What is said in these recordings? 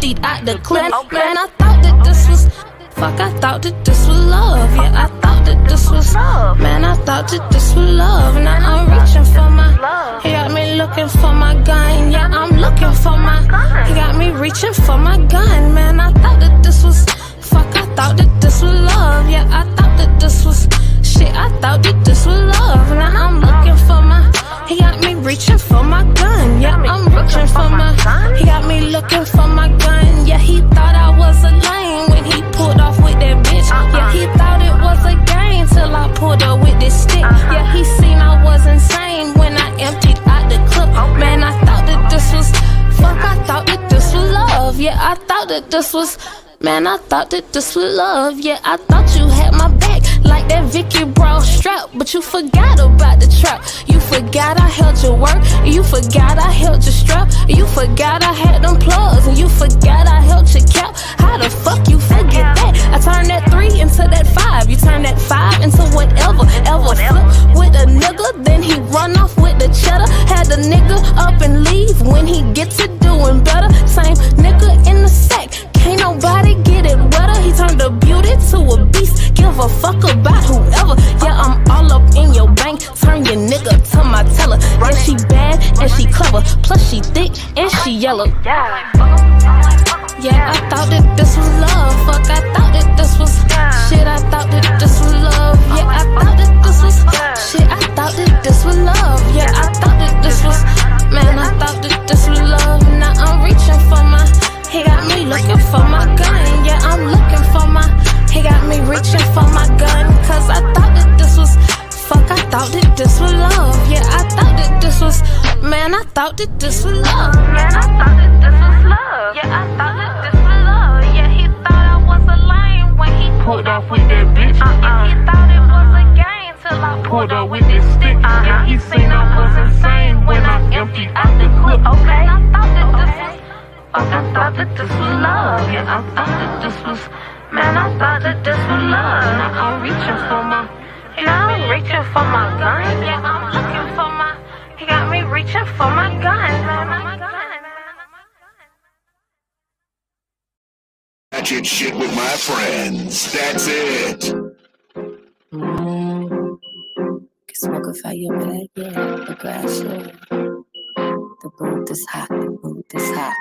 emptied out the clip. Man, I thought that this was, fuck, I thought that this was love. Yeah, I thought that this was, man, I thought that this was love. Now I'm reaching for my, he got me looking for my gun. Yeah, I'm looking for my, he got me reaching for my gun. Man, I thought that this was, fuck, I thought that this was love. Yeah, I thought that this was, shit, I thought that this was love. Now I'm looking for my, he got me reaching for my gun. Yeah, I'm reaching for my, he got me looking for my gun. Yeah, he thought I was a lame when he pulled off with that bitch. Yeah, he thought it was a game till I pulled up with this stick. Yeah, he seen I was insane when I emptied out the clip. Man, I thought that this was, fuck, I thought that this was love. Yeah, I thought that this was, man, I thought that this was love. Yeah, I thought you had my back like that Vicky Bra strap, but you forgot about the trap. You forgot I held your work, you forgot I held your strap, you forgot I had them plugs, and you forgot I held your cap. How the fuck you forget that? I turned that 3 into that 5. You turned that 5 into whatever, ever flip with a nigga, then he run off with the cheddar. Had the nigga up and leave when he get to doing better. Same nigga in the sack, can't nobody get it wetter. He turned a beauty to a beast, give a fuck about whoever. Yeah, I'm all up in your bank, turn your nigga to my teller. Yeah, she bad and she clever, plus she thick and she yellow. Yeah, I thought that this was love. Fuck, I thought that this was shit. I thought that this was love. Yeah, I thought that this was shit. I thought that this was love. Yeah, I thought that this was, man, I thought that this was love. Now I'm reaching for my, he got me looking for my gun. Yeah, I'm looking for my, he got me reaching for my gun. Cause I thought that this was, fuck, I thought that this was love. Yeah, I thought that this was, man, I thought that this was love. Man, I thought that this was love. Yeah, I thought that this was love. Yeah, he thought I was a lame when he pulled off with that bitch. Yeah, he thought it was a game till I pulled up with this stick. Yeah, he seen I was insane when I emptied out the clip. Okay, I thought that this was, fuck, I thought that this was love. Yeah, I thought that this was, man, I thought that this was love. Now I'm reaching for my, now I'm reaching for my gun. Yeah, I'm looking for my, he got me reaching for my gun. My gun. Ratchet shit with my friends. That's it. Can smoke a fire bag, yeah. The grass, yeah. The booth is hot, the booth is hot.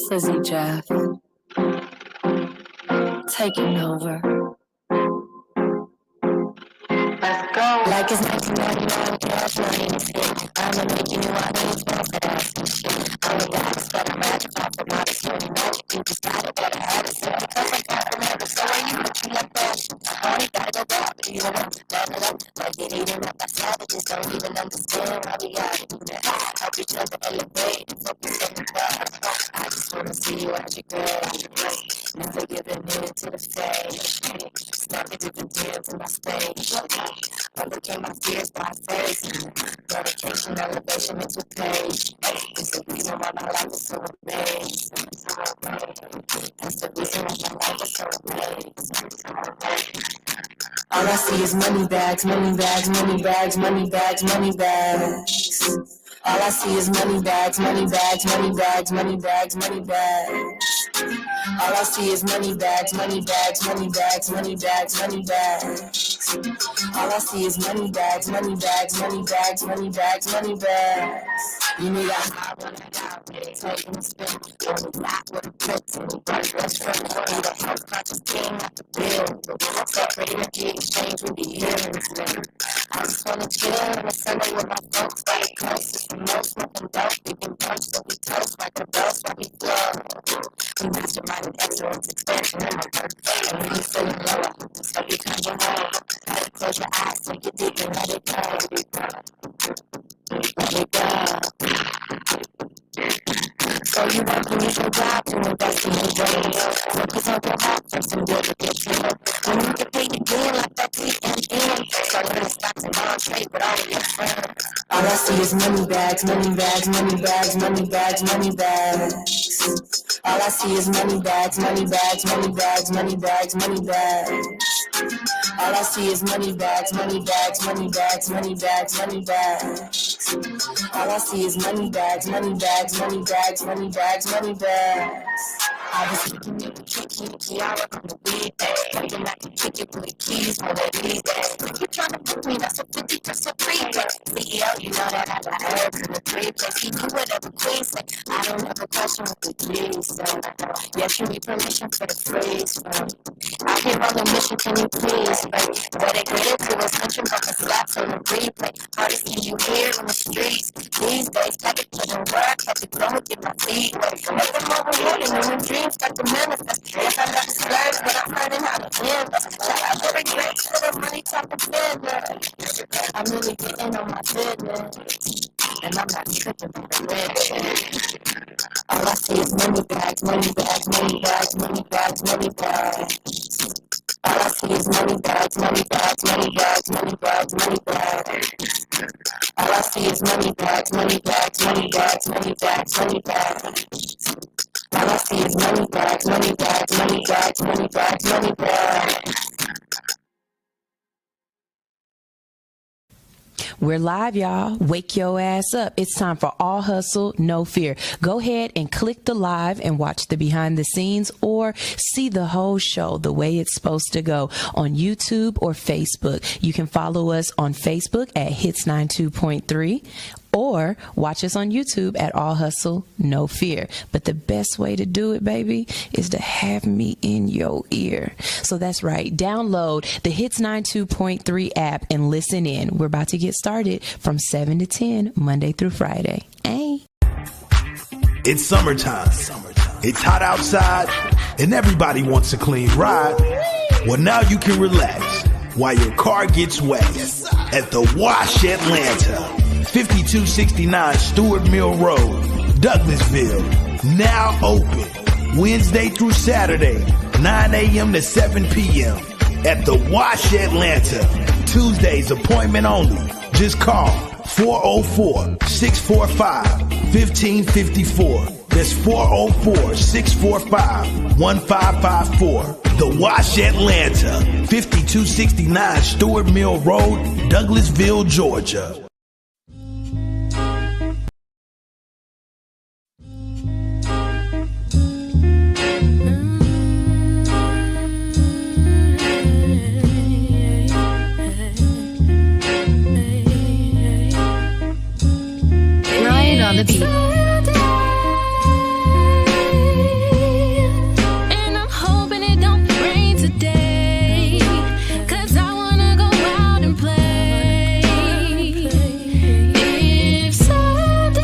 Sizzy Jeff, taking over. Let's go. Like it's 1999, cash money in the city. I'ma make you new ideas, one for that shit. I'm the guy that's better magic off the modest human magic. You just got it, better have it. Simply because I can't remember. So are you, but you like fashion. Only gotta go back, but you don't want to level up. Like it eating up by savages, don't even understand how we gotta do that. Help each other elevate and focus on the prize. I just wanna see you at your grave. Never giving in to the face. Snapping different deals in my space. Overcame my fears by faith. Dedication, elevation into pace. It's the reason why my life is so amazing. That's the reason why my life is so amazing. All I see is money bags, money bags, money bags, money bags, money bags. All I see is money bags, money bags, money bags, money bags, money bags. All I see is money bags, money bags, money bags, money bags, money bags. All I see is money bags, money bags, money bags, money bags, money bags. You need a high one, taking a spin, on the lot with a prince, and the best friend, need a health conscious king at the bill. Separate energy exchange with the hearing. I just wanna chill on a Sunday with my folks, by the coast. It's the most smoking dope, we can punch, so we toast like a ghost, while we flow. We mastermind and excellence, expansion in my work. And when you feeling low, I hope this help you come your home. Gotta close your eyes, take it deep and let it go. Let it go. So you want to use your job to invest in your brain. Focus on your heart first and build a good team. When you get paid again like that TNN. So learn to stop and all trade with all of your friends. All I see is money bags, money bags, money bags, money bags, money bags. All I see is money bags, money bags, money bags, money bags, money bags. All I see is money bags, money bags, money bags, money bags, money bags. All I see is money bags, money bags, money bags, money bags, money bags. I was looking at the Kiara on the weed day. Thinking I can kick it with the keys one of these days. When you trying to book me, that's a 50% prepay. CEO, you know that I got herbs in the three-place. He do whatever Queen say. I don't ever question what the G's say. Yes, you need permission for the freeze. Out here on the mission, can you please? Dedicated to ascension, but the slaps on the replay. Hardest thing you hear in the streets. These days, had to put in work, had to go and get my feet wet. Make them overheating and the dreams start to manifest. Yes, I got splurge, but I'm learning how to invest. Shout out to the greats for the money talking business. I'm really getting on my business. And I'm not tripping on the rich. All I see is money bags, money bags, money bags, money bags, money bags. All I see is money bags, money bags, money bags, money bags, money bags. All I see is money bags, money bags, money bags, money bags, money bags. All I see is money bags, money bags, money bags, money bags, money bags. We're live, y'all. Wake your ass up. It's time for All Hustle, No Fear. Go ahead and click the live and watch the behind the scenes or see the whole show the way it's supposed to go on YouTube or Facebook. You can follow us on Facebook at Hits 92.3 or watch us on YouTube at All Hustle, No Fear. But the best way to do it, baby, is to have me in your ear. So that's right. Download the Hits 92.3 app and listen in. We're about to get started from 7 to 10, Monday through Friday. Hey. It's summertime. It's hot outside, and everybody wants a clean ride. Well, now you can relax while your car gets wet at the Wash Atlanta. 5269 Stewart Mill Road, Douglasville. Now open Wednesday through Saturday, 9 a.m. to 7 p.m. at the Wash Atlanta. Tuesdays appointment only. Just call 404-645-1554. That's 404-645-1554. The Wash Atlanta, 5269 Stewart Mill Road, Douglasville, Georgia. On the beat. And I'm hoping it don't rain today, 'cause I wanna go out and play. If someday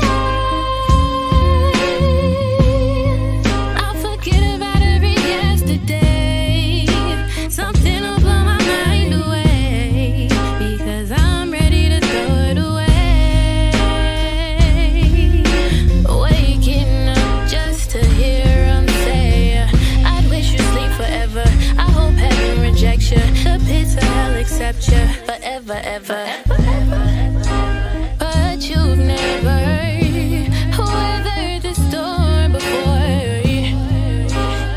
I'll forget about every yesterday, something will blow my mind away, because I'm ready to throw it away. Waking up just to hear him say, I'd wish you sleep forever. I hope heaven rejects you, the pits of hell accept you forever, ever. But you've never weathered the storm before,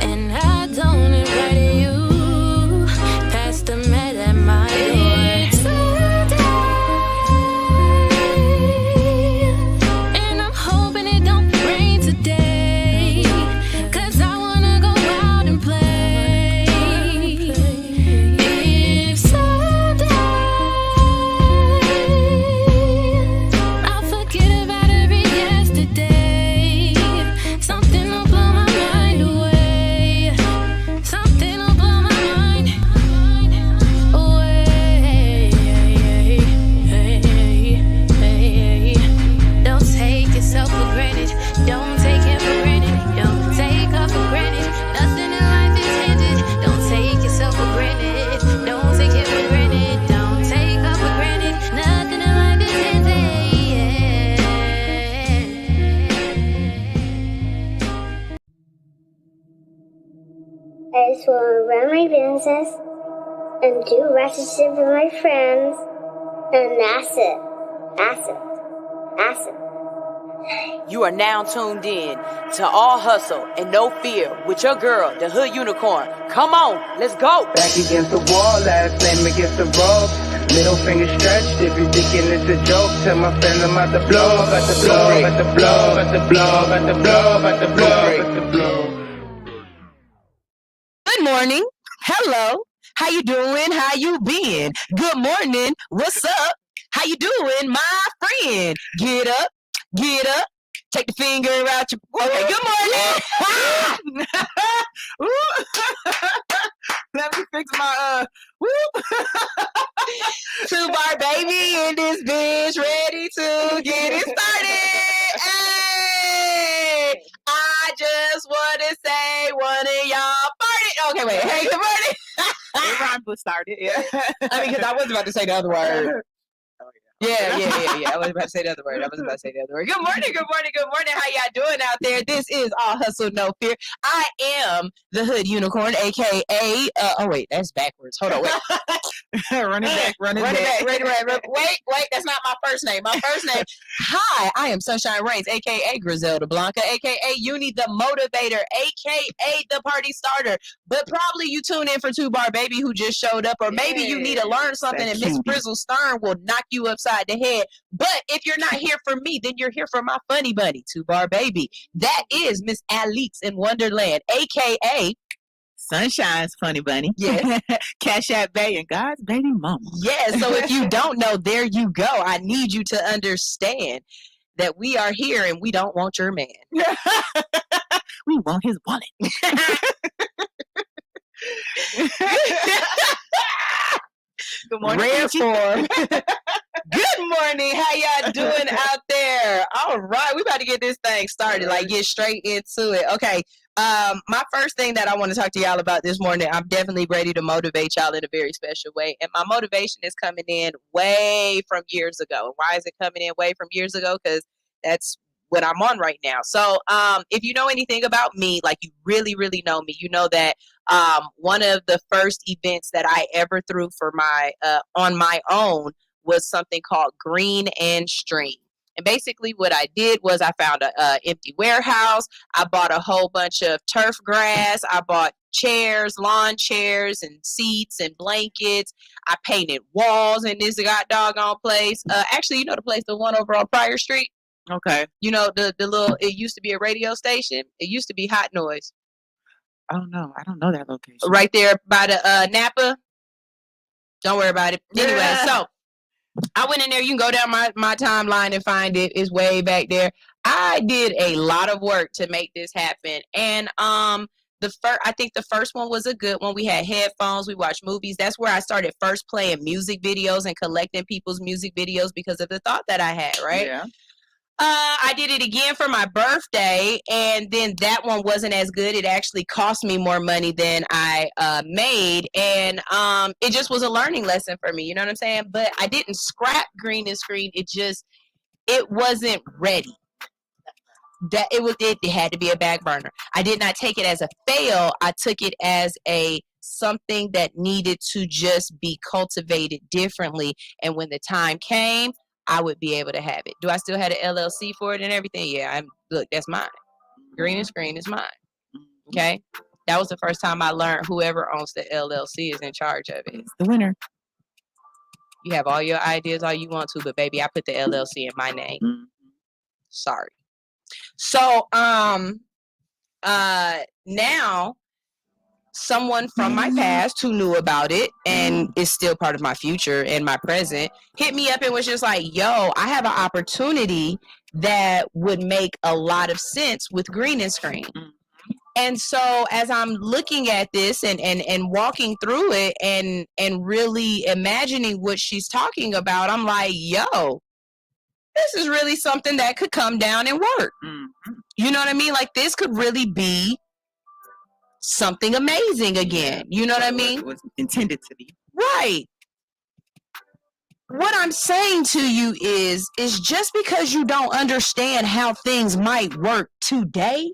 and I don't invite you past the mat at my door. It's a day, and I'm hoping it don't rain today, 'cause I wanna go out and play. If someday I'll forget about every yesterday, something will blow my mind away. Something will blow my mind away. Don't take yourself for granted. Don't take it for granted. Don't take her for granted. Nothing in life is handed. Don't take yourself for granted. Don't take it for granted. Don't take her for granted. Nothing in life is handed. I just want to run my business and do ratchet shit with my friends, and that's it. That's it. That's it. You are now tuned in to All Hustle and No Fear with your girl, the Hood Unicorn. Come on, let's go. Back against the wall, last name against the rope. Middle finger stretched, if you thinking it's a joke. Tell my friend I'm about to blow, about to blow, about to blow, about to blow, about to blow, about to blow, about to blow. Good morning. Hello. How you doing? How you been? Good morning. What's up? How you doing, my friend? Get up. Get up. Take the finger out your... Okay, good morning. Let me fix my... Two-bar baby in this bitch, ready to get it started. Hey! I just want to say one of y'all farted. Okay, wait. Hey, good morning. It rhymed with started, yeah. I mean, because I was about to say the other word. Yeah. I was about to say the other word. Good morning. How y'all doing out there? This is All Hustle, No Fear. I am the Hood Unicorn, a.k.a. Oh, wait, that's backwards. Hold on, wait. Run it back. Wait, that's not my first name. My first name, hi, I am Sunshine Reigns, a.k.a. Griselda Blanca, a.k.a. Uni the Motivator, a.k.a. the Party Starter. But probably you tune in for Two-Bar Baby who just showed up, or maybe you need to learn something and Miss Frizzle Stern will knock you upside the head. But if you're not here for me, then you're here for my funny bunny, Two-Bar Baby. That is Miss Alix in Wonderland, a.k.a. Sunshine's funny bunny. Yes. Cash App Bay and God's baby mama. Yes. So if you don't know, there you go. I need you to understand that we are here and we don't want your man. We want his wallet. Good morning. Rare form. Good morning. How y'all doing out there? All right. We about to get this thing started, like get straight into it. Okay. My first thing that I want to talk to y'all about this morning, I'm definitely ready to motivate y'all in a very special way. And my motivation is coming in way from years ago. Why is it coming in way from years ago? Because that's what I'm on right now. So if you know anything about me, like you really, really know me, you know that one of the first events that I ever threw for my on my own was something called Green and Stream. And basically what I did was I found a empty warehouse. I bought a whole bunch of turf grass. I bought chairs, lawn chairs, and seats and blankets. I painted walls in this doggone place. Actually, you know the place, the one over on Pryor Street? Okay. You know, the little, it used to be a radio station. It used to be Hot Noise. Oh, no. I don't know that location. Right there by the Napa. Don't worry about it. Anyway, so I went in there. You can go down my timeline and find it. It's way back there. I did a lot of work to make this happen. And I think the first one was a good one. We had headphones. We watched movies. That's where I started first playing music videos and collecting people's music videos because of the thought that I had, right? Yeah. I did it again for my birthday, and then that one wasn't as good. It actually cost me more money than I made, and it just was a learning lesson for me. You know what I'm saying? But I didn't scrap Green and Screen. It wasn't ready. It had to be a back burner. I did not take it as a fail. I took it as something that needed to just be cultivated differently, and when the time came, I would be able to have it. Do I still have an LLC for it and everything? Yeah, look, that's mine. Green and Screen is mine. Okay? That was the first time I learned whoever owns the LLC is in charge of it. It's the winner. You have all your ideas all you want to, but baby, I put the LLC in my name. Mm-hmm. Sorry. So, now someone from my past who knew about it and is still part of my future and my present hit me up and was just like, yo, I have an opportunity that would make a lot of sense with Green and Screen. And so as I'm looking at this and walking through it and really imagining what she's talking about, I'm like, yo, this is really something that could come down and work. Mm-hmm. You know what I mean? Like this could really be something amazing again. You know what I mean? It was intended to be. Right. What I'm saying to you is just because you don't understand how things might work today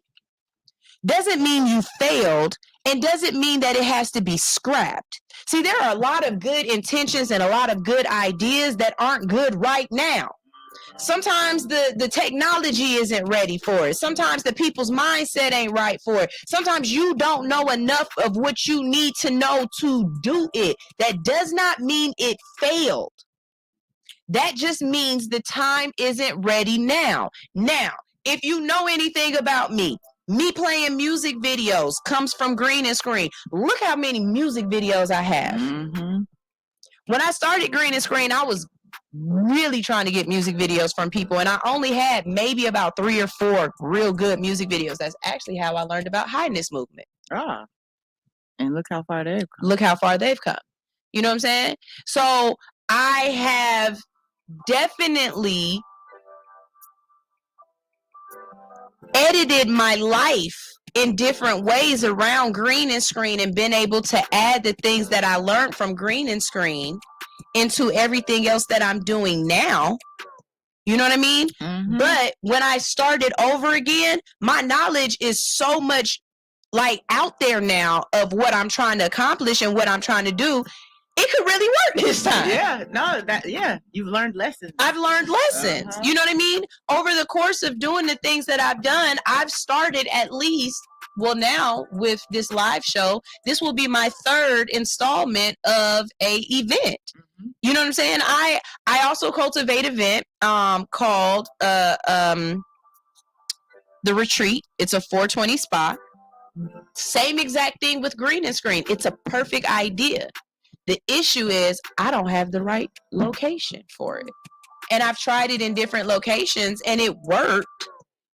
doesn't mean you failed and doesn't mean that it has to be scrapped. See, there are a lot of good intentions and a lot of good ideas that aren't good right now. Sometimes the technology isn't ready for it. Sometimes the people's mindset ain't right for it. Sometimes you don't know enough of what you need to know to do it. That does not mean it failed. That just means the time isn't ready now. Now, if you know anything about me playing music videos comes from green and screen. Look how many music videos I have. Mm-hmm. When I started green and screen, I was really trying to get music videos from people, and I only had maybe about 3 or 4 real good music videos. That's actually how I learned about highness movement. Ah, and look how far they've come. Look how far they've come. You know what I'm saying? So I have definitely edited my life in different ways around green and screen and been able to add the things that I learned from green and screen into everything else that I'm doing now. You know what I mean? Mm-hmm. But when I started over again, my knowledge is so much like out there now of what I'm trying to accomplish and what I'm trying to do. It could really work this time. You've learned lessons. I've learned lessons. You know what I mean? Over the course of doing the things that I've done, I've started at least, well, now with this live show, this will be my 3rd installment of a event. Mm-hmm. You know what I'm saying? I also cultivate an event called The Retreat. It's a 420 spa. Same exact thing with green and screen. It's a perfect idea. The issue is I don't have the right location for it. And I've tried it in different locations and it worked,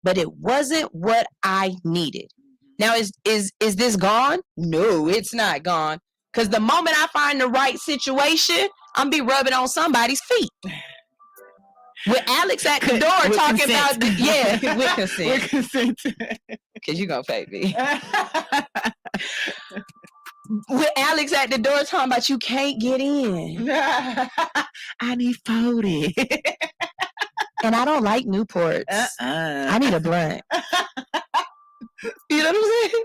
but it wasn't what I needed. Now, is this gone? No, it's not gone. Because the moment I find the right situation, I'm be rubbing on somebody's feet. With Alex at the door with talking consent. about with consent. With consent. Because you're going to pay me. With Alex at the door talking about you can't get in. I need 40. And I don't like Newports. I need a blunt. You know what I'm saying?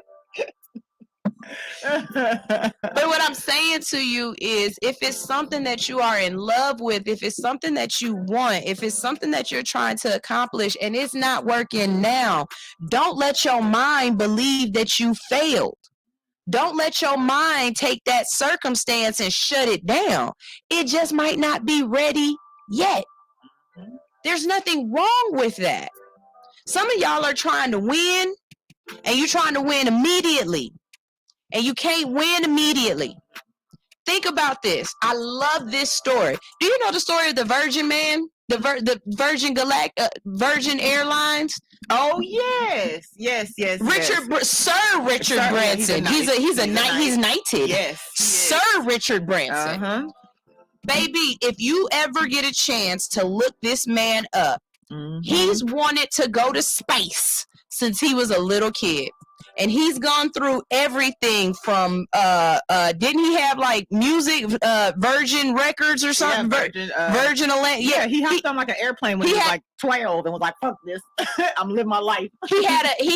But what I'm saying to you is if it's something that you are in love with, if it's something that you want, if it's something that you're trying to accomplish and it's not working now, don't let your mind believe that you failed. Don't let your mind take that circumstance and shut it down. It just might not be ready yet. There's nothing wrong with that. Some of y'all are trying to win and you're trying to win immediately. And you can't win immediately. Think about this. I love this story. Do you know the story of the Virgin man? The Virgin Airlines? Oh yes. Sir Richard Branson. He's knighted. Yes. Sir Richard Branson. Uh-huh. Baby, if you ever get a chance to look this man up, he's wanted to go to space since he was a little kid. And he's gone through everything from didn't he have like music Virgin Records or something? Yeah, Virgin he hopped on like an airplane when he was like 12 and was like, fuck this. I'm living my life. He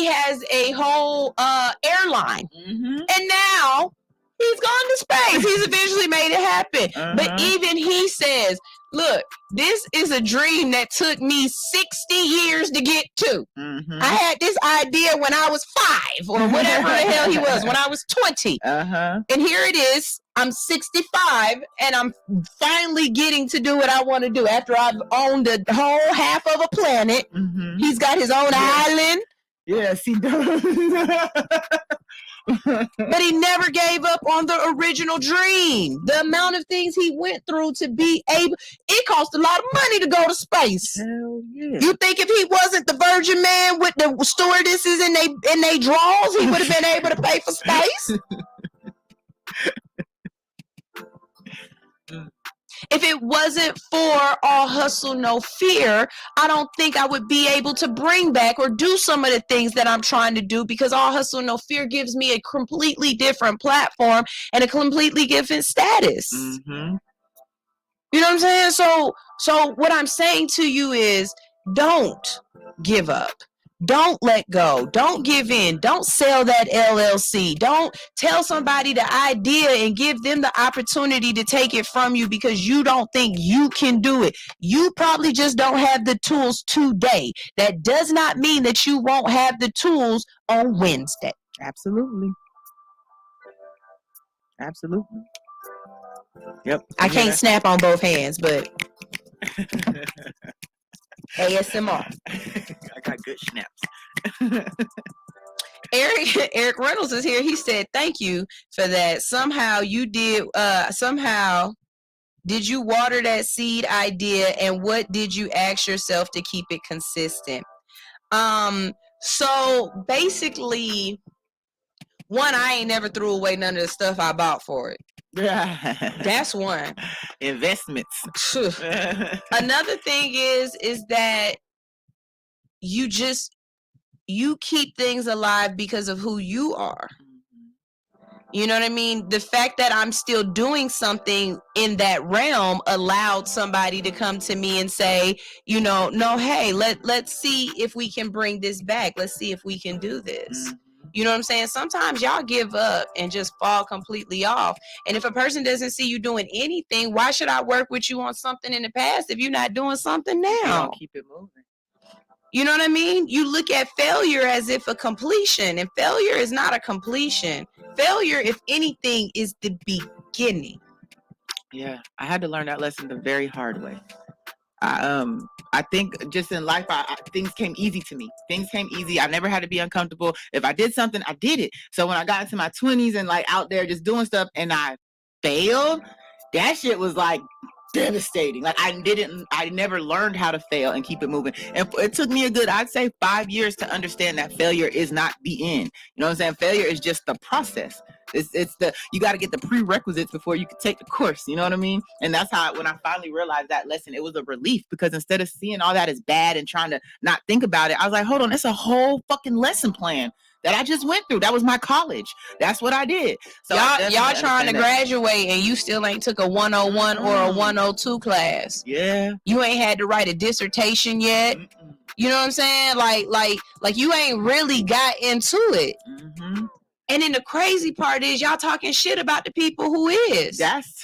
has a whole airline. And now he's gone to space. He's eventually made it happen. But even he says, look, this is a dream that took me 60 years to get to. I had this idea when I was 5 or whatever the hell he was, when I was 20. And here it is. I'm 65 and I'm finally getting to do what I want to do after I've owned the whole half of a planet. He's got his own island. Yes, he does. But he never gave up on the original dream. The amount of things he went through to be able, it cost a lot of money to go to space. Hell yeah. You think if he wasn't the Virgin man with the stewardesses in they drawers, he would have been able to pay for space? If it wasn't for All Hustle, No Fear, I don't think I would be able to bring back or do some of the things that I'm trying to do, because All Hustle, No Fear gives me a completely different platform and a completely different status. You know what I'm saying? So what I'm saying to you is don't give up. Don't let go. Don't give in. Don't sell that LLC. Don't tell somebody the idea and give them the opportunity to take it from you because you don't think you can do it. You probably just don't have the tools today. That does not mean that you won't have the tools on Wednesday. Absolutely. Yep. I can't snap on both hands, but ASMR. I got good snaps. Eric Reynolds is here. He said, thank you for that. Somehow you did, did you water that seed idea, and what did you ask yourself to keep it consistent? So basically, one, I ain't never threw away none of the stuff I bought for it. That's one. Investments. Another thing is that you keep things alive because of who you are. You know what I mean? The fact that I'm still doing something in that realm allowed somebody to come to me and say, you know, no, hey, let's see if we can bring this back. Let's see if we can do this. You know what I'm saying? Sometimes y'all give up and just fall completely off. And if a person doesn't see you doing anything, why should I work with you on something in the past if you're not doing something now? You don't keep it moving. You know what I mean? You look at failure as if a completion, and failure is not a completion. Failure, if anything, is the beginning. Yeah, I had to learn that lesson the very hard way. I think just in life, things came easy to me. Things came easy. I never had to be uncomfortable. If I did something, I did it. So when I got into my 20s and like out there just doing stuff and I failed, that shit was like devastating. Like I never learned how to fail and keep it moving. And it took me a good, I'd say 5 years to understand that failure is not the end. You know what I'm saying? Failure is just the process. It's you got to get the prerequisites before you can take the course. You know what I mean? And that's how, when I finally realized that lesson, it was a relief, because instead of seeing all that as bad and trying to not think about it, I was like, hold on, it's a whole fucking lesson plan that I just went through. That was my college. That's what I did. So y'all trying to graduate and you still ain't took a 101 or a 102 class. Yeah. You ain't had to write a dissertation yet. You know what I'm saying? Like you ain't really got into it. And then the crazy part is y'all talking shit about the people who is. That's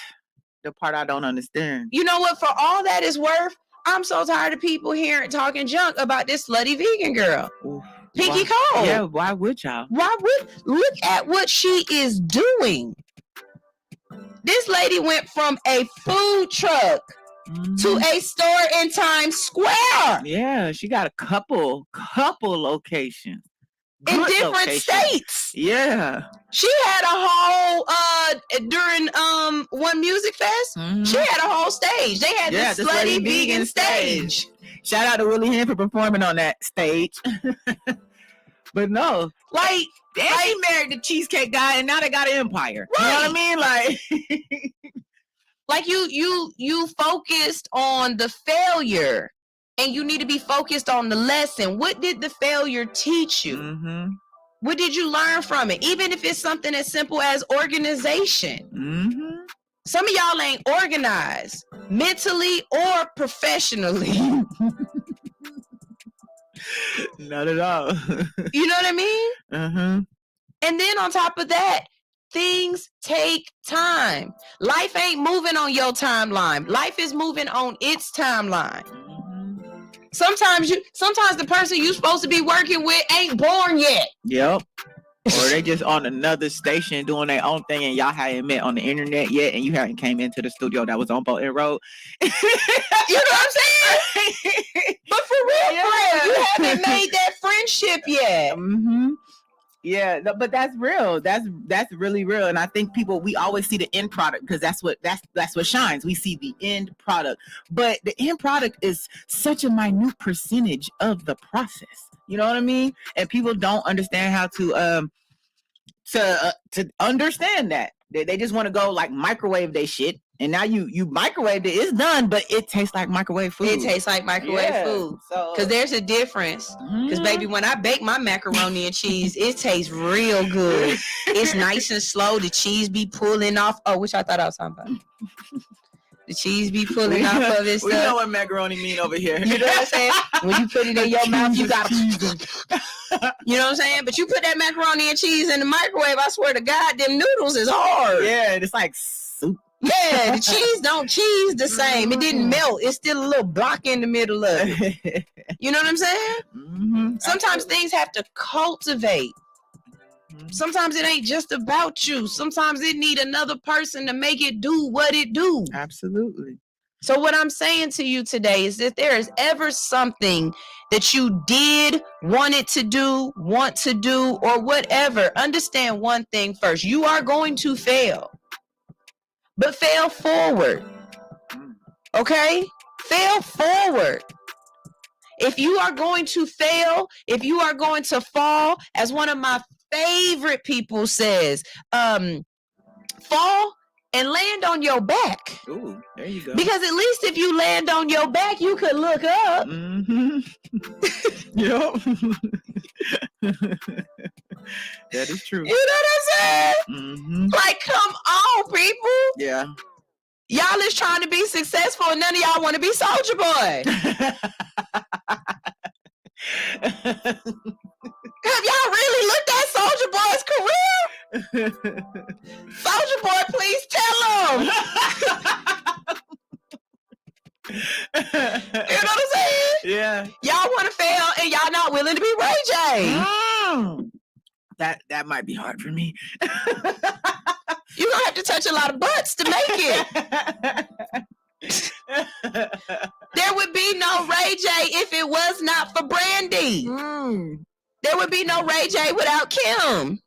the part I don't understand. You know what? For all that is worth, I'm so tired of people hearing talking junk about this slutty vegan girl. Oof. Pinky Cole. Yeah, why would y'all? Look at what she is doing. This lady went from a food truck to a store in Times Square. Yeah, she got a couple locations. In different states. Yeah. She had a whole during one music fest, she had a whole stage. They had this slutty vegan stage. Shout out to Willie Hen for performing on that stage. But no, like she married the cheesecake guy and now they got an empire. Right. You know what I mean? Like you focused on the failure. And you need to be focused on the lesson. What did the failure teach you? What did you learn from it? Even if it's something as simple as organization. Some of y'all ain't organized mentally or professionally. Not at all. You know what I mean? And then on top of that, things take time. Life ain't moving on your timeline. Life is moving on its timeline. Sometimes the person you supposed to be working with ain't born yet. Yep. Or they just on another station doing their own thing and y'all haven't met on the internet yet and you haven't came into the studio that was on Bolton Road. You know what I'm saying? But for real, you haven't made that friendship yet. Yeah, but that's real. That's really real. And I think we always see the end product because that's what shines. We see the end product. But the end product is such a minute percentage of the process. You know what I mean? And people don't understand how to understand that. They just want to go like microwave they shit. And now you microwaved it, it's done, but it tastes like microwave food. It tastes like microwave food. Because there's a difference. Because baby, when I bake my macaroni and cheese, it tastes real good. It's nice and slow. The cheese be pulling off. Oh, which I thought I was talking about. The cheese be pulling off of it. We know what macaroni mean over here. You know what I'm saying? When you put it in your mouth, you got to. You know what I'm saying? But you put that macaroni and cheese in the microwave, I swear to God, them noodles is hard. Yeah, it's like soup. Yeah, the cheese don't cheese the same. It didn't melt. It's still a little block in the middle of it. You know what I'm saying? Mm-hmm. Sometimes things have to cultivate. Sometimes it ain't just about you. Sometimes it need another person to make it do what it do. Absolutely. So what I'm saying to you today is if there is ever something that you did, want to do, or whatever, understand one thing first. You are going to fail. But fail forward. Okay? Fail forward. If you are going to fail, if you are going to fall, as one of my favorite people says, fall and land on your back. Ooh, there you go. Because at least if you land on your back, you could look up. Mm-hmm. Yep. That is true. You know what I'm saying? Mm-hmm. Like, come on, people. Yeah. Y'all is trying to be successful and none of y'all want to be Soulja Boy. Have y'all really looked at Soulja Boy's career? Soulja Boy, please tell him. You know what I'm saying? Yeah. Y'all want to fail and y'all not willing to be Ray J. That might be hard for me. You're going to have to touch a lot of butts to make it. There would be no Ray J if it was not for Brandy. There would be no Ray J without Kim.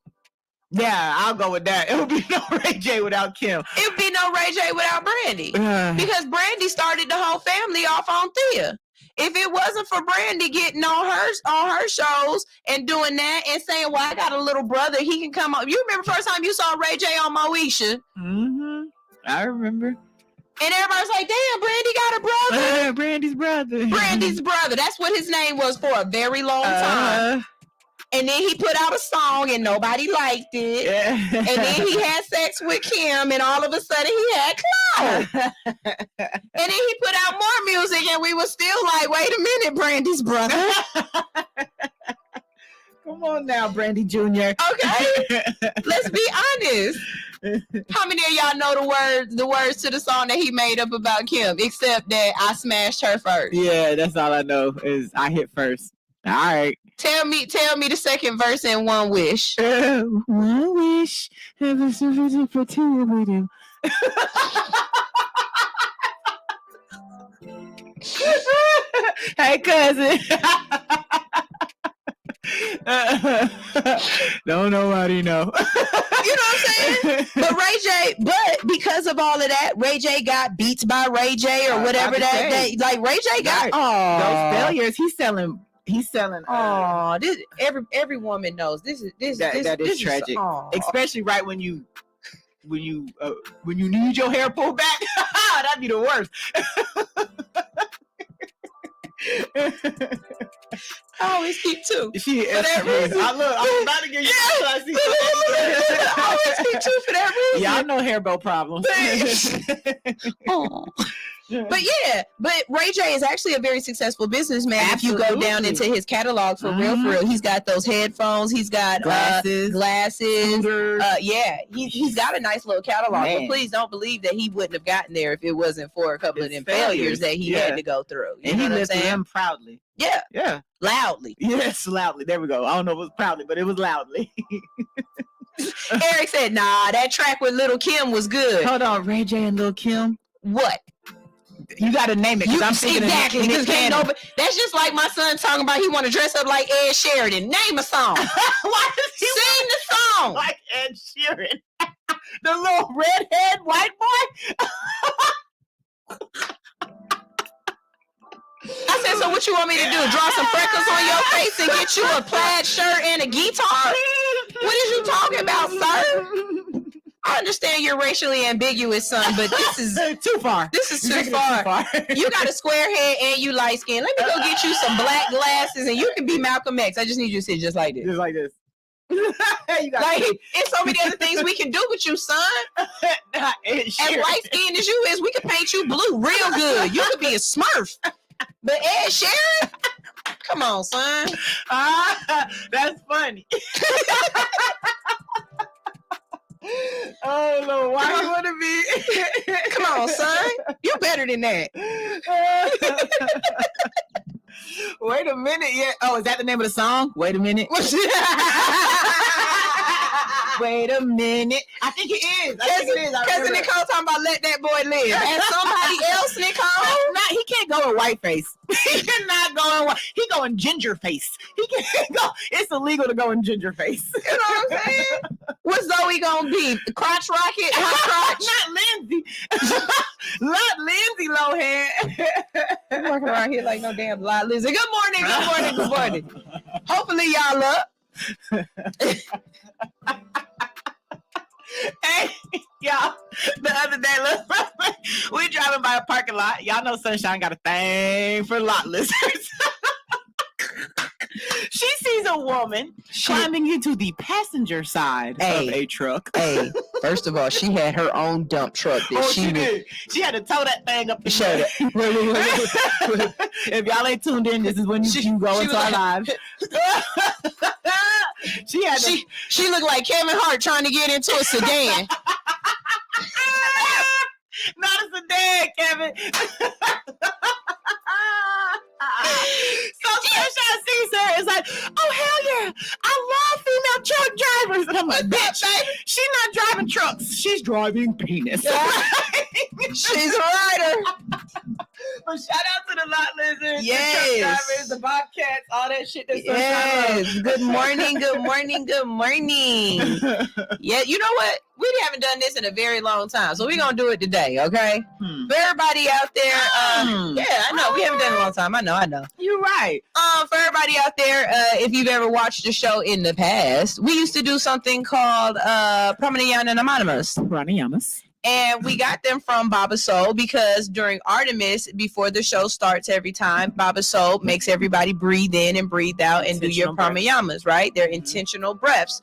Yeah, I'll go with that. It would be no Ray J without Kim. It would be no Ray J without Brandy. Because Brandy started the whole family off on Thea. If it wasn't for Brandy getting on her shows and doing that and saying, well, I got a little brother, he can come on. You remember the first time you saw Ray J on Moesha? Mm-hmm. I remember. And everybody's like, damn, Brandy got a brother. Brandy's brother. Brandy's brother. That's what his name was for a very long time. And then he put out a song and nobody liked it. Yeah. And then he had sex with Kim and all of a sudden he had clout. And then he put out more music and we were still like, wait a minute, Brandy's brother. Come on now, Brandy Jr. Okay. Let's be honest. How many of y'all know the words to the song that he made up about Kim, except that I smashed her first? Yeah, that's all I know is I hit first. All right. Tell me the second verse in One Wish. One wish. Have a sufficient for two with him. Hey, cousin. Don't nobody know. You know what I'm saying? But Ray J, because of all of that, Ray J got Beats by Ray J or whatever that like Ray J got. Those failures, he's selling. Oh, this every woman knows this is tragic, especially right when you need your hair pulled back. That'd be the worst. I always keep two. I'm about to get you. I always keep two for that reason. Yeah, I know hair bow problems. But Ray J is actually a very successful businessman. Absolutely. If you go down into his catalog for real, he's got those headphones, he's got glasses. He's got a nice little catalog. But please don't believe that he wouldn't have gotten there if it wasn't for a couple of them failures that he had to go through. And he lived them proudly. Yeah. Loudly. Yes, loudly. There we go. I don't know if it was proudly, but it was loudly. Eric said, nah, that track with Lil' Kim was good. Hold on, Ray J and Lil' Kim? What? You got to name it. I'm thinking exactly. That's just like my son talking about he want to dress up like Ed Sheeran. Name a song. Why does he sing the song like Ed Sheeran? The little redhead white boy. I said, so what you want me to do? Draw some freckles on your face and get you a plaid shirt and a guitar? What is you talking about, sir? I understand you're racially ambiguous, son, but this is too far. This is too far. You got a square head and you light skin. Let me go get you some black glasses and you can be Malcolm X. I just need you to sit just like this. Just like this. Like, it's so many other things we can do with you, son. As light skinned as you is, we can paint you blue real good. You could be a Smurf. But Ed Sheeran? Come on, son. That's funny. Oh Lord, why you want to be? Come on, son. You better than that. Wait a minute. Yeah. Oh, is that the name of the song? Wait a minute. Wait a minute. I think it is. Cousin Nicole talking about let that boy live. And somebody else, Nicole? No, he can't go in white face. He cannot go in white. He going ginger face. He can't go. It's illegal to go in ginger face. You know what I'm saying? What's Zoe gonna be? Crotch rocket? Crotch? Not Lindsay. Not Lindsay Lohan. I'm walking around here like no damn lie. Lizzie. Good morning. Good morning. Good morning. Hopefully y'all up. Hey, y'all, the other day, look, we driving by a parking lot. Y'all know Sunshine got a thing for lot lizards. She sees a woman climbing into the passenger side of a truck. Hey, first of all, she had her own dump truck. She did. She had to tow that thing up the shut it. Wait. If y'all ain't tuned in, this is when you go into our lives. She looked like Kevin Hart trying to get into a sedan. Not a sedan, Kevin. So Sunshine sees her. It's like, oh hell yeah, I love female truck drivers. And I'm like, bitch, she's not driving trucks. She's driving penis. She's a rider. Well, shout out to the lot lizards, yes, the truck drivers, the bobcats, all that shit. That's yes. Good morning. Good morning. Good morning. Yeah, you know what? We haven't done this in a very long time, so we're gonna do it today, okay? For everybody out there, yeah, I know we haven't done it in a long time. I know. You're right. For everybody out there, if you've ever watched the show in the past, we used to do something called Pranayama Anonymous. Pranayamas. And we got them from Baba Soul because during Artemis, before the show starts every time, Baba Soul makes everybody breathe in and breathe out and do your pranayamas, right? They're intentional breaths.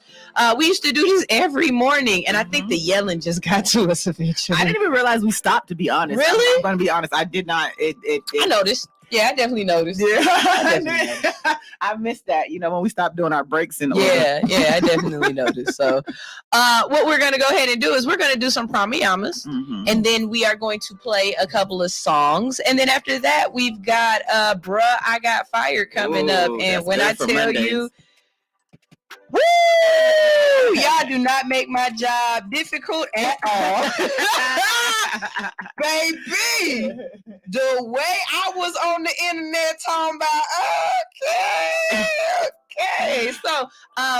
We used to do this every morning, and I think the yelling just got to us eventually. I didn't even realize we stopped, to be honest. Really? I'm going to be honest. I did not. I noticed. Yeah, I definitely noticed. Yeah, I missed that. You know, when we stopped doing our breaks in order. Yeah, I definitely noticed. So, what we're gonna go ahead and do is we're gonna do some pranayamas, and then we are going to play a couple of songs, and then after that we've got "Bruh, I Got Fired" coming up, and when I tell you. Woo! Y'all do not make my job difficult at all. Baby, the way I was on the internet talking about, okay. So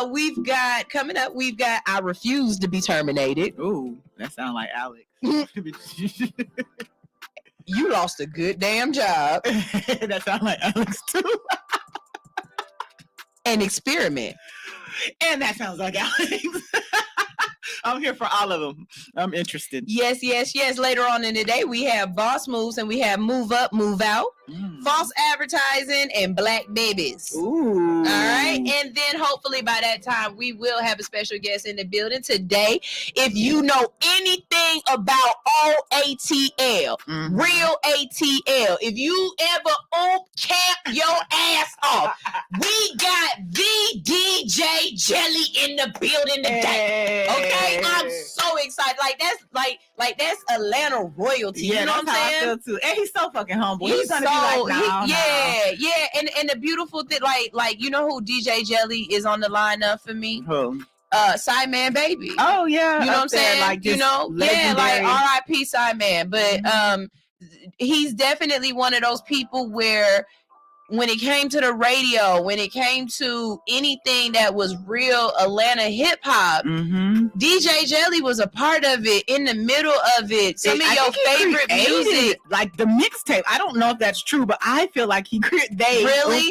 we've got coming up, I Refuse to Be Terminated. Ooh, that sounds like Alex. You lost a good damn job. That sounds like Alex too. An Experiment. And that sounds like Alex. I'm here for all of them. I'm interested. Yes. Later on in the day, we have Boss Moves and we have Move Up, Move Out, False Advertising, and Black Babies. Ooh. All right. And then hopefully by that time, we will have a special guest in the building today. If you know anything about OATL, real ATL, if you ever camp your ass off, we got the DJ Jelly in the building today. Okay, I'm so excited. Like that's Atlanta royalty. Yeah, you know what I'm saying? I feel too. And he's so fucking humble. He's gonna so, be like, yeah. And the beautiful thing, like you know who DJ Jelly is on the lineup for me? Who? Sideman Baby. Oh yeah, you know what I'm saying? Like, you know, legendary. like R.I.P. Sideman. But he's definitely one of those people where when it came to the radio, when it came to anything that was real Atlanta hip hop, DJ Jelly was a part of it, in the middle of it. Some of your favorite music, like the mixtape. I don't know if that's true, but I feel like he created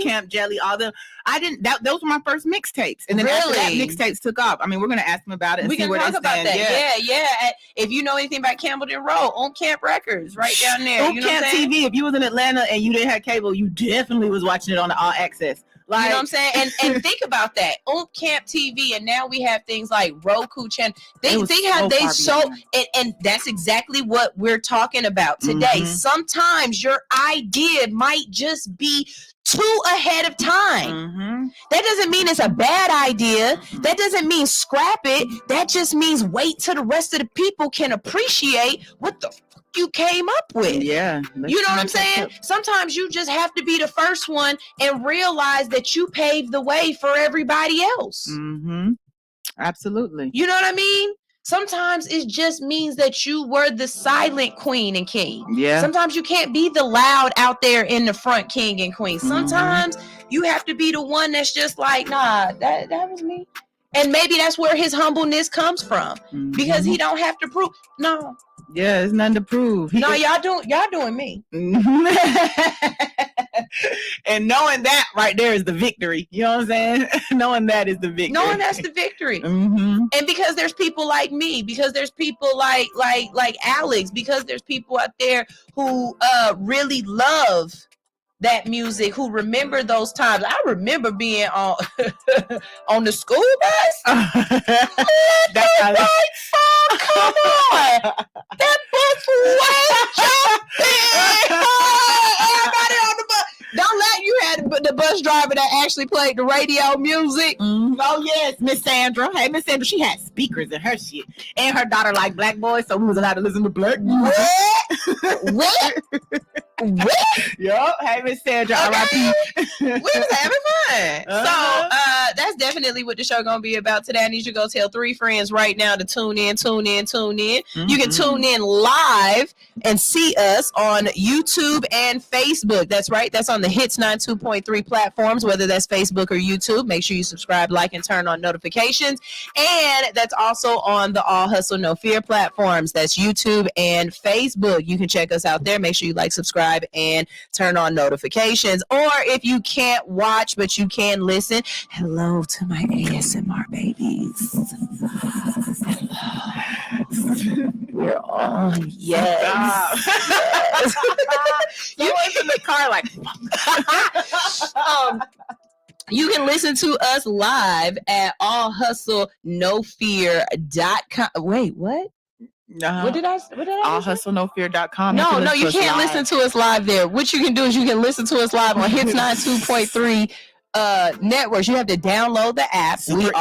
Camp Jelly, all them. I didn't. Those were my first mixtapes, and then after that, mixtapes took off. I mean, we're gonna ask him about it. And we see can where talk they about stand. that. Yeah. If you know anything about Campbellton Road, on Camp Records, right down there. On Camp TV. If you was in Atlanta and you didn't have cable, you definitely was watching it on the All Access. Like, you know what I'm saying? And think about that. On Camp TV, and now we have things like Roku channel. Think how they and that's exactly what we're talking about today. Sometimes your idea might just be too ahead of time. That doesn't mean it's a bad idea. That doesn't mean scrap it. That just means wait till the rest of the people can appreciate what the fuck you came up with. Yeah. You know what I'm saying? Sometimes you just have to be the first one and realize that you paved the way for everybody else. Absolutely. You know what I mean? Sometimes it just means that you were the silent queen and king. Yeah. Sometimes you can't be the loud out there in the front king and queen. Sometimes you have to be the one that's just like, nah, that was me. And maybe that's where his humbleness comes from. Because he don't have to prove. No. Yeah, there's nothing to prove. No, y'all doing me. And knowing that right there is the victory. You know what I'm saying? Knowing that is the victory. Knowing that's the victory. And because there's people like me, because there's people like Alex, because there's people out there who really love that music, who remember those times. I remember being on on the school bus. Come on, that bus was jumping. Everybody on the bus. Don't let you had the bus driver that actually played the radio music. Oh yes, Miss Sandra. Hey, Miss Sandra, she had speakers in her shit, and her daughter liked black boys, so we was allowed to listen to black music. What? Yup. Hey, Miss Sandra. Okay. We was having fun. So that's definitely what the show gonna be about today. I need you to go tell 3 friends right now to tune in. You can tune in live and see us on YouTube and Facebook. That's right. That's on the Hits 92.3 platforms, whether that's Facebook or YouTube. Make sure you subscribe, like, and turn on notifications. And that's also on the All Hustle No Fear platforms. That's YouTube and Facebook. You can check us out there. Make sure you like, subscribe, and turn on notifications. Or if you can't watch, but you can listen, hello to my ASMR babies. Hello. We're on. Yes. You was in the car like. You can listen to us live at allhustlenofear.com. Wait, what? What did I allhustlenofear.com. No, you can't listen to us live there. What you can do is you can listen to us live on Hits 92.3 networks. You have to download the app. Super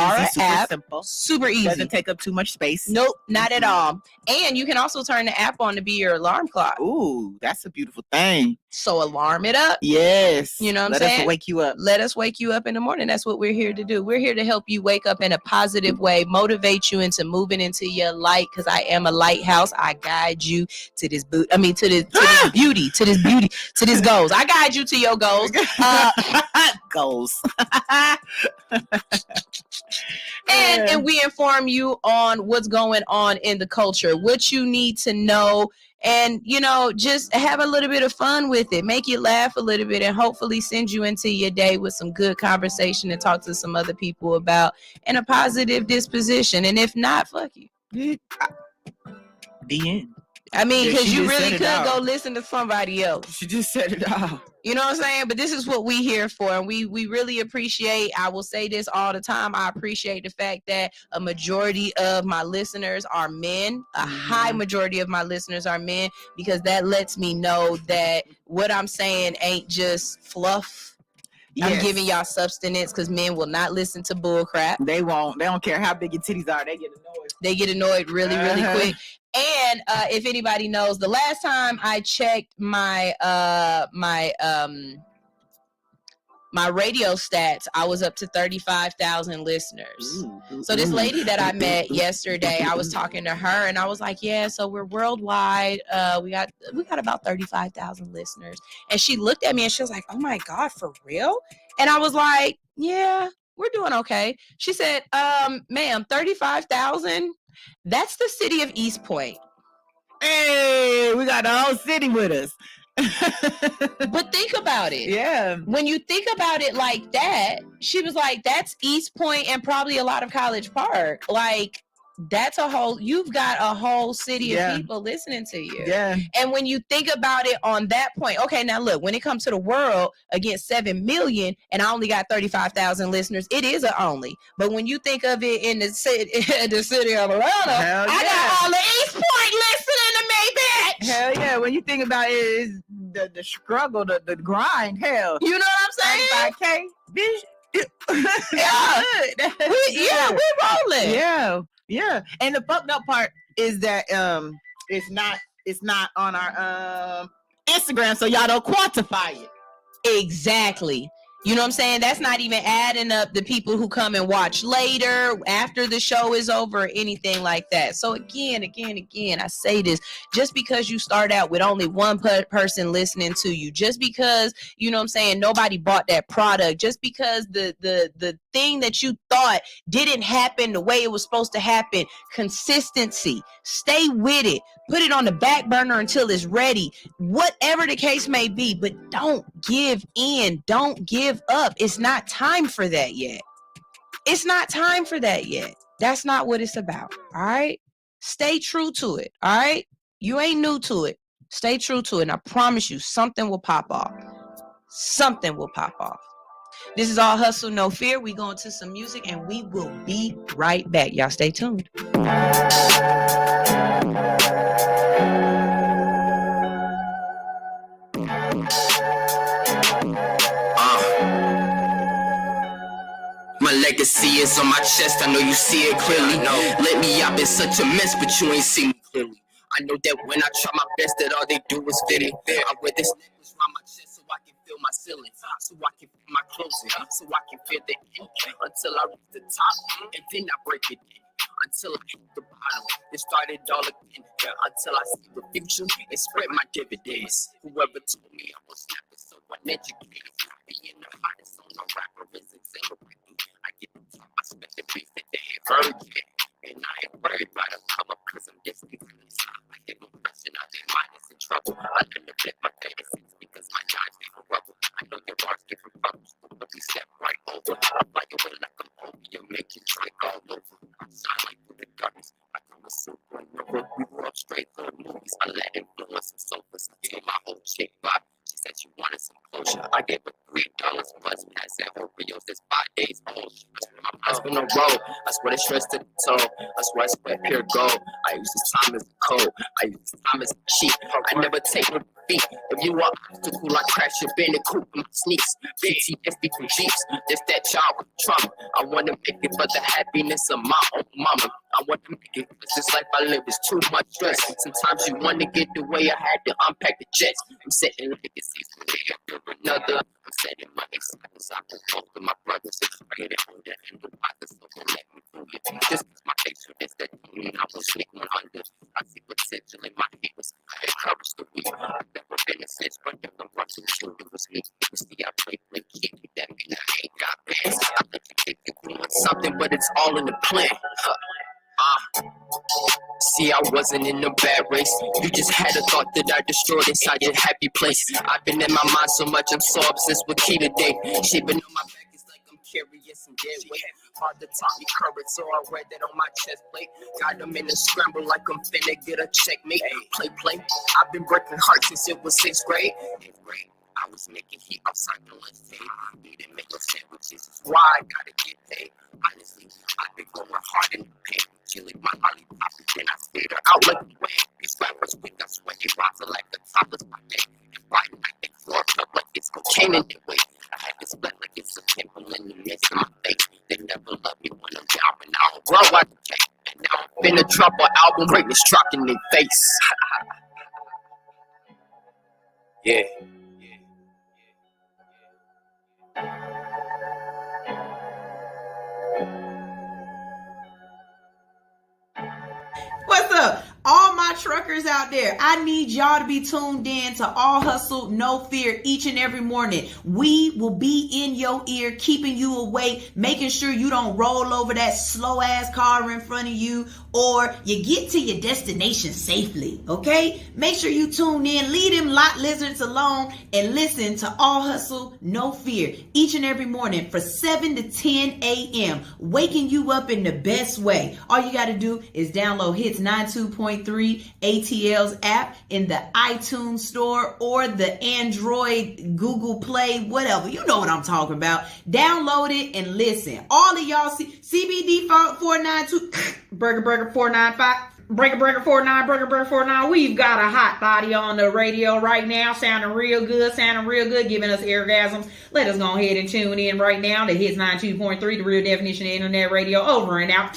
simple. Super easy. Doesn't take up too much space. Nope, not at all. And you can also turn the app on to be your alarm clock. Ooh, that's a beautiful thing. So alarm it up. Yes. You know what I'm saying? Let us wake you up. Let us wake you up in the morning. That's what we're here to do. We're here to help you wake up in a positive way, motivate you into moving into your light, because I am a lighthouse. I guide you to this to this beauty, to this goals. I guide you to your goals. Goals. And we inform you on what's going on in the culture, what you need to know, and just have a little bit of fun with it, make you laugh a little bit, and hopefully send you into your day with some good conversation to talk to some other people about, and a positive disposition. And if not, fuck you. The end. I mean, because you really could go listen to somebody else. She just said it all. You know what I'm saying? But this is what we here for. And we really appreciate, I will say this all the time, I appreciate the fact that a majority of my listeners are men. A high majority of my listeners are men, because that lets me know that what I'm saying ain't just fluff. Yes. I'm giving y'all substance, because men will not listen to bull crap. They won't. They don't care how big your titties are. They get annoyed. They get annoyed really, really quick. And if anybody knows, the last time I checked my radio stats, I was up to 35,000 listeners. So this lady that I met yesterday, I was talking to her, and I was like, yeah, so we're worldwide. We got about 35,000 listeners. And she looked at me and she was like, oh my God, for real? And I was like, yeah, we're doing okay. She said, ma'am, 35,000? That's the city of East Point. Hey, we got the whole city with us. But think about it. Yeah. When you think about it like that, she was like, that's East Point and probably a lot of College Park. Like, you've got a whole city of people listening to you. Yeah. And when you think about it on that point, okay, now look, when it comes to the world against 7 million and I only got 35,000 listeners, it is a only. But when you think of it in the city of Atlanta, I got all the East Point listening to me, bitch. Hell yeah. When you think about it, is the struggle, the grind, hell. You know what I'm saying? 35K, bitch. Yeah. We're rolling. Yeah. And the fucked up part is that it's not on our Instagram, so y'all don't quantify it. Exactly. You know what I'm saying? That's not even adding up the people who come and watch later after the show is over or anything like that. So again, I say this, just because you start out with only one person listening to you, just because, you know what I'm saying, nobody bought that product, just because the thing that you thought didn't happen the way it was supposed to happen, consistency, stay with it, put it on the back burner until it's ready, whatever the case may be, but don't give in, don't give up. It's not time for that yet. That's not what it's about. All right, stay true to it. All right, you ain't new to it. Stay true to it, and I promise you something will pop off. This is All Hustle No Fear. We go into some music and we will be right back. Y'all stay tuned. My legacy is on my chest, I know you see it clearly. Let me up in such a mess, but you ain't see me clearly. I know that when I try my best, that all they do is fit it. I wear this necklace around my chest so I can feel my ceiling, so I can feel my closing, so I can feel the end until I reach the top, and then I break it in. Until I hit the bottom, it started all again. Until I see the future and spread my dividends. Whoever told me I was never so uneducated, being the hottest on the rapper is exhilarating. I get the top, I spend the beats that they ain't heard yet. And I ain't worried about a come up cause I'm distant from the side. I get no question, I think mine is in trouble. I learn to flip my fantasies because my line's get rubble. I know your bars get from bubbles, but we step right over. I fly away like I'm opium, make you drink all over. I shine like through the darkness, I come a supernova. We grew up straight from movies, I let influence some sofas. I told my whole chick vibe. She said she wanted some closure. I gave her $3 plus pass at her Rios. That's 5 days old. My mind's been a roll. I swear they stress to the toe. I swear I sweat pure gold. I use this time as a code. I use this time as a cheat. I never take no defeat. If you are obstacle, I crash your bandicoot in my sneaks. PTSD from Jeeps. Just that childhood trauma. I want to make it for the happiness of my own mama. I want to make it because this life I live is too much stress. Sometimes you want to get the way I had to unpack the jets. I'm setting legacies for me after another. I'm setting my examples. I can talk to my brothers and trade it on the end of pockets. So don't let me fool you. Just because my picture is that don't mean I will sneak 100. I see potential in my haters. I encourage the weak. I've never been a snitch, but if I'm watching the show, it was me. You see, I play kick you. That mean I ain't got bands. I let you take it doing something, but it's all in the plan. See, I wasn't in a bad race. You just had a thought that I destroyed inside your happy place. I've been in my mind so much, I'm so obsessed with key today. Shaping on my back is like I'm curious and dead weight. Father taught me courage, so I read that on my chest plate. Got them in a scramble like I'm finna get a checkmate. Play. I've been breaking hearts since it was 6th grade. 8th grade. I was making heat outside the lunch table. Eating making sandwiches. That's why I gotta get paid. Honestly, I've been going hard in the pain. Chilling my lollipop and then I stayed her out like a wave. These rappers with us when they rising like the topless my day. And Friday night they floor up like it's cocaine in their way. I had this blood like it's a pimple in the midst of my face. They never loved me when I'm down, but now I'm grow out the cake. And now I'm finna drop an album right this truck in their face. Yeah. What's up? All my truckers hustlers out there, I need y'all to be tuned in to All Hustle, No Fear each and every morning. We will be in your ear, keeping you awake, making sure you don't roll over that slow ass car in front of you, or you get to your destination safely, okay? Make sure you tune in, leave them lot lizards alone, and listen to All Hustle, No Fear each and every morning for 7 to 10 a.m., waking you up in the best way. All you got to do is download Hits 92.3 ATL's app in the iTunes store or the Android, Google Play, whatever. You know what I'm talking about. Download it and listen. All of y'all CBD 492 Burger 495. Breaker 49, Breaker 49. We've got a hot body on the radio right now, sounding real good, giving us orgasms. Let us go ahead and tune in right now to Hits 92.3, the real definition of internet radio. Over and out.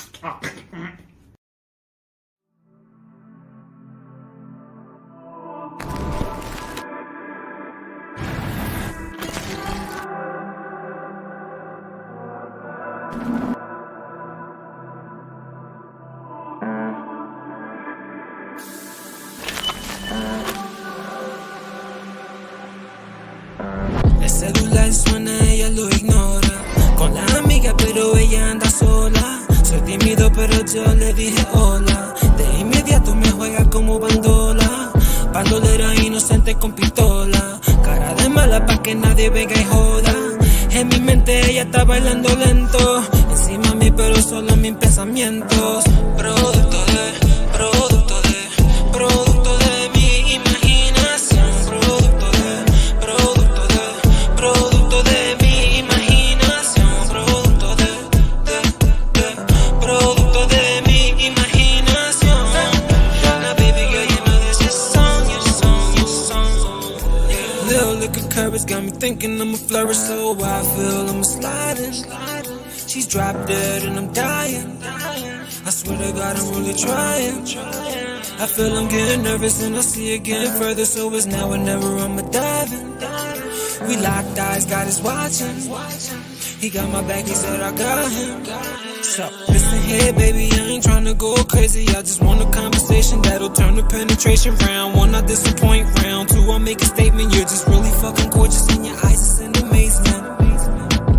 El celular suena, ella lo ignora. Con la amiga, pero ella anda sola. Soy tímido, pero yo le dije hola. De inmediato me juega como bandola. Bandolera inocente con pistola. Cara de mala pa' que nadie venga y joda. En mi mente ella está bailando lento. Encima mí, pero solo en mis pensamientos. Producto de mi imaginación. Producto de mi imaginación. Producto de mi imaginación. Now baby girl, you know this your song. Yeah. Little liquor courage got me thinking I'ma flourish, so I feel I'm sliding. She's drop dead and I'm dying. I swear to God I'm really trying. I feel I'm getting nervous and I see it getting further, so it's now or never, I'ma dive in. We locked eyes, God is watching. He got my back, he said I got him. So listen here, baby, I ain't tryna go crazy. I just want a conversation that'll turn the penetration round. One, not disappoint, round two, I'll make a statement. You're just really fucking gorgeous and your eyes is in amazement.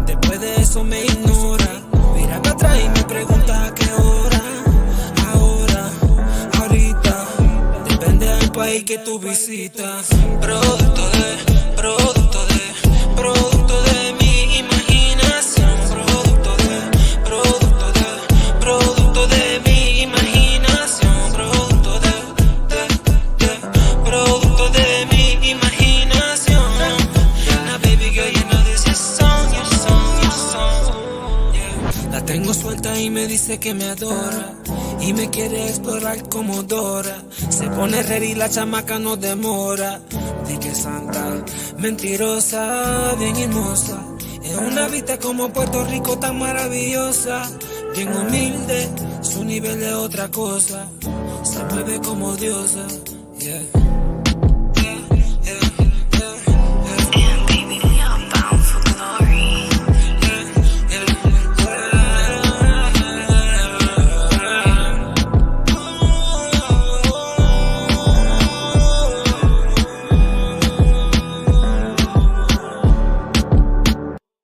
Después de eso me ignora. Mira para atrás y me pregunta a qué hora. Ahora, ahorita, depende del país que tú visitas. Producto de mi imaginación. Producto de mi imaginación. Producto de mi imaginación. Now baby girl, you know this is your song. Yeah. La tengo suelta y me dice que me adora y me quiere explorar como Dora. Se pone ready, la chamaca no demora. Di que santa, mentirosa, bien hermosa. Es una vista como Puerto Rico tan maravillosa. Bien humilde, su nivel es otra cosa. Se mueve como diosa, yeah.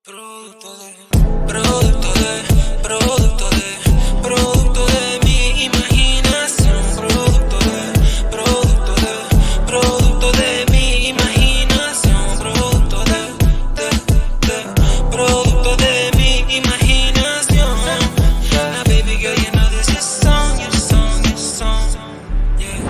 Producto de mi imaginación. Producto de mi imaginación. Producto de mi imaginación. Now baby girl, you know this is your song. Yeah.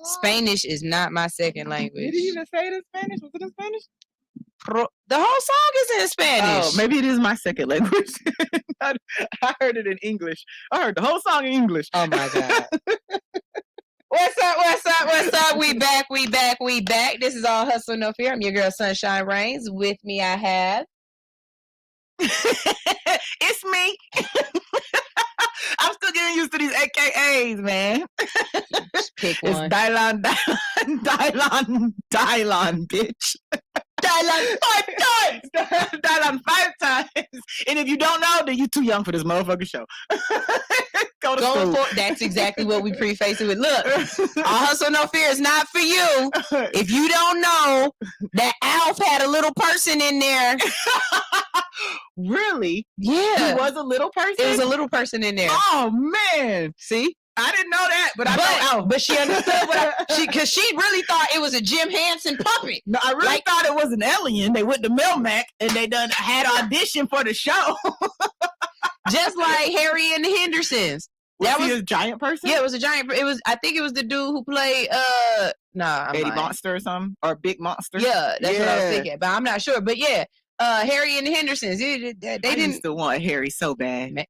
Spanish is not my second language. Did he even say it in Spanish? Was it in Spanish? The whole song is in Spanish. Oh, maybe it is my second language. I heard it in English. I heard the whole song in English. Oh my God. What's up? We back. This is All Hustle, No Fear. I'm your girl, Sunshine Reigns. With me, I have... It's me. I'm still getting used to these AKAs, man. Just pick one. It's Dylan, bitch. Dylan 5 times. Dylan 5 times. And if you don't know, then you too young for this motherfucking show. Go to school. That's exactly what we preface it with. Look, All Hustle No Fear is not for you. If you don't know that Alf had a little person in there. Really? Yeah. It was a little person? It was a little person in there. Oh, man. See? I didn't know that, but I know Alf. But she understood because she really thought it was a Jim Henson puppet. No, I really thought it was an alien. They went to Melmac and they done had audition for the show. Just like Harry and the Hendersons. Was he a giant person? Yeah, it was a giant. I think it was the dude who played Eddie Monster or something, or Big Monster. Yeah, that's what I was thinking, but I'm not sure. But yeah, Harry and the Hendersons. They didn't used to want Harry so bad.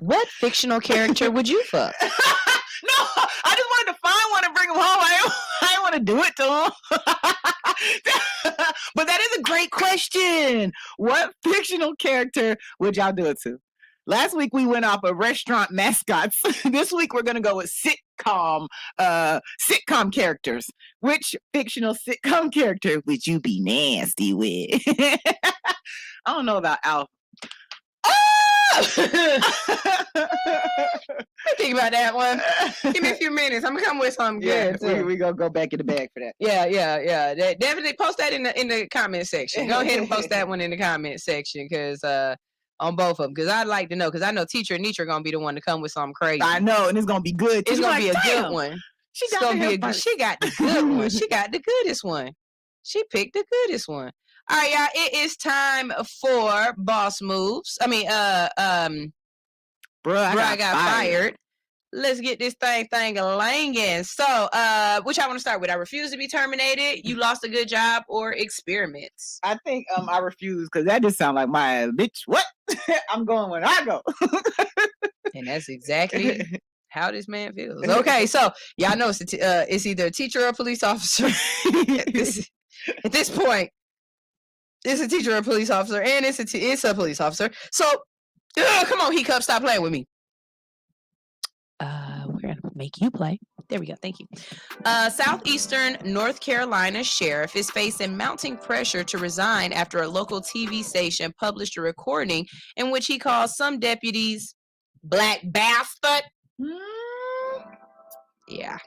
What fictional character would you fuck? No, I just wanted to find one and bring him home. I didn't want to do it to him. But that is a great question. What fictional character would y'all do it to? Last week we went off of restaurant mascots. This week we're gonna go with sitcom characters. Which fictional sitcom character would you be nasty with? I don't know about Alf. Think about that one. Give me a few minutes. I'm gonna come with something good. We gonna go back in the bag for that. Yeah. Definitely post that in the comment section. Go ahead and post that one in the comment section because on both of them, because I'd like to know, because I know Teacher and Nietzsche are gonna be the one to come with something crazy. I know, and it's gonna be good. It's gonna be a good one. She got the good one. She got the goodest one. She picked the goodest one. All right, y'all. It is time for boss moves. I mean, bro, I got fired. Let's get this thing langin'. So, which I want to start with. I refuse to be terminated. You lost a good job or experiments. I think I refuse because that just sounds like my bitch. What? I'm going when I go. And that's exactly how this man feels. Okay, so y'all know it's either a teacher or a police officer. At this point. It's a teacher or a police officer, and it's a police officer. So, come on, He-Cup, stop playing with me. We're going to make you play. There we go. Thank you. Southeastern North Carolina sheriff is facing mounting pressure to resign after a local TV station published a recording in which he calls some deputies black bastard. Yeah.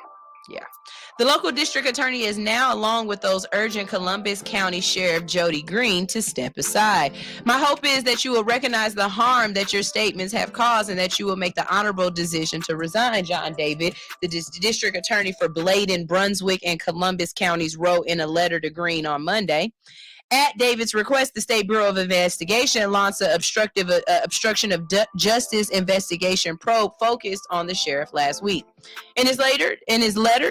The local district attorney is now, along with those, urging Columbus County Sheriff Jody Green to step aside. My hope is that you will recognize the harm that your statements have caused and that you will make the honorable decision to resign, John David, the district attorney for Bladen, Brunswick, and Columbus counties, wrote in a letter to Green on Monday. At David's request, the State Bureau of Investigation launched an obstruction of justice investigation probe focused on the sheriff last week. In his letter,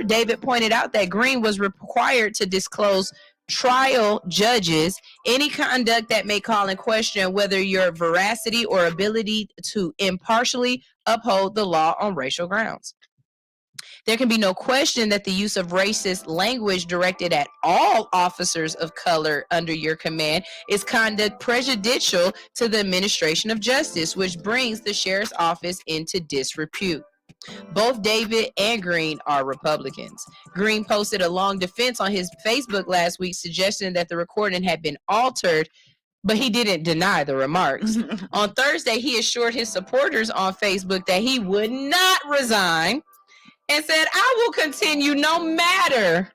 David pointed out that Green was required to disclose trial judges any conduct that may call in question whether your veracity or ability to impartially uphold the law on racial grounds. There can be no question that the use of racist language directed at all officers of color under your command is conduct prejudicial to the administration of justice, which brings the sheriff's office into disrepute. Both David and Green are Republicans. Green posted a long defense on his Facebook last week, suggesting that the recording had been altered, but he didn't deny the remarks. On Thursday, he assured his supporters on Facebook that he would not resign, and said, I will continue no matter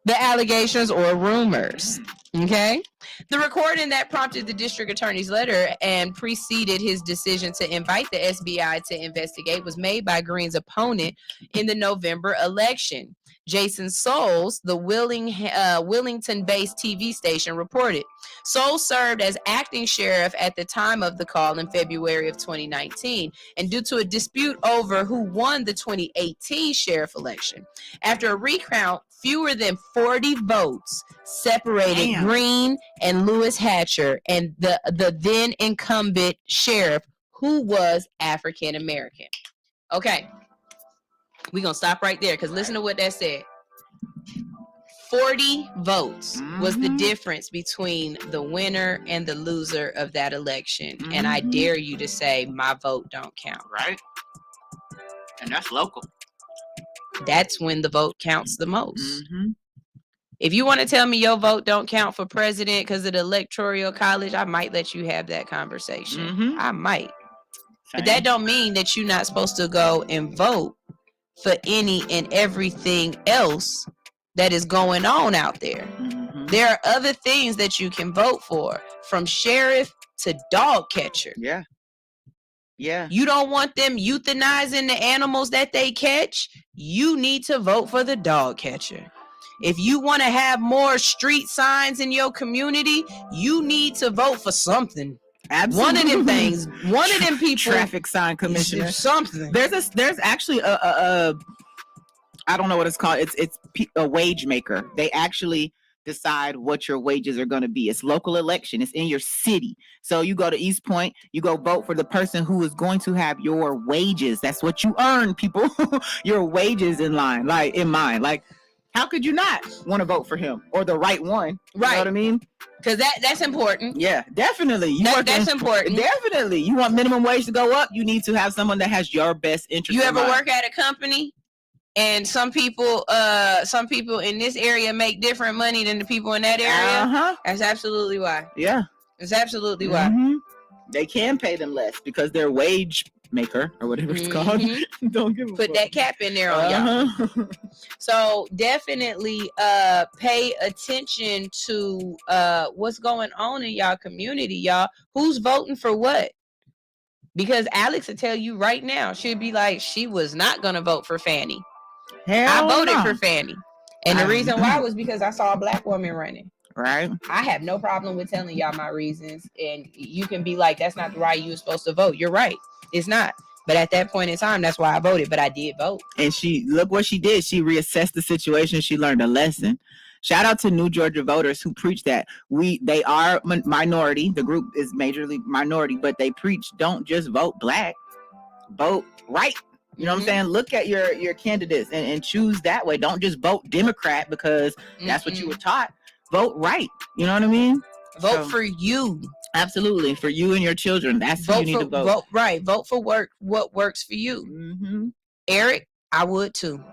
the allegations or rumors. Okay? The recording that prompted the district attorney's letter and preceded his decision to invite the SBI to investigate was made by Green's opponent in the November election. Jason Souls, the Wellington-based TV station, reported. Souls served as acting sheriff at the time of the call in February of 2019, and due to a dispute over who won the 2018 sheriff election, after a recount, fewer than 40 votes separated Green and Lewis Hatcher and the then incumbent sheriff, who was African American. Okay. We're going to stop right there because listen to what that said. 40 votes was the difference between the winner and the loser of that election. And I dare you to say my vote don't count. Right. And that's local. That's when the vote counts the most. If you want to tell me your vote don't count for president because of the electoral college, I might let you have that conversation. I might. But that don't mean that you're not supposed to go and vote for any and everything else that is going on out there. There are other things that you can vote for, from sheriff to dog catcher. Yeah. You don't want them euthanizing the animals that they catch? You need to vote for the dog catcher. If you want to have more street signs in your community, you need to vote for something. Absolutely. One of them things, one of them people. Traffic sign commissioner. Something. There's actually a I don't know what it's called. It's a wage maker. They actually decide what your wages are going to be. It's local election. It's in your city. So you go to East Point, you go vote for the person who is going to have your wages. That's what you earn, people. Your wages in mind. Like, how could you not want to vote for him or the right one? Right. You know what I mean? Because that's important. Yeah, definitely. That's important. Definitely. You want minimum wage to go up, you need to have someone that has your best interest. You ever work at a company and some people in this area make different money than the people in that area? That's absolutely why. Yeah. That's absolutely why. They can pay them less because they're wage maker or whatever it's called. Don't give a Put fuck. that cap in there on y'all. So definitely pay attention to what's going on in y'all community, y'all. Who's voting for what? Because Alex will tell you right now, she'll be like, she was not gonna vote for Fannie. I voted for Fannie. And the reason why was because I saw a black woman running. Right. I have no problem with telling y'all my reasons. And you can be like, that's not the right you were supposed to vote. You're right. It's not. But at that point in time, that's why I voted. But I did vote. And look what she did. She reassessed the situation. She learned a lesson. Shout out to New Georgia voters who preach that they are minority. The group is majorly minority, but they preach don't just vote black, vote right. You know what I'm saying? Look at your candidates and choose that way. Don't just vote Democrat because that's what you were taught. Vote right. You know what I mean? Vote for you. Absolutely. For you and your children. That's who you need to vote. Right. Vote for what works for you. Eric, I would too.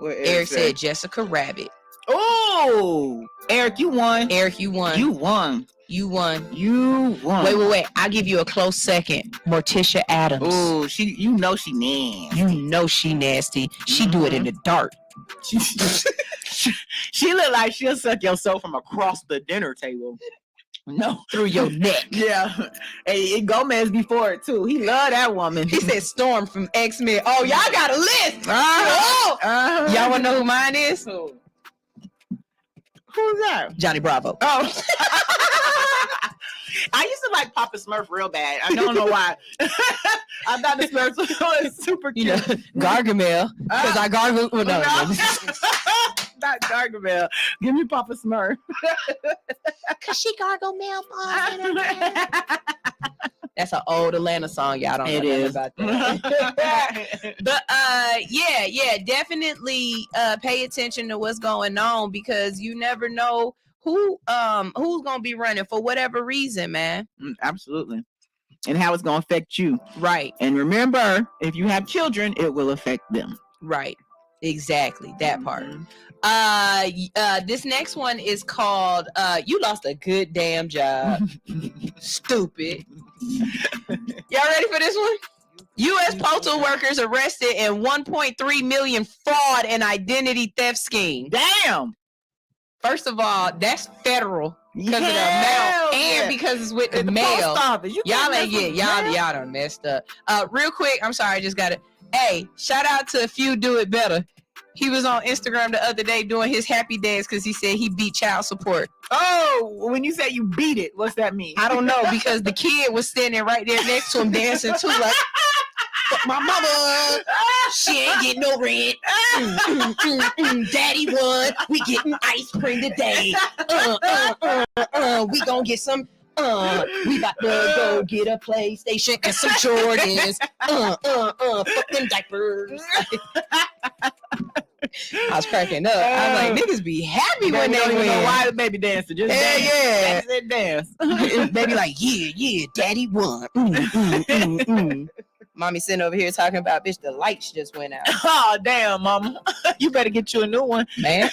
Eric said Jessica Rabbit. Oh, Eric, you won. Eric, you won. You won. You won. You won. Wait. I'll give you a close second. Morticia Adams. Oh, she nasty. You know she nasty. She do it in the dark. She look like she'll suck your soul from across the dinner table. No, through your neck. Yeah. Hey, Gomez before it too. He loved that woman. He said Storm from X-Men. Oh, y'all got a list. Y'all want to know who mine is? Who's that? Johnny Bravo. Oh. I used to like Papa Smurf real bad. I don't know why. I thought the Smurfs was super cute. You know, Gargamel. Because I gargle. Well, no. Not Gargamel. Give me Papa Smurf. Cause she gargle mail balls. That's an old Atlanta song. Y'all don't know about that. But yeah, definitely pay attention to what's going on because you never know who's gonna be running for whatever reason, man. Absolutely. And how it's gonna affect you. Right. And remember, if you have children, it will affect them. Right. Exactly. That part. This next one is called You Lost a Good Damn Job. Stupid. Y'all ready for this one? U.S. postal workers arrested in 1.3 million fraud and identity theft scheme. Damn. First of all, that's federal because of the amount and because it's with the mail. Y'all done messed up. Real quick, I'm sorry, I just got to. Hey, shout out to If You Do It Better. He was on Instagram the other day doing his happy dance because he said he beat child support. Oh, when you say you beat it, what's that mean? I don't know, because the kid was standing right there next to him dancing too, like, fuck my mama. She ain't getting no rent. Daddy won. We getting ice cream today. We gonna get some. We about to go get a PlayStation and some Jordans. Fuck them diapers. I was cracking up. I was like, niggas be happy when they don't even win. know why the baby dancing. Just dance. Yeah. That's it, dance. Baby like, yeah, daddy won. Mommy sitting over here talking about, bitch, the lights just went out. Oh, damn, mama. You better get you a new one. Man.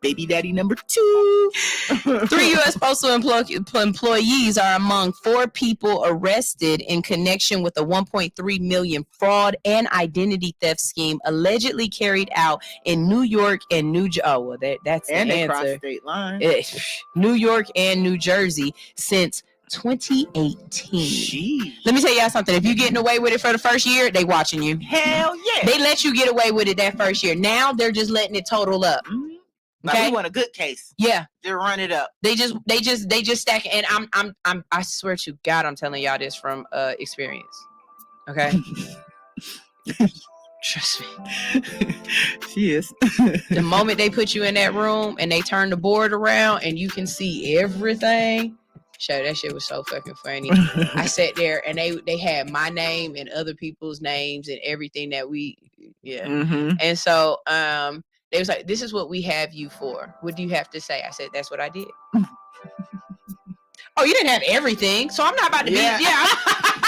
Baby daddy number 2. 3 U.S. postal employees are among 4 people arrested in connection with a 1.3 million fraud and identity theft scheme allegedly carried out in New York and New Jersey. Oh, well, that's and the they answer. cross state line. New York and New Jersey since 2018. Jeez. Let me tell y'all something. If you're getting away with it for the first year, they watching you. Hell yeah. They let you get away with it that first year. Now they're just letting it total up. Like, Okay, we want a good case. Yeah, they run it up. They just stack it. And I swear to God, I'm telling y'all this from experience. Okay, trust me. She is. The moment they put you in that room and they turn the board around and you can see everything. Show that shit was so fucking funny. I sat there and they had my name and other people's names and everything that and so they was like, this is what we have you for. What do you have to say? I said, that's what I did. Oh, you didn't have everything, so I'm not about to be. Yeah,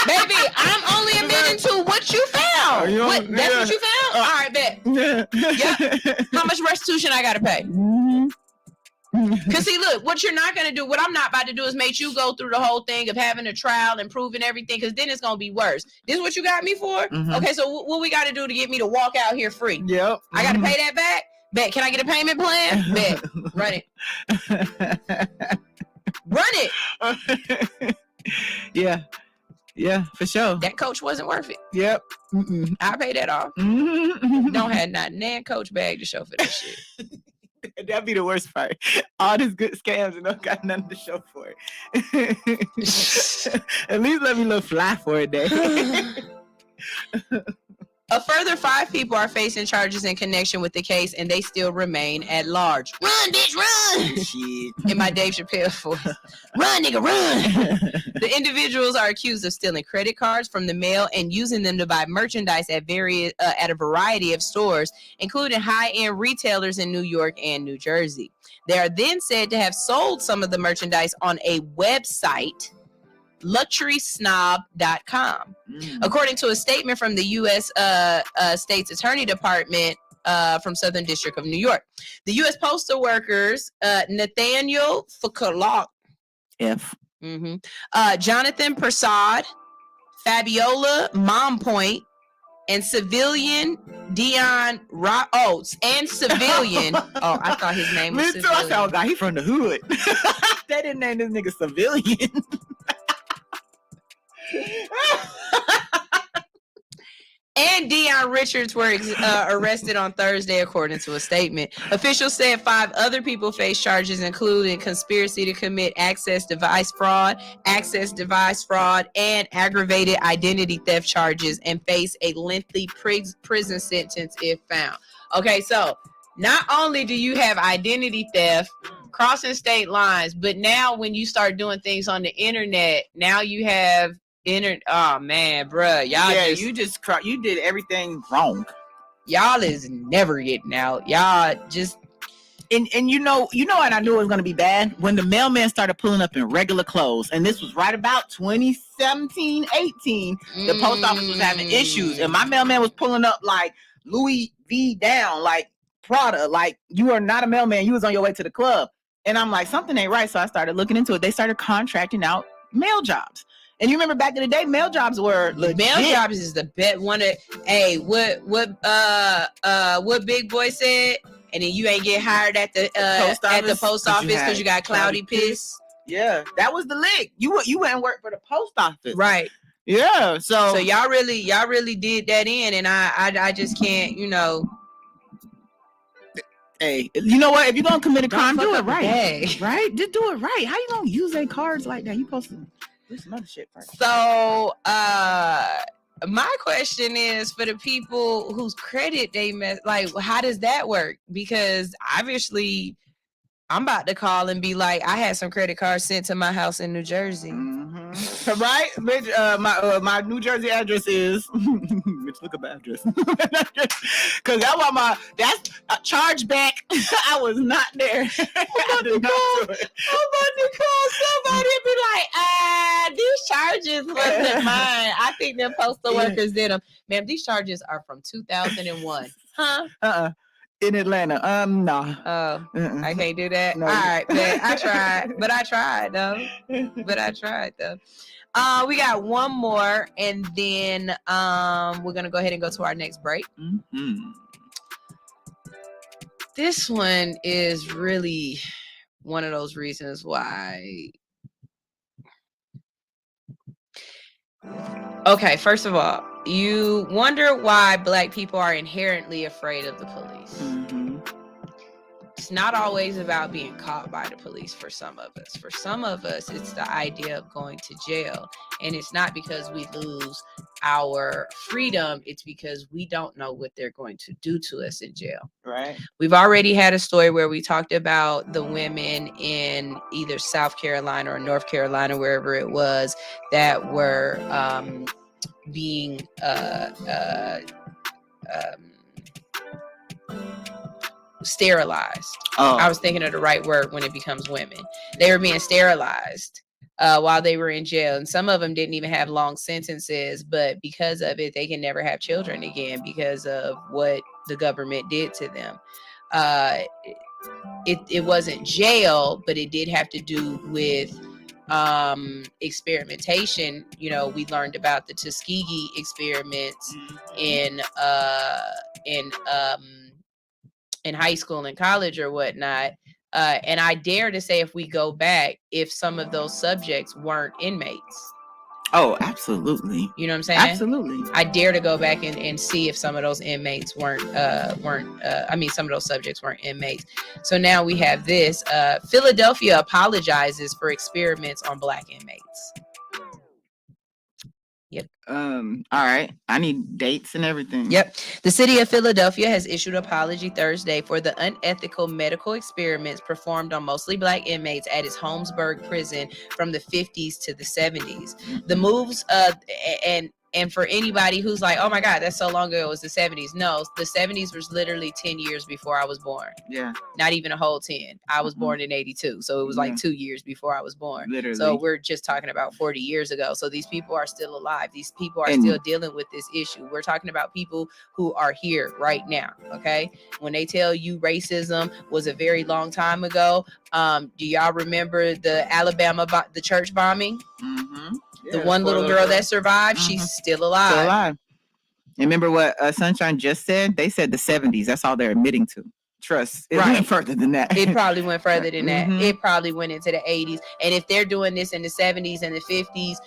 baby, I'm only admitting to what you found. That's what you found? All right, bet. Yeah. How much restitution I got to pay? Because see, look, what you're not going to do, what I'm not about to do is make you go through the whole thing of having a trial and proving everything, because then it's going to be worse. This is what you got me for? Okay, so what we got to do to get me to walk out here free? Yep. I got to pay that back? Bet. Can I get a payment plan? Bet. Run it. Run it. Yeah, for sure. That coach wasn't worth it. Yep. I pay that off. Don't have not nan coach bag to show for that shit. That'd be the worst part. All these good scams and don't got nothing to show for it. At least let me look fly for a day. A further 5 people are facing charges in connection with the case, and they still remain at large. Run, bitch, run! Shit. In my Dave Chappelle voice. Run, nigga, run! The individuals are accused of stealing credit cards from the mail and using them to buy merchandise at a variety of stores, including high-end retailers in New York and New Jersey. They are then said to have sold some of the merchandise on a website, luxurysnob.com. According to a statement from the U.S. State's Attorney Department from Southern District of New York, the U.S. postal workers Nathaniel Foucault, Jonathan Prasad, Fabiola Mompoint, and civilian Dion and civilian. Oh, I thought his name was Civilian. I thought, God, he from the hood. They didn't name this nigga Civilian. And Dion Richards were arrested on Thursday, according to a statement. Officials said 5 other people face charges, including conspiracy to commit access device fraud, and aggravated identity theft charges, and face a lengthy prison sentence if found. Okay, so not only do you have identity theft, crossing state lines, but now when you start doing things on the internet, now you have oh man, bruh, y'all you did everything wrong. Y'all is never getting out. Y'all just and you know, and I knew it was gonna be bad when the mailman started pulling up in regular clothes, and this was right about 2017, 18. The post office was having issues, and my mailman was pulling up like Louis V down, like Prada, like you are not a mailman. You was on your way to the club, and I'm like, something ain't right. So I started looking into it. They started contracting out mail jobs. And you remember back in the day, mail jobs were legit. Mail jobs is the best one. What Big Boy said, and then you ain't get hired at the post office because you got cloudy piss. Yeah, that was the lick. You went and worked for the post office, right? Yeah. So y'all really did that in, and I just can't, Hey, you know what? If you're gonna commit a crime, do it right. Bag. Right? Just do it right. How you gonna use their cards like that? You supposed to do some other shit first. So, my question is for the people whose credit they mess. Like, how does that work? Because obviously, I'm about to call and be like, I had some credit cards sent to my house in New Jersey. Right, bitch. My New Jersey address is. Bitch, look up my address. Cause that's a charge back. I was not there. I'm about to call somebody and be like, these charges wasn't mine. I think the postal workers did them. Ma'am, these charges are from 2001. Huh? In Atlanta. No. Oh, I can't do that. No. All right, but I tried though. We got one more, and then we're gonna go ahead and go to our next break. Mm-hmm. This one is really one of those reasons why. Okay, first of all, you wonder why Black people are inherently afraid of the police. Mm-hmm. It's not always about being caught by the police for some of us. For some of us, it's the idea of going to jail. And it's not because we lose our freedom. It's because we don't know what they're going to do to us in jail. Right. We've already had a story where we talked about the women in either South Carolina or North Carolina, wherever it was, that were being sterilized. I was thinking of the right word when it becomes women. They were being sterilized while they were in jail, and some of them didn't even have long sentences, but because of it, they can never have children again because of what the government did to them. It wasn't jail, but it did have to do with experimentation. You know, we learned about the Tuskegee experiments in high school and college or whatnot. And I dare to say, if we go back, if some of those subjects weren't inmates. Oh, absolutely. You know what I'm saying? Absolutely. I dare to go back and see if some of those inmates some of those subjects weren't inmates. So now we have this. Philadelphia apologizes for experiments on Black inmates. Yep. All right. I need dates and everything. Yep. The city of Philadelphia has issued an apology Thursday for the unethical medical experiments performed on mostly Black inmates at its Holmesburg prison from the 50s to the 70s. The moves, and for anybody who's like, oh my God, that's so long ago, it was the 70s. No, the 70s was literally 10 years before I was born. Yeah. Not even a whole 10. I was born in 82. So it was like 2 years before I was born. Literally. So we're just talking about 40 years ago. So these people are still alive. These people are still dealing with this issue. We're talking about people who are here right now. Okay. When they tell you racism was a very long time ago, do y'all remember the the church bombing? Mm-hmm. The one little girl that survived, she's still alive. Still alive. And remember what Sunshine just said? They said the 70s. That's all they're admitting to. Trust. It went further than that. It probably went further than that. It probably went into the 80s. And if they're doing this in the 70s and the 50s,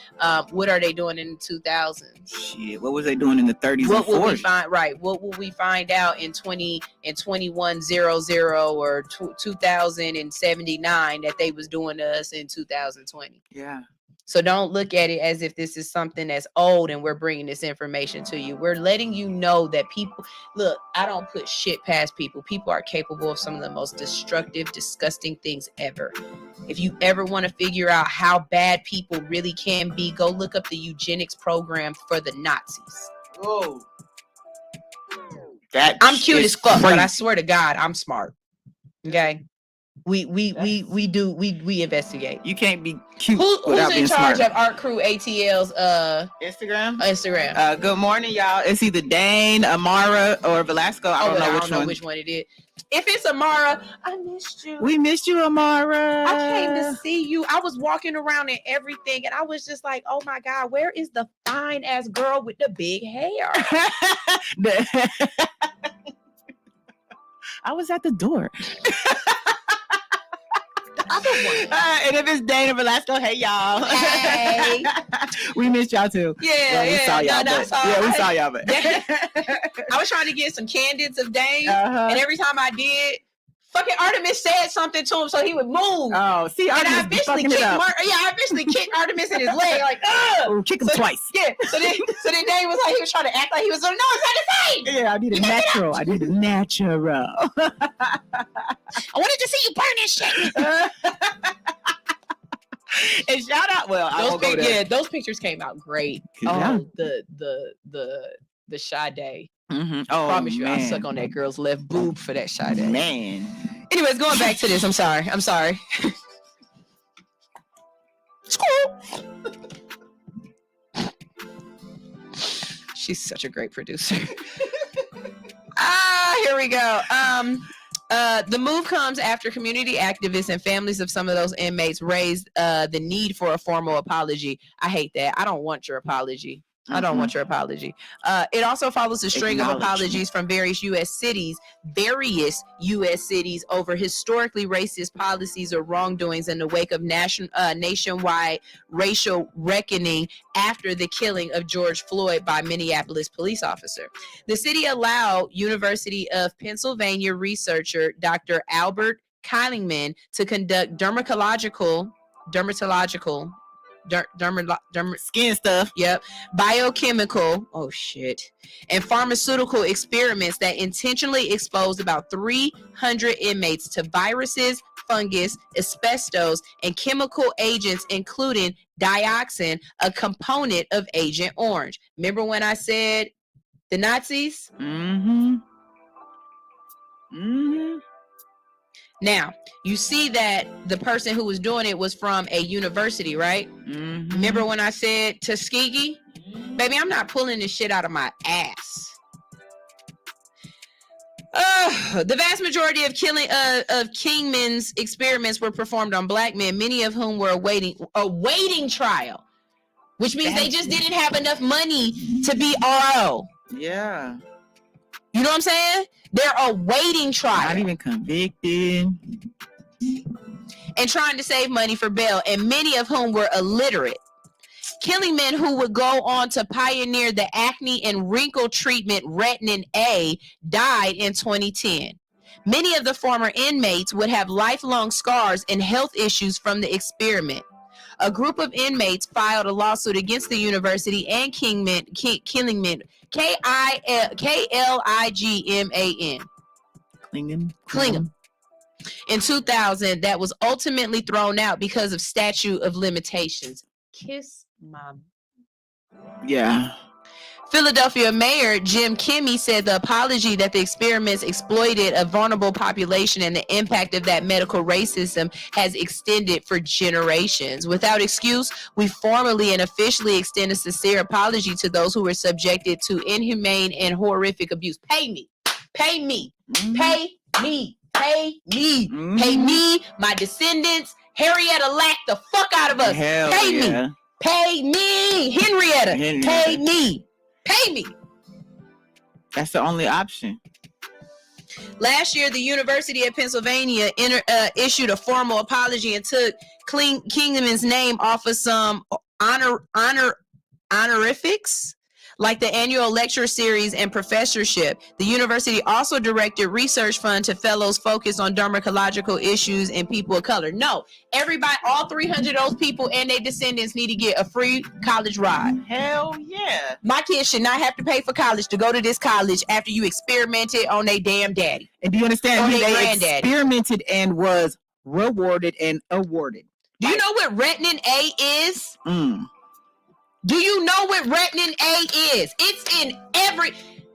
what are they doing in the 2000s? Shit, what was they doing in the 30s what and 40s? Will we find? Right. What will we find out in 2100 or 2079 that they was doing to us in 2020? Yeah. So don't look at it as if this is something that's old and we're bringing this information to you. We're letting you know that people, look, I don't put shit past people. People are capable of some of the most destructive, disgusting things ever. If you ever want to figure out how bad people really can be, go look up the eugenics program for the Nazis. Whoa. I'm cute as fuck, but I swear to God, I'm smart. Okay. We investigate. You can't be cute without without being smart. Who's in charge of Art Crew ATL's Instagram? Good morning, y'all. It's either Dane, Amara, or Velasco. I don't know which one it is. If it's Amara, I missed you. We missed you, Amara. I came to see you. I was walking around and everything, and I was just like, oh my God, where is the fine ass girl with the big hair? I was at the door. Other one. And if it's Dana Velasco, hey y'all. Hey. We missed y'all too. Yeah, we saw y'all. We saw y'all. But I was trying to get some candids of Dane, and every time I did, fucking Artemis said something to him so he would move. Oh, see, and I eventually kicked Artemis in his leg, like, ugh! Kick him twice. Yeah. So then Dave was like, he was trying to act like he was doing, no, it's not the same. Yeah, I need a natural. I need a natural. I wanted to see you burn this shit. And shout out, those pictures came out great. Oh, the Sade. Mm-hmm. I promise you, I suck on that girl's left boob for that Sade. Man. Anyways, going back to this. I'm sorry. School. She's such a great producer. Here we go. The move comes after community activists and families of some of those inmates raised the need for a formal apology. I hate that. I don't want your apology. It also follows a string of apologies from various U.S. cities over historically racist policies or wrongdoings in the wake of nationwide racial reckoning after the killing of George Floyd by Minneapolis police officer. The city allowed University of Pennsylvania researcher Dr. Albert Kylingman to conduct dermatological skin stuff. Yep. Biochemical, and pharmaceutical experiments that intentionally exposed about 300 inmates to viruses, fungus, asbestos, and chemical agents, including dioxin, a component of Agent Orange. Remember when I said the Nazis? Mm-hmm. Now, you see that the person who was doing it was from a university, right? Mm-hmm. Remember when I said Tuskegee? Baby, I'm not pulling this shit out of my ass. The vast majority of Kingman's experiments were performed on black men, many of whom were awaiting trial, which means they just didn't have enough money to be RO. Yeah. You know what I'm saying? They're awaiting trial. Not even convicted. And trying to save money for bail, and many of whom were illiterate. Killing men who would go on to pioneer the acne and wrinkle treatment Retin A died in 2010. Many of the former inmates would have lifelong scars and health issues from the experiment. A group of inmates filed a lawsuit against the university and Killingman, Killingman, Klingham, in 2000 that was ultimately thrown out because of statute of limitations. Kiss my... Yeah. Philadelphia Mayor Jim Kemey said the apology that the experiments exploited a vulnerable population and the impact of that medical racism has extended for generations. Without excuse, we formally and officially extend a sincere apology to those who were subjected to inhumane and horrific abuse. Pay me. Pay me. Mm-hmm. Pay me. Pay me. Mm-hmm. Pay me, my descendants. Henrietta lacked the fuck out of us. Hell pay yeah. me. Pay me. Henrietta. Pay me. Pay me. That's the only option. Last year, the University of Pennsylvania issued a formal apology and took Kingman's name off of some honorifics, like the annual lecture series and professorship. The university also directed research fund to fellows focused on dermatological issues and people of color. No, everybody, all 300 of those people and their descendants need to get a free college ride. Hell yeah. My kids should not have to pay for college to go to this college after you experimented on their damn daddy. And do you understand? They experimented and was rewarded and awarded. Do you know what Retin A is? Mm. Do you know what Retin A is? It's in every...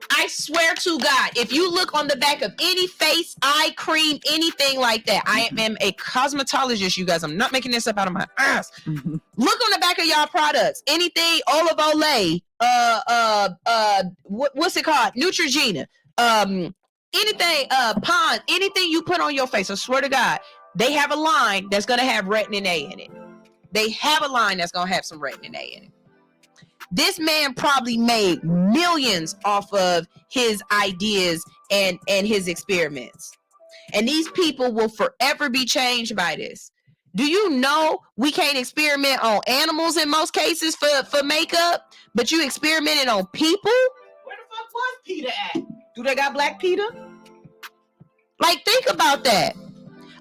I swear to God, if you look on the back of any face, eye cream, anything like that, I am a cosmetologist, you guys. I'm not making this up out of my ass. Mm-hmm. Look on the back of y'all products. Anything, Olive Olay, what's it called? Neutrogena, anything, Pond, anything you put on your face, I swear to God, they have a line that's going to have Retin A in it. They have a line that's going to have some Retin A in it. This man probably made millions off of his ideas and his experiments. And these people will forever be changed by this. Do you know we can't experiment on animals in most cases for makeup, but you experimented on people? Where the fuck was Peter at? Do they got Black Peter? Like, think about that.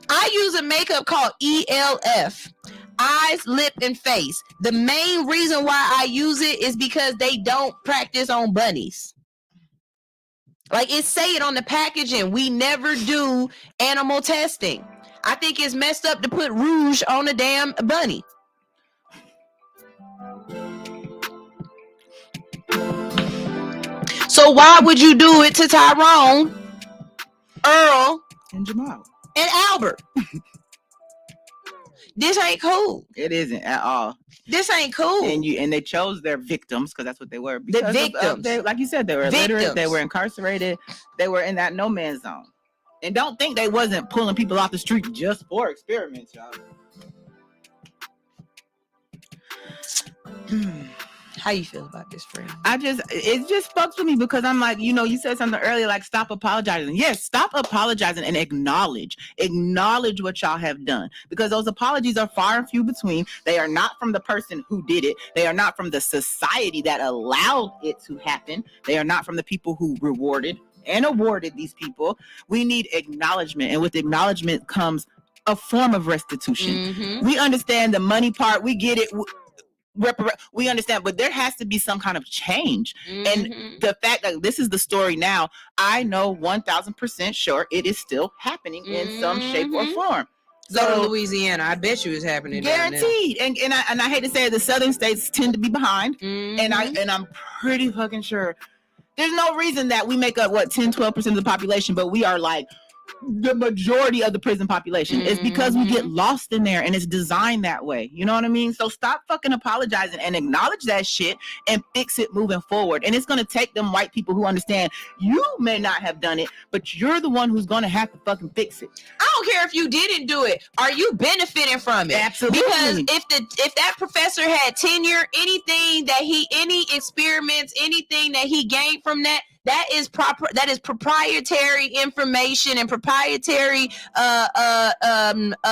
I use a makeup called ELF. Eyes, lip, and face. The main reason why I use it is because they don't practice on bunnies. Like, it say it on the packaging. We never do animal testing. I think it's messed up to put rouge on a damn bunny. So why would you do it to Tyrone, Earl, and Jamal, and Albert? This ain't cool. It isn't at all. This ain't cool. And they chose their victims because that's what they were. The victims. Like you said, they were illiterate. They were incarcerated. They were in that no man's zone. And don't think they wasn't pulling people off the street just for experiments, y'all. How you feel about this, friend? It just fucks with me because I'm like, you said something earlier, like stop apologizing. Yes, stop apologizing and acknowledge what y'all have done, because those apologies are far and few between. They are not from the person who did it. They are not from the society that allowed it to happen. They are not from the people who rewarded and awarded these people. We need acknowledgement, and with acknowledgement comes a form of restitution. Mm-hmm. We understand the money part. We get it. We understand, but there has to be some kind of change. Mm-hmm. And the fact that this is the story now, I know 1,000% sure it is still happening in some shape or form. Go to Louisiana. I bet you it's happening. Guaranteed. And I hate to say it, the southern states tend to be behind. Mm-hmm. And I'm pretty fucking sure there's no reason that we make up 10-12% of the population, but we are like the majority of the prison population. It's because we get lost in there, and it's designed that way. You know what I mean? So stop fucking apologizing and acknowledge that shit and fix it moving forward. And it's going to take them white people who understand you may not have done it, but you're the one who's going to have to fucking fix it. I don't care if you didn't do it. Are you benefiting from it? Absolutely. Because if that professor had tenure, any experiments, anything that he gained from that is proper. That is proprietary information and proprietary. The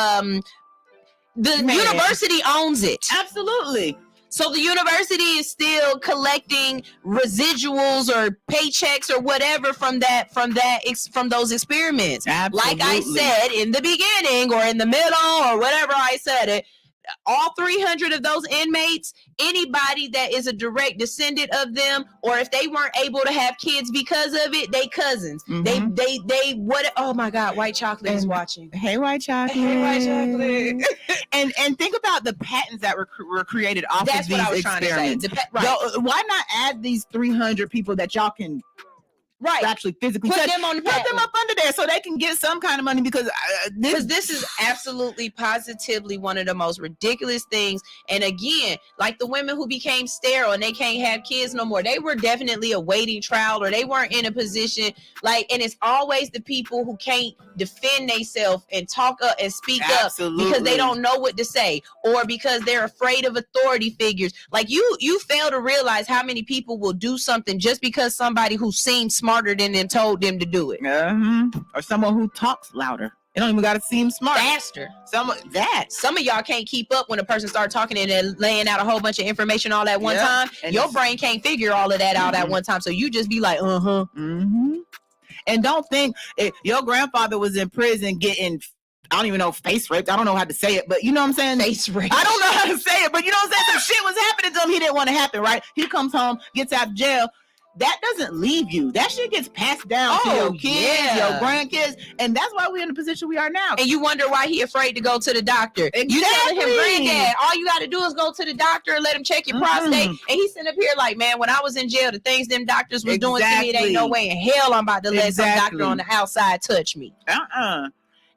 university owns it. Absolutely. So the university is still collecting residuals or paychecks or whatever from those experiments. Absolutely. Like I said in the beginning or in the middle or whatever I said it. All 300 of those inmates, anybody that is a direct descendant of them, or if they weren't able to have kids because of it, they cousins. Mm-hmm. They what? Oh my God, White Chocolate is watching. Hey, White Chocolate. Hey, White Chocolate. and think about the patents that were created off of these experiments. Right. Why not add these 300 people that y'all can? Right, actually physically put them up under there so they can get some kind of money, because this is absolutely positively one of the most ridiculous things. And again, like the women who became sterile and they can't have kids no more, they were definitely awaiting trial, or they weren't in a position and it's always the people who can't defend themselves and talk up and speak Absolutely. Up because they don't know what to say, or because they're afraid of authority figures. Like you fail to realize how many people will do something just because somebody who seems smarter than them told them to do it. Or someone who talks louder. They don't even got to seem smart. Faster. Some of y'all can't keep up when a person starts talking and they're laying out a whole bunch of information all at one time. And your brain can't figure all of that out at one time. So you just be like, And don't think your grandfather was in prison getting, I don't even know, face raped. I don't know how to say it, but you know what I'm saying? Face raped. I don't know how to say it, but you know what I'm saying? Some shit was happening to him he didn't want to happen, right? He comes home, gets out of jail. That doesn't leave you. That shit gets passed down to your kids, your grandkids, and that's why we're in the position we are now. And you wonder why he afraid to go to the doctor. Exactly. You telling him, granddad, all you got to do is go to the doctor and let him check your prostate. And he's sitting up here like, man, when I was in jail, the things them doctors was doing to me, it ain't no way in hell I'm about to let some doctor on the outside touch me.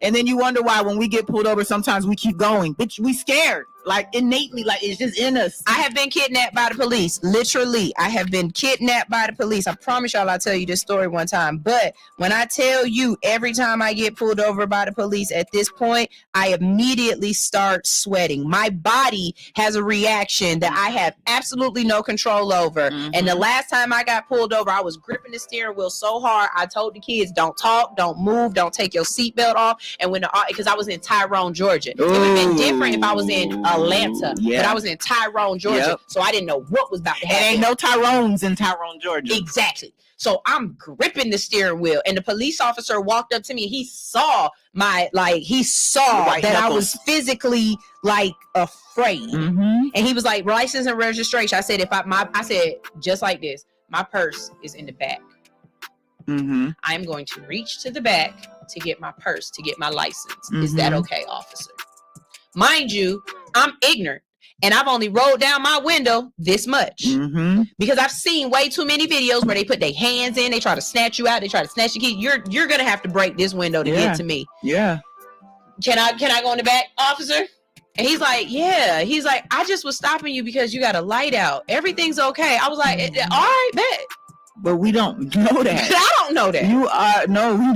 And then you wonder why when we get pulled over, sometimes we keep going. Bitch, we scared. Like innately, like it's just in us. I have been kidnapped by the police. Literally, I have been kidnapped by the police. I promise y'all I'll tell you this story one time. But when I tell you, every time I get pulled over by the police at this point, I immediately start sweating. My body has a reaction that I have absolutely no control over. And the last time I got pulled over, I was gripping the steering wheel so hard, I told the kids, don't talk, don't move, don't take your seatbelt off. And because I was in Tyrone, Georgia. It would have been different if I was in Atlanta, yeah. but I was in Tyrone, Georgia, so I didn't know what was about to happen. And ain't no Tyrones in Tyrone, Georgia. Exactly. So I'm gripping the steering wheel, and the police officer walked up to me. He saw that I was physically like afraid, and he was like, "License and registration." I said, I said just like this, my purse is in the back. I'm going to reach to the back to get my purse, to get my license. Is that okay, officer? Mind you, I'm ignorant. And I've only rolled down my window this much because I've seen way too many videos where they put their hands in, they try to snatch you out, they try to snatch your key. You're gonna have to break this window to get to me. Yeah. Can I go in the back, officer? And he's like, yeah. He's like, I just was stopping you because you got a light out. Everything's okay. I was like, all right, bet. But we don't know that. I don't know that. We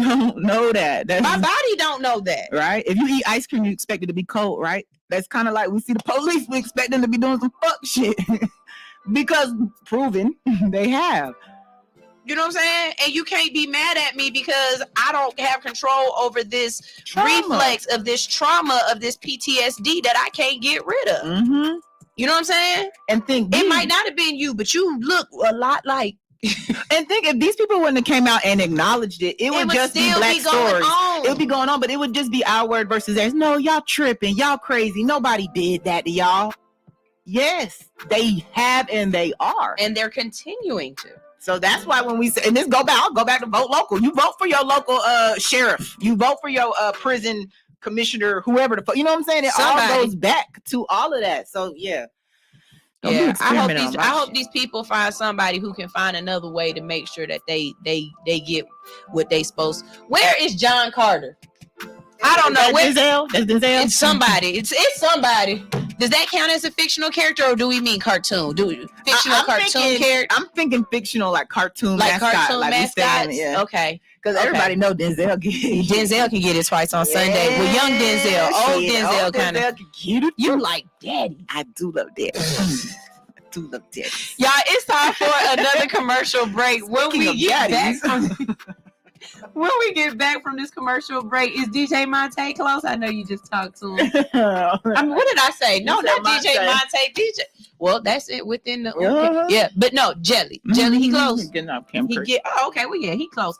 don't know that. My body don't know that. Right? If you eat ice cream, you expect it to be cold, right? That's kind of like we see the police, we expect them to be doing some fuck shit. Because proven they have. You know what I'm saying? And you can't be mad at me because I don't have control over this reflex of this trauma, of this PTSD that I can't get rid of. You know what I'm saying? And think it might not have been you, but you look a lot like. And think if these people wouldn't have came out and acknowledged it, it would just be black stories. It would be going on, but it would just be our word versus theirs. No, y'all tripping, y'all crazy. Nobody did that to y'all. Yes, they have, and they are, and they're continuing to. So that's why when we say, and this I'll go back to vote local. You vote for your local sheriff. You vote for your prison commissioner, whoever the fuck. You know what I'm saying? It all goes back to all of that. So yeah. Yeah, I hope these people find somebody who can find another way to make sure that they get what they supposed. Where is John Carter? I don't know. Denzel? That's Denzel? It's somebody. It's somebody. Does that count as a fictional character, or do we mean cartoon? Fictional cartoon character? I'm thinking fictional, like cartoon mascot. Cartoon mascots? Yeah. Okay. Because everybody know Denzel can get his fights on Sunday. Well, young Denzel, old Denzel kind of. You like daddy. I do love daddy. I do love daddy. Y'all, it's time for another commercial break. When we get back from this commercial break, is DJ Monte close? I know you just talked to him. What did I say? No, not DJ Monte. DJ. Well, that's it within the. Okay. Yeah, but no, Jelly. Jelly, he close. Okay. Well, yeah, he close.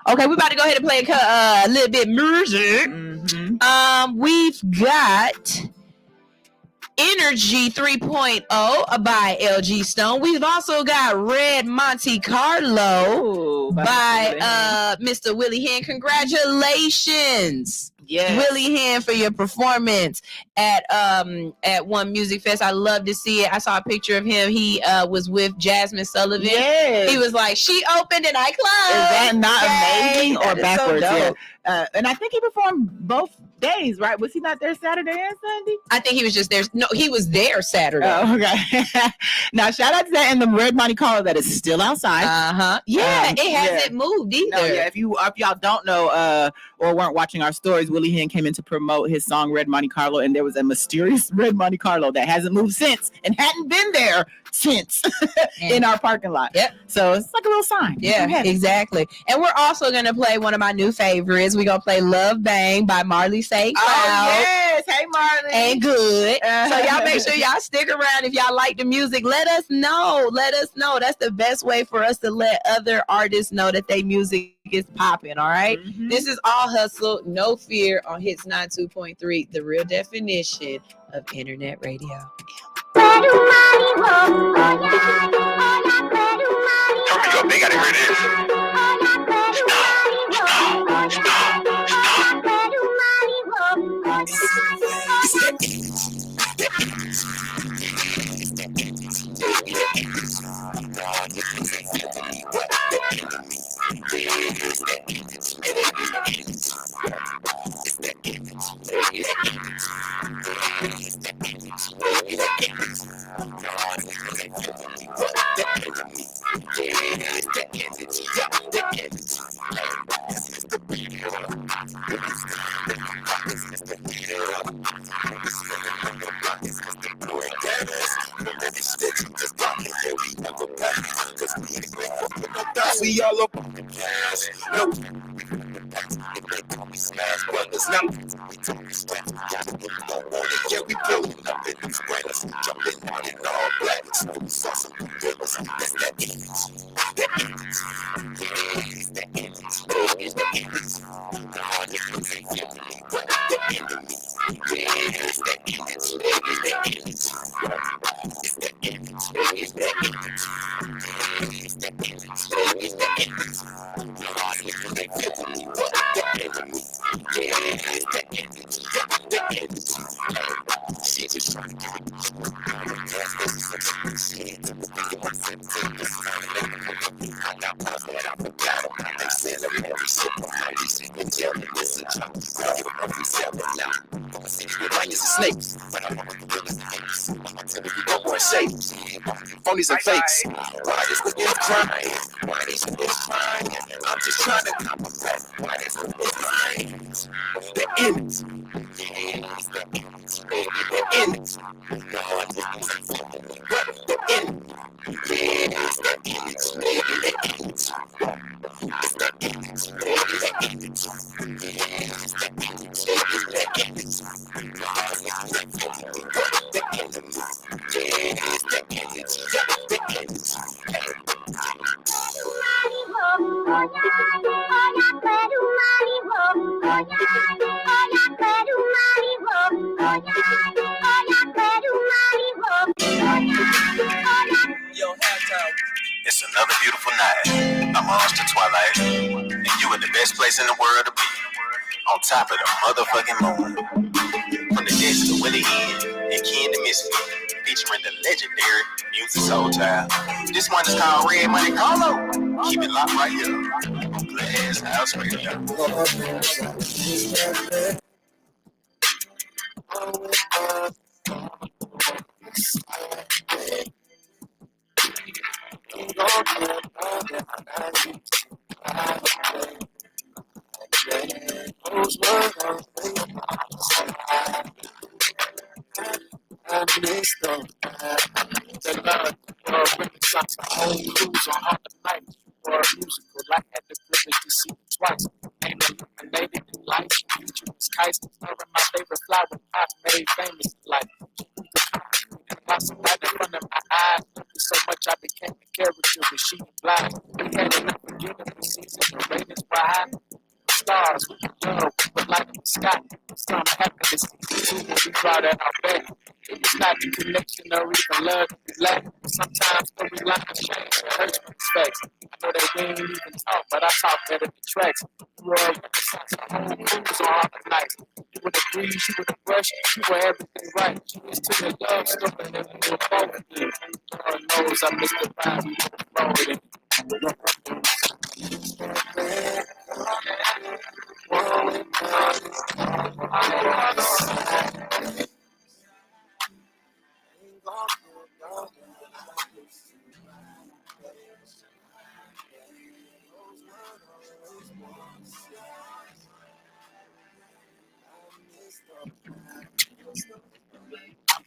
Okay, we're about to go ahead and play a little bit music. We've got Energy 3.0 by LG Stone. We've also got Red Monte Carlo by Mr. Willie Hen. Congratulations. Yes. Willie Hen, for your performance at One Music Fest. I love to see it. I saw a picture of him. He was with Jasmine Sullivan. Yes. He was like, she opened and I closed. Is that not amazing or backwards? So and I think he performed both days, right? Was he not there Saturday and Sunday? I think he was just there. No, he was there Saturday. Oh, okay. Now, shout out to that and the Red Monte Carlo that is still outside. Yeah, it hasn't moved either. No, yeah, if y'all don't know or weren't watching our stories, Willie Hen came in to promote his song Red Monte Carlo, and there was a mysterious Red Monte Carlo that hasn't moved since and hadn't been there since in our parking lot. Yep. So it's like a little sign. Yeah, exactly. And we're also going to play one of my new favorites. We're going to play Love Bang by Marley St. Cloud. Oh, yes. Hey, Marley. Ain't good. So y'all make sure y'all stick around. If y'all like the music, let us know. That's the best way for us to let other artists know that their music is popping. All right. This is All Hustle, No Fear on Hits 92.3, the real definition of internet radio. Hurry up, they gotta hear this. We all up on the gas. smash brothers. Now we talking scraps, gotta get it on it. Yeah, we pulling up in these brothers, jumping out in all black, smoke sauce and gorillas. That's that image, that image. Yeah, it's that image, it's that image. Nah, niggas ain't feeling me, but that image. Yeah, it's that image, it's that image. It's that image, it's that image. It's that image, it's that image. Nah, niggas ain't feeling me, but that image. Yeah, it's that image, that image. She just trying to get it. I got puffed that I forgot them. They said I'm every simple night. They said they tell me this is a joke. I give them every several now. I'm a city with lions and snakes, but I'm a gorillas and apes. I'm a typical dope boy shapes. Phonies and fakes. Why this nigga crying? Why this nigga crying? I'm just trying to comprehend. Why this nigga crying? The image. Yeah, it's the image. The image. No, I didn't say something. The image. Yeah, it's the image. The image. It's the image. The image. Yeah, it's the image. The image. No, I didn't say something. The image. Yeah, it's the image. The image. It's another beautiful night amongst the twilight, and you in the best place in the world to be, on top of the motherfucking moon. From the days of the Willie Inn and Ken the Missy, featuring the legendary Music Soul Child. This one is called Red Money Carlo. Keep it locked right here on Glass House Radio. Renaissance, a whole cruise on all the night for a musical. I had the privilege to see it twice. Ain't illuminated in lights, future was kites. Her and my favorite flower pop made famous like and lots of light in front of my eyes. So much I became a character with she blind. We had an unforgettable season, the ratings were high. Stars, we love, we were like in the sky. Some happiness, too, when we brought at our back. It was not the connection or even love that we lacked. Sometimes storylines change, it hurts my facts. I know that we ain't even talk, but I talk better than tracks. You were a Renaissance, a whole cruise on all the nights. You were the breeze, you were the brush, you were everything right. Cheers to the love story that we were both in. Lord knows I missed the vibe we were both in.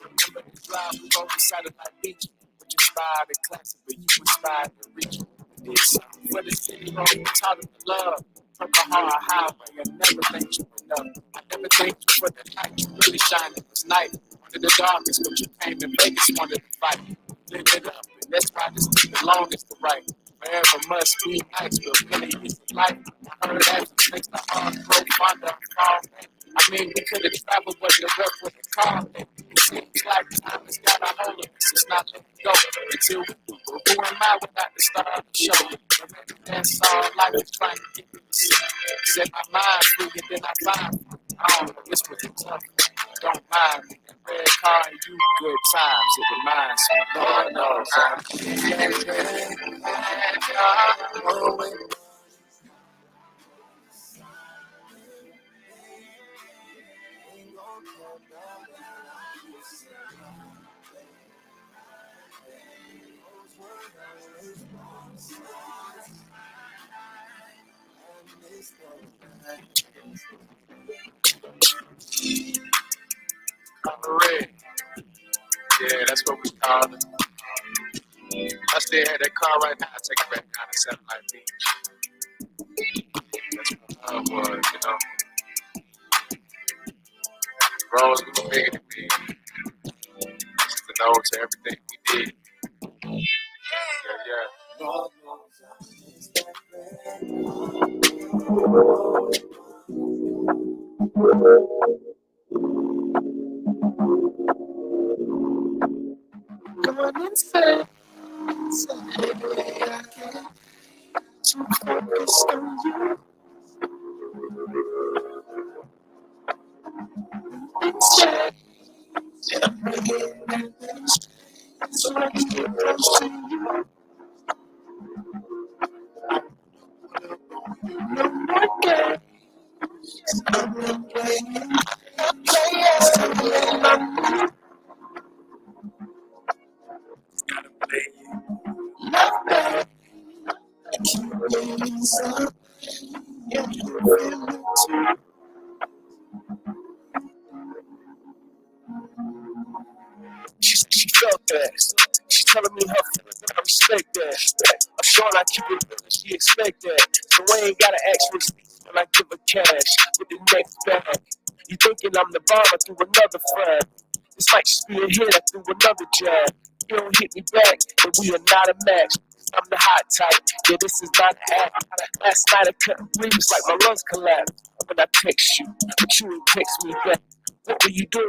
Remember the drive we rode the satellite beach, which inspired the classic, but you inspired the reach. Did something for the city, bro. You taught them to love. Purple Heart Highway, I never thanked you enough. I never thanked you for the night you really shined. It was night under the darkness, but you came to Vegas, wanted to fight. Lit it up, and that's why this is the longest to write. Forever must be nice, but really is life. I heard that makes the heart grow fonder and fall. I mean, we could have traveled, but the rough with the car. It seems like time has got a hold of us. It's not letting go until we do. But who am I without the star of the show? That's all life is trying to get me to see. Set my mind free and then I find. I don't know, this was tough. Don't mind me. That red car and you, good times. It reminds me. Lord knows. Red. Yeah, that's what we call it. I still have that car right now. I take it back down to Satellite Beach. That's what love was, you know. grows, we go bigger than big. This is the no to everything we did. Yeah. Going insane. So maybe I get too focused on you. It's changed. Yeah, I'm really nervous. So I can get close to you. No more games. I'm not playing. Players to play my music. Gotta play you. Love back. I keep waiting some. Yeah, you feel it too. She said she felt that. She's telling me her feelings and I respect that. I'm sure I keep it real and she expect that. So I ain't gotta ask for receipts when I give her cash with the next bag. You thinking I'm the bomber through another frag. This might just be a hit through another jab. You don't hit me back, and we are not a match. I'm the hot type, yeah, this is not an act. Last night I couldn't breathe, it's like my lungs collapsed. When I text you, but you ain't text me back. What were you doing?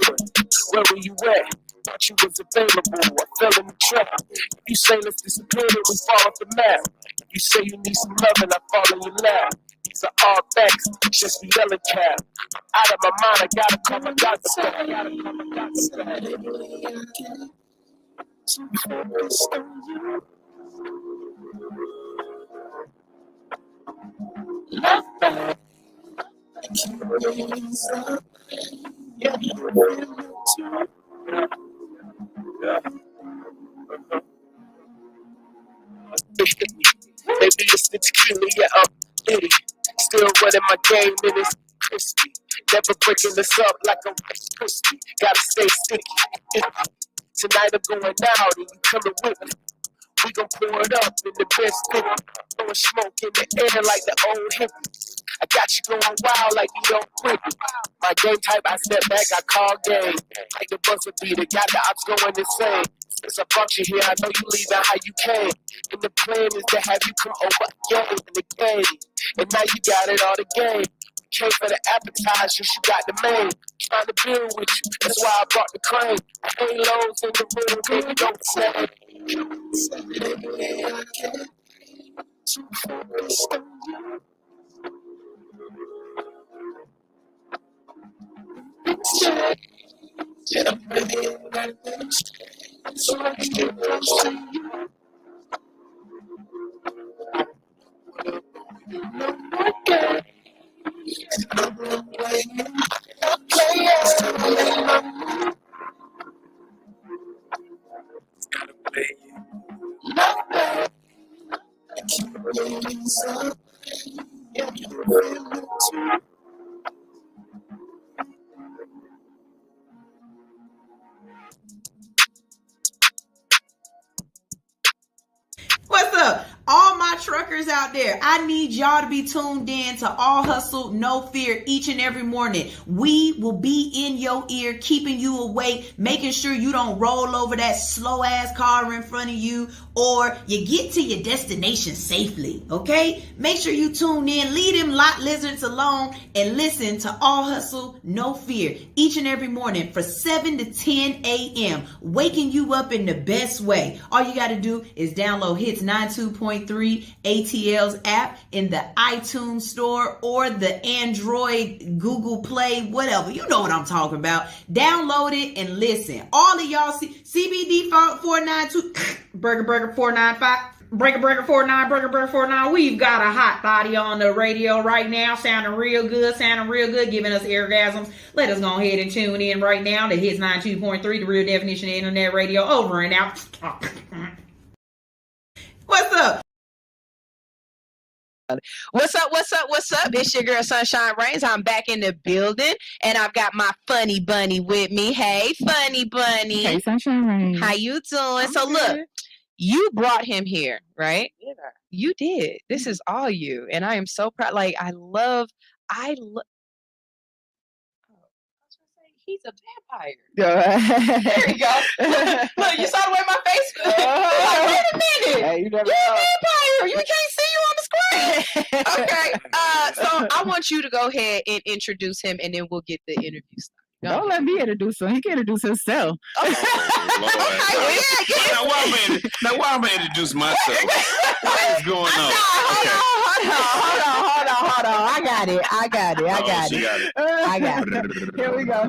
Where were you at? Thought you was available, I fell in the trap. If you say let's disappear, then we fall off the map. If you say you need some love, and I fall in your lap. These are all facts, just the yellow cap. Out of my mind, I gotta call my doctor back. I gotta call my doctor back. Too focused on you. Love back. I keep waiting some. Yeah, you feel it too. Maybe it's the tequila, yeah, I'm litty. Still running my game and it's crispy. Never breaking this up like a Rice Krispie. Gotta stay sticky. Tonight I'm going out and you coming with me. We gon' pour it up in the best thing. Throwing smoke in the air like the old hippies. I got you going wild like you don't quit. My game type, I step back, I call game. Like the buzzer beater, got the ops going insane. Since I brought you here, I know you leaving how you came. And the plan is to have you come over again in the game. And now you got it all the game. Came for the appetizers, you got the main. Trying to build with you, that's why I brought the crane. Halos in the room, baby, don't say. Too focused on you. It's changed. Yeah, I'm ready and nervous. So I can get close to you. No more games. I'm not playing. Players to play my music. Gotta play you. Love back. I keep waiting some. Yeah, you feel it too. What's up? All my truckers out there, I need y'all to be tuned in to All Hustle, No Fear each and every morning. We will be in your ear, keeping you awake, making sure you don't roll over that slow ass car in front of you, or you get to your destination safely, okay? Make sure you tune in, leave them lot lizards alone, and listen to All Hustle, No Fear each and every morning for 7 to 10 a.m., waking you up in the best way. All you got to do is download Hits 92.3 ATL's app in the iTunes store or the Android, Google Play, whatever. You know what I'm talking about. Download it and listen. All of y'all CBD 492 Burger 495 Breaker 49. We've got a hot body on the radio right now, sounding real good, giving us orgasms. Let us go ahead and tune in right now to Hits 92.3, the real definition of internet radio. Over and out. What's up? What's up? It's your girl Sunshine Reigns. I'm back in the building and I've got my funny bunny with me. Hey, funny bunny. Hey, Sunshine Reigns. How you doing? So look, you brought him here, right? Yeah. You did. This is all you. And I am so proud. Like, he's a vampire. Yeah. There you go. Look, you saw the way my face was. Like, wait a minute. Hey, you're a vampire. You can't see you on the screen. Okay. So I want you to go ahead and introduce him, and then we'll get the interview started. Don't let me introduce him. He can introduce himself. Okay, well, yeah. Now why am I introduce myself? What is going on? Hold on. I got it. She got it. I got it. Here we go. All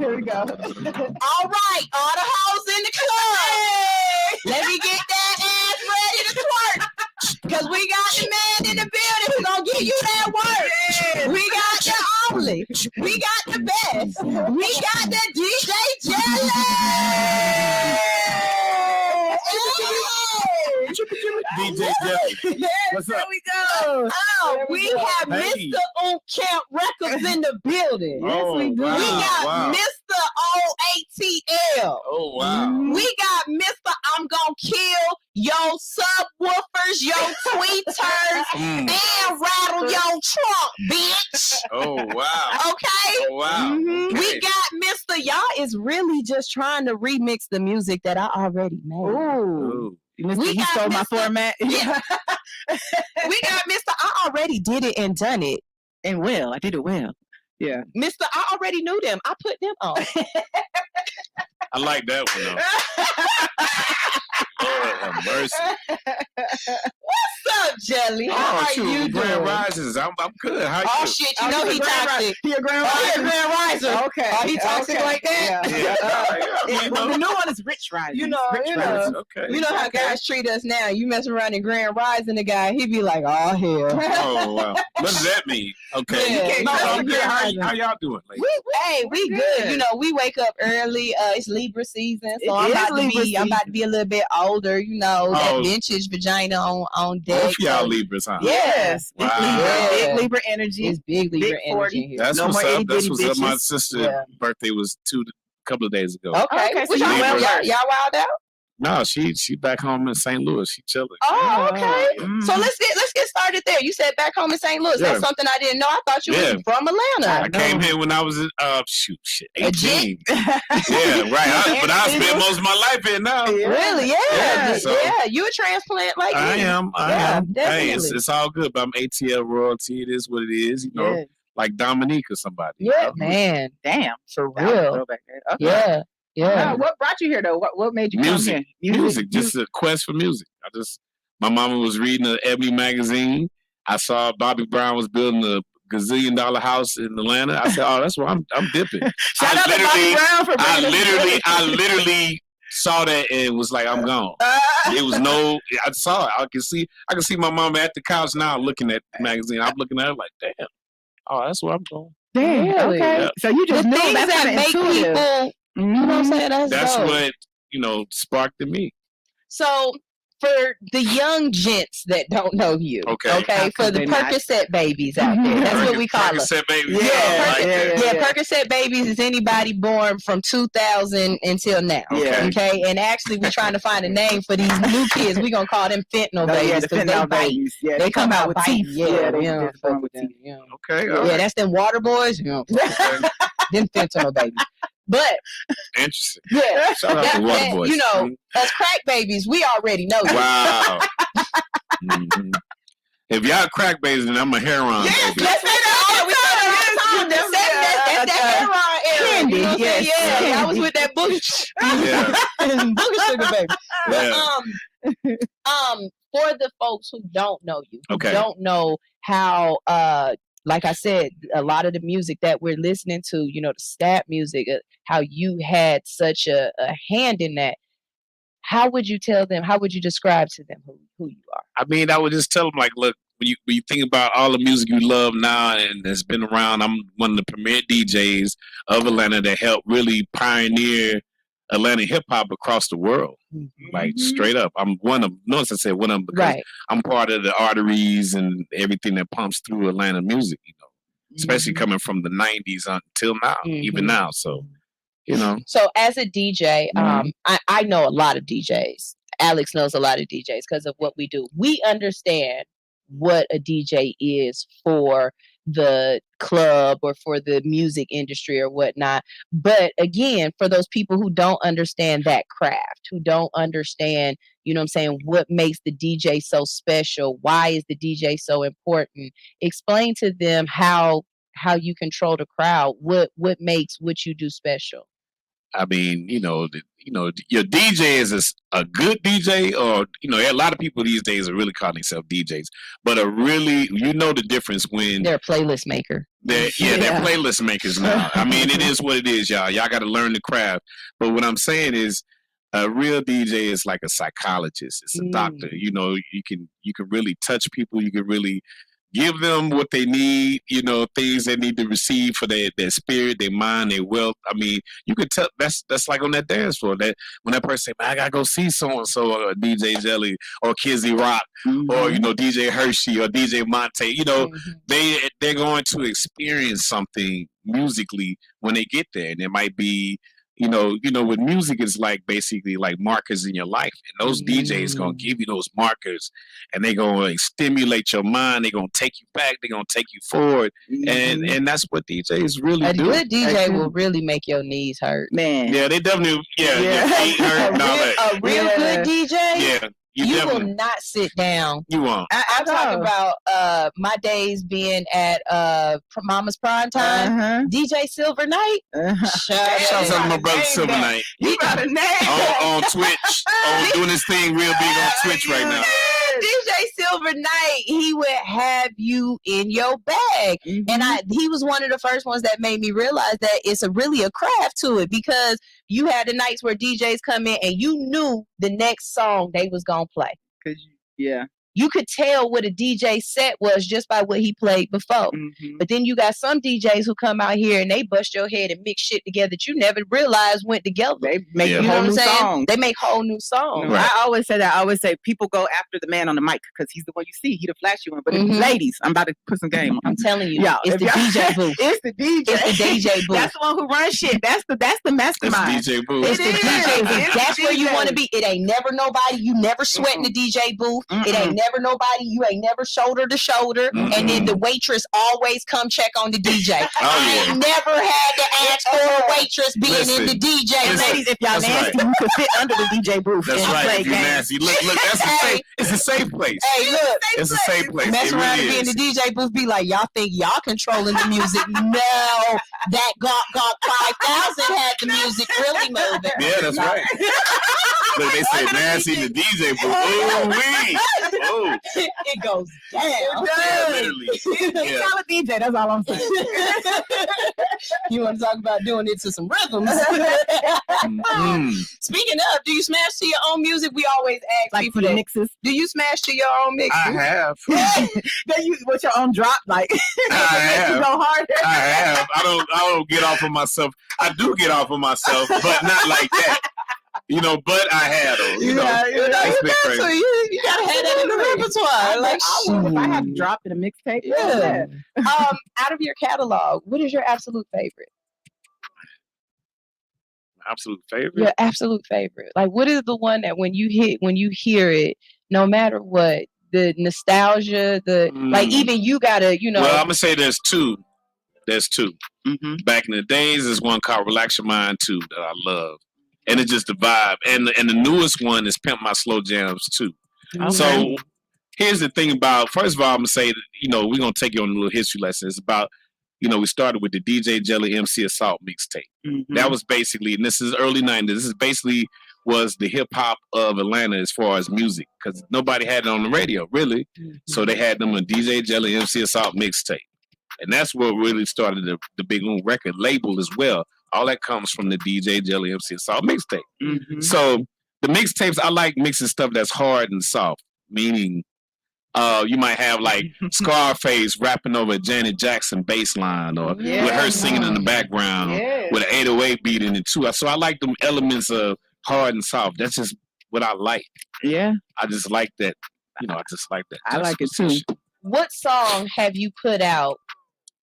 right, all the hoes in the club. Let me get that ass ready to twerk. Because we got the man in the building who's going to give you that work. We got the only. We got the best. We got the DJ Jelly. DJ Jelly. What's up? Here we go. We have Mr. On Camp Records in the building. Oh, We got wow. Mr. OATL. Oh, wow. We got Mr. I'm gonna kill your subwoofers, your tweeters, and rattle your trunk, bitch. Oh, wow. Okay? Oh, wow. We Okay. got Mr. Y'all is really just trying to remix the music that I already made. Ooh. He stole my format. Yeah. We got Mr. I already did it and done it. And well, I did it well. Yeah. Mr. I already knew them. I put them on. I like that one, though. Lord have mercy. What's up, Jelly? How are you Grand doing? Rises. I'm good. How you Oh doing? shit, you know he toxic. He a grand Oh, he a riser. grand riser. Okay. Oh, he toxic like that? Yeah. Well, the new one is Rich Riser. You know, Rich you know. Riser. Okay. You know how guys treat us now. You mess around in Grand Rising, the guy, he be like, oh, hell. Oh, wow. What does that mean? Okay. Yeah. No, No, I'm good. How y'all doing? Like, We good. You know, we wake up early. It's Libra season, so I'm about to be a little bit older. You know, that vintage vagina on deck. both y'all so- Libras, huh? Yes. Wow. Big Libra energy. It's big Libra Big energy 40. here. That's No what's more up. itty That's bitty what's up. My bitches. sister's birthday was a couple of days ago. Okay. Okay, so What you y'all, well y'all, versed. y'all wild out? No, she back home in St. Louis. She chilling. Oh, okay. Mm. So let's get started there. You said back home in St. Louis. Yeah. That's something I didn't know. I thought you was from Atlanta. I came here when I was 18. A Yeah, right. But I spent most of my life here now. Really? Yeah. Yeah, so- You a transplant like I me. am. Definitely. Hey, it's all good. But I'm ATL royalty. It is what it is. You know, Yeah. like Dominique or somebody. Yeah, man. Damn. For That was a real. throwback there. Okay. Yeah. Yeah. What brought you here though? What made you Music, come here? music, just a quest for music. My mama was reading an Ebony magazine. I saw Bobby Brown was building a gazillion-dollar house in Atlanta. I said, "Oh, that's where I'm dipping." Shout out to Bobby Brown for bringing I literally saw that and was like, "I'm gone." It was I saw it. I can see my mama at the couch now looking at the magazine. I'm looking at her like, "Damn, oh, that's where I'm going." Damn. Really? Okay. Yeah. So you just The know things that's that kinda make intuitive. people, you know what I'm saying? That's dope. what sparked in me. So for the young gents that don't know you, Okay. for the they not? Percocet babies out there, that's what we call them. Percocet baby. Yeah, I like that. yeah. Percocet babies is anybody born from 2000 until now. Okay. Okay, and actually we're trying to find a name for these new kids. We're gonna call them fentanyl No, babies yeah, the 'cause they fentanyl bite. babies. Yeah, They come out with biting. teeth. Yeah, they yeah, just come with teeth. yeah. Okay. all Yeah, right. that's them water boys. Yeah. Them fentanyl babies. But Interesting. yeah, Shout out to Water Boys. you know, us crack babies, we already know you. Wow. Mhm. If y'all crack babies, then I'm a heroin baby. Let's say that. Yeah, we say that all the time. That's that heroin era. Candy, You know what I'm saying? yes. Yeah, I was with that booger, booger sugar baby. But, for the folks who don't know you, who Okay. don't know how, like I said, a lot of the music that we're listening to, you know, the stab music, how you had such a hand in that. How would you tell them? How would you describe to them who you are? I mean, I would just tell them, like, look, when you think about all the music you love now and that's been around, I'm one of the premier DJs of Atlanta that helped really pioneer Atlanta hip hop across the world. Like, straight up. I'm one of, notice I said one of them because Right. I'm part of the arteries and everything that pumps through Atlanta music, you know, especially coming from the 90s until now, even now. So, you know. So as a DJ, I know a lot of DJs. Alex knows a lot of DJs because of what we do. We understand what a DJ is for the club or for the music industry or whatnot. But again, for those people who don't understand that craft, who don't understand, you know what I'm saying, what makes the DJ so special, why is the DJ so important, explain to them how you control the crowd, what makes what you do special. I mean, your DJ is a good DJ, or a lot of people these days are really calling themselves DJs, but the difference when they're a playlist maker. They're playlist makers now. I mean, it is what it is, y'all. Y'all got to learn the craft. But what I'm saying is, a real DJ is like a psychologist. It's a doctor. You can really touch people. You can really give them what they need, things they need to receive for their spirit, their mind, their wealth. I mean, you can tell that's like on that dance floor. That when that person say, "Man, I gotta go see so and so," or DJ Jelly, or Kizzy Rock, or DJ Hershey, or DJ Monte. They're going to experience something musically when they get there, and it might be. With music, it's like basically like markers in your life, and those DJs gonna give you those markers, and they gonna stimulate your mind. They gonna take you back. They gonna take you forward, and that's what DJs really do. A good DJ will really make your knees hurt, man. Yeah, they definitely. Yeah, your feet hurt. A real good DJ. Yeah. You will not sit down. You won't. I'm talking about my days being at Mama's Prime Time. DJ Silver Knight. Shout out to my brother Silver Knight. You got a name on Twitch. Doing this thing real big on Twitch right now. DJ Silver Knight, he would have you in your bag. And he was one of the first ones that made me realize that it's really a craft to it, because you had the nights where DJs come in and you knew the next song they was gonna play. You could tell what a DJ set was just by what he played before. But then you got some DJs who come out here and they bust your head and mix shit together that you never realized went together. They make whole new songs. They make whole new songs. Right. I always say that. I always say people go after the man on the mic because he's the one you see. He the flashy one. But ladies, I'm about to put some game on. I'm telling you, it's the DJ booth. It's the DJ. It's the DJ booth. That's the one who runs shit. That's the mastermind. It's the DJ booth. It's the DJ booth. That's where you want to be. It ain't never nobody. You never sweating the DJ booth. It ain't never nobody. You ain't never shoulder to shoulder. And then the waitress always come check on the DJ. I ain't never had to ask for a waitress being in the DJ. Ladies, if y'all nasty, you could fit under the DJ booth. That's right. If you're nasty. Look, it's a safe place. Hey, look. It's a safe place. Mess around and be in the DJ booth, be like, y'all think y'all controlling the music. No, that Got 5,000 had the music really moving. Yeah, that's right. Look, they say nasty in the DJ booth. Oh, it goes down. Yeah, literally. Tell a DJ, that's all I'm saying. You want to talk about doing it to some rhythms. Speaking of, do you smash to your own music? We always ask people that. Mixes. Do you smash to your own mixes? I have. With your own drop, like I have. You go harder. I have. I don't get off of myself. I do get off of myself, but not like that. But I had them. You gotta have that in the repertoire. Like, if I have dropped in a mixtape. Yeah. Out of your catalog, what is your absolute favorite? Absolute favorite? Your absolute favorite. Like, what is the one that when you hear it, no matter what, the nostalgia, like, even you gotta, Well, I'm gonna say there's two. Back in the days, there's one called Relax Your Mind 2 that I love. And it's just the vibe. And the newest one is Pimp My Slow Jams too. Okay. So here's the thing about, first of all, I'm going to say that, we're going to take you on a little history lesson. It's about, we started with the DJ Jelly MC Assault mixtape. That was basically, and this is early 90s, this is basically was the hip hop of Atlanta as far as music, because nobody had it on the radio, really. So they had them on DJ Jelly MC Assault mixtape. And that's what really started the Big Moon record label as well. All that comes from the DJ Jelly MC Assault mixtape. So the mixtapes, I like mixing stuff that's hard and soft, meaning you might have like Scarface rapping over a Janet Jackson bass line, or with her singing in the background, with an 808 beat in it too. So I like them elements of hard and soft. That's just what I like. Yeah. I just like that. I just like that. I like it too. What song have you put out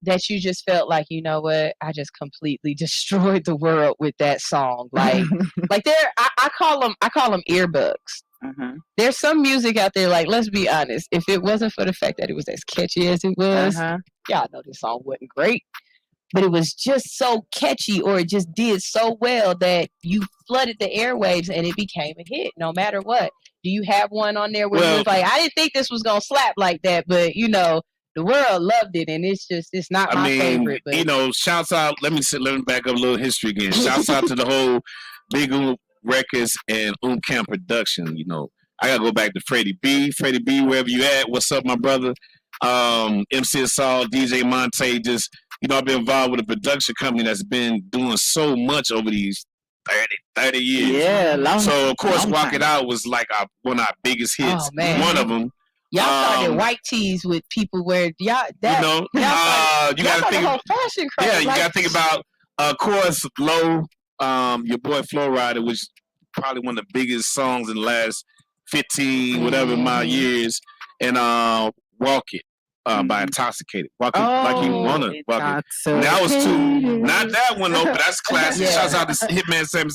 that you just felt like, you know what, I just completely destroyed the world with that song? Like, I call them earbuds. There's some music out there, like, let's be honest, if it wasn't for the fact that it was as catchy as it was, y'all know this song wasn't great, but it was just so catchy, or it just did so well that you flooded the airwaves and it became a hit no matter what. Do you have one on there where you was like, I didn't think this was gonna slap like that, but the world loved it, and it's not my favorite. But shouts out. Let me back up a little history again. Shouts out to the whole Big Records and Camp production. I gotta go back to Freddie B, wherever you at. What's up, my brother? MC Assault, DJ Monte. Just I've been involved with a production company that's been doing so much over these 30 years. Yeah, so of course, Walk It Out was like one of our biggest hits. One of them. Y'all started white tees with people where you gotta think whole fashion craze. Yeah, you gotta think about, of course, Low, your boy Flow Rider, which is probably one of the biggest songs in the last 15 whatever my years, and Walk It. By Intoxicated. Walk It like you wanna walk it. That was two. Not that one though, but that's classic. Shouts out to Hitman Sam.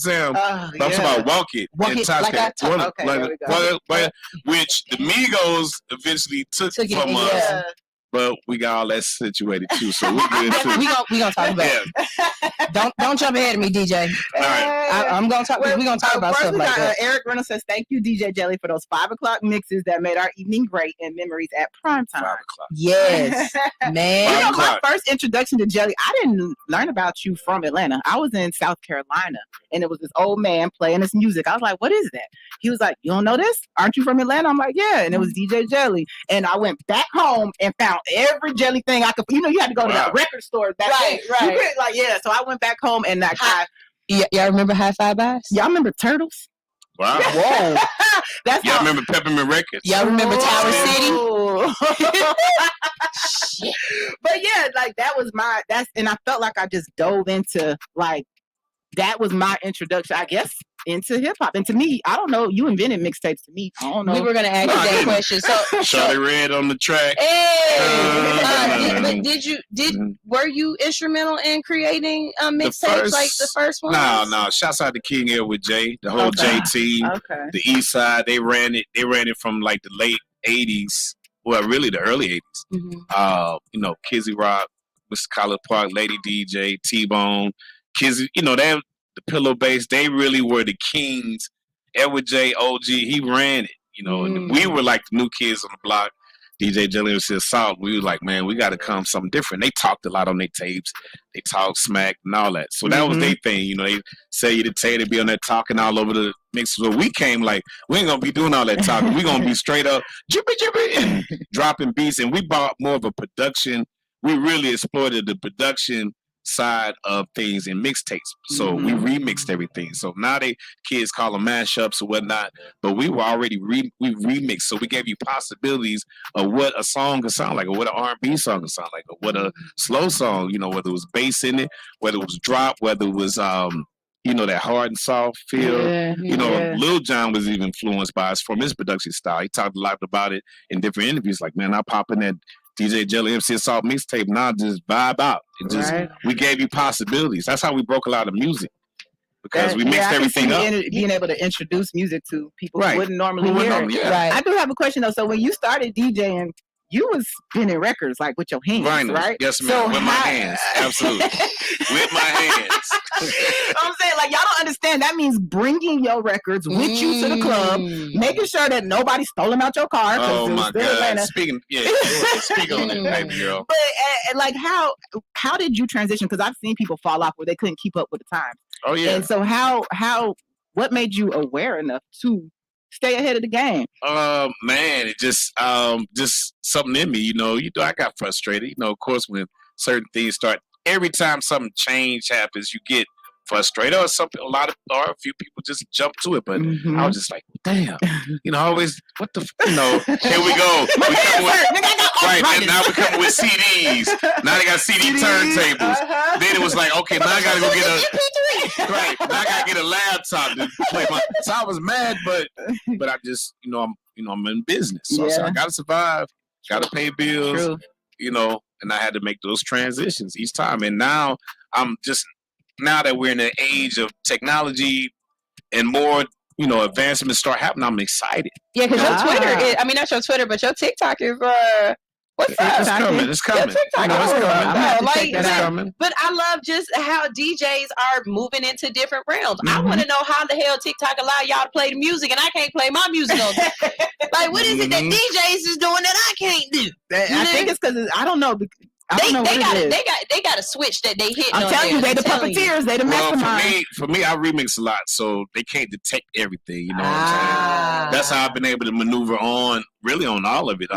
That's about Walk It. Intoxicated. Which the Migos eventually took from us. But we got all that situated too, so we're good too. we gonna talk about it. Don't jump ahead of me, DJ. All right. I'm gonna talk. We're gonna talk about stuff like that. Eric Reynolds says, "Thank you, DJ Jelly, for those 5 o'clock mixes that made our evening great and memories at prime time." 5 o'clock. Yes, man. My first introduction to Jelly, I didn't learn about you from Atlanta. I was in South Carolina, and it was this old man playing his music. I was like, "What is that?" He was like, "You don't know this? Aren't you from Atlanta?" I'm like, "Yeah," and it was DJ Jelly. And I went back home and found every Jelly thing I could. You had to go to that record store back then. Right. So I went back home and that guy. Y'all remember High Five Buys? Y'all remember Turtles? Wow. Whoa. Y'all remember Peppermint Records? Y'all remember Tower City? But yeah, that was and I felt like I just dove into that was my introduction, I guess, into hip hop. And to me, I don't know, you invented mixtapes to me. I don't know. We were gonna ask you that question. So Shawty Red on the track. But were you instrumental in creating mixtapes like the first one? No. Shouts out to King Edward J, the whole J team. Okay. The East Side, they ran it from the late 80s. Well, really the early 80s. Kizzy Rock, Mr. College Park, Lady DJ, T-Bone, Kizzy, the Pillow Bass, they really were the kings. Edward J, OG, he ran it, and we were like the new kids on the block. DJ Jelly was Assault. We were like, man, we got to come something different. They talked a lot on their tapes. They talked smack and all that. So that was their thing. They say you to tell you to be on there talking all over the mix. So we came we ain't going to be doing all that talking. We're going to be straight up jippy and dropping beats. And we bought more of a production. We really exploited the production side of things in mixtapes. So we remixed everything. So now kids call them mashups or whatnot, but we were already we remixed. So we gave you possibilities of what a song could sound like, or what an R&B song could sound like, or what a slow song, whether it was bass in it, whether it was drop, whether it was that hard and soft feel. Lil Jon was even influenced by us from his production style. He talked a lot about it in different interviews. Like, man, I pop in that DJ Jelly MC Assault mixtape, now just vibe out. We gave you possibilities. That's how we broke a lot of music, because we mixed everything up. Being able to introduce music to people who wouldn't normally hear it. Right. I do have a question though. So when you started DJing, you was spinning records with your hands, right? Yes, ma'am. With my hands, absolutely. With my hands. I'm saying, y'all don't understand. That means bringing your records with you to the club, making sure that nobody stole them out your car. Oh my God! Speak on it, baby girl. But how did you transition? Because I've seen people fall off where they couldn't keep up with the times. Oh yeah. And so what made you aware enough to stay ahead of the game? Man, it just something in me, I got frustrated. Of course, when certain things start, every time something change happens, you get frustrated, or a few people just jump to it. But I was just like, damn, always, what the, here we go. Now we're coming with CDs. Now they got CD turntables. Then it was like, okay, now I gotta go get now I gotta get a laptop to play so I was mad, but I just, I'm in business. So I said, I gotta survive, gotta pay bills, and I had to make those transitions each time. And now now that we're in an age of technology and more, advancements start happening, I'm excited. Yeah, because your Twitter not your Twitter, but your TikTok is What's It's up? coming. It's coming. Your TikTok You know, it's is coming. cool. No, like, It's coming. but I love just how DJs are moving into different realms. I want to know how the hell TikTok allow y'all to play the music and I can't play my music on. Like, what is it that DJs is doing that I can't do? I think it's because I don't know. They got a switch that they hit. I'm telling you, they the puppeteers. They the masterminds. For me, I remix a lot, so they can't detect everything. You know what I'm saying? That's how I've been able to maneuver on all of it.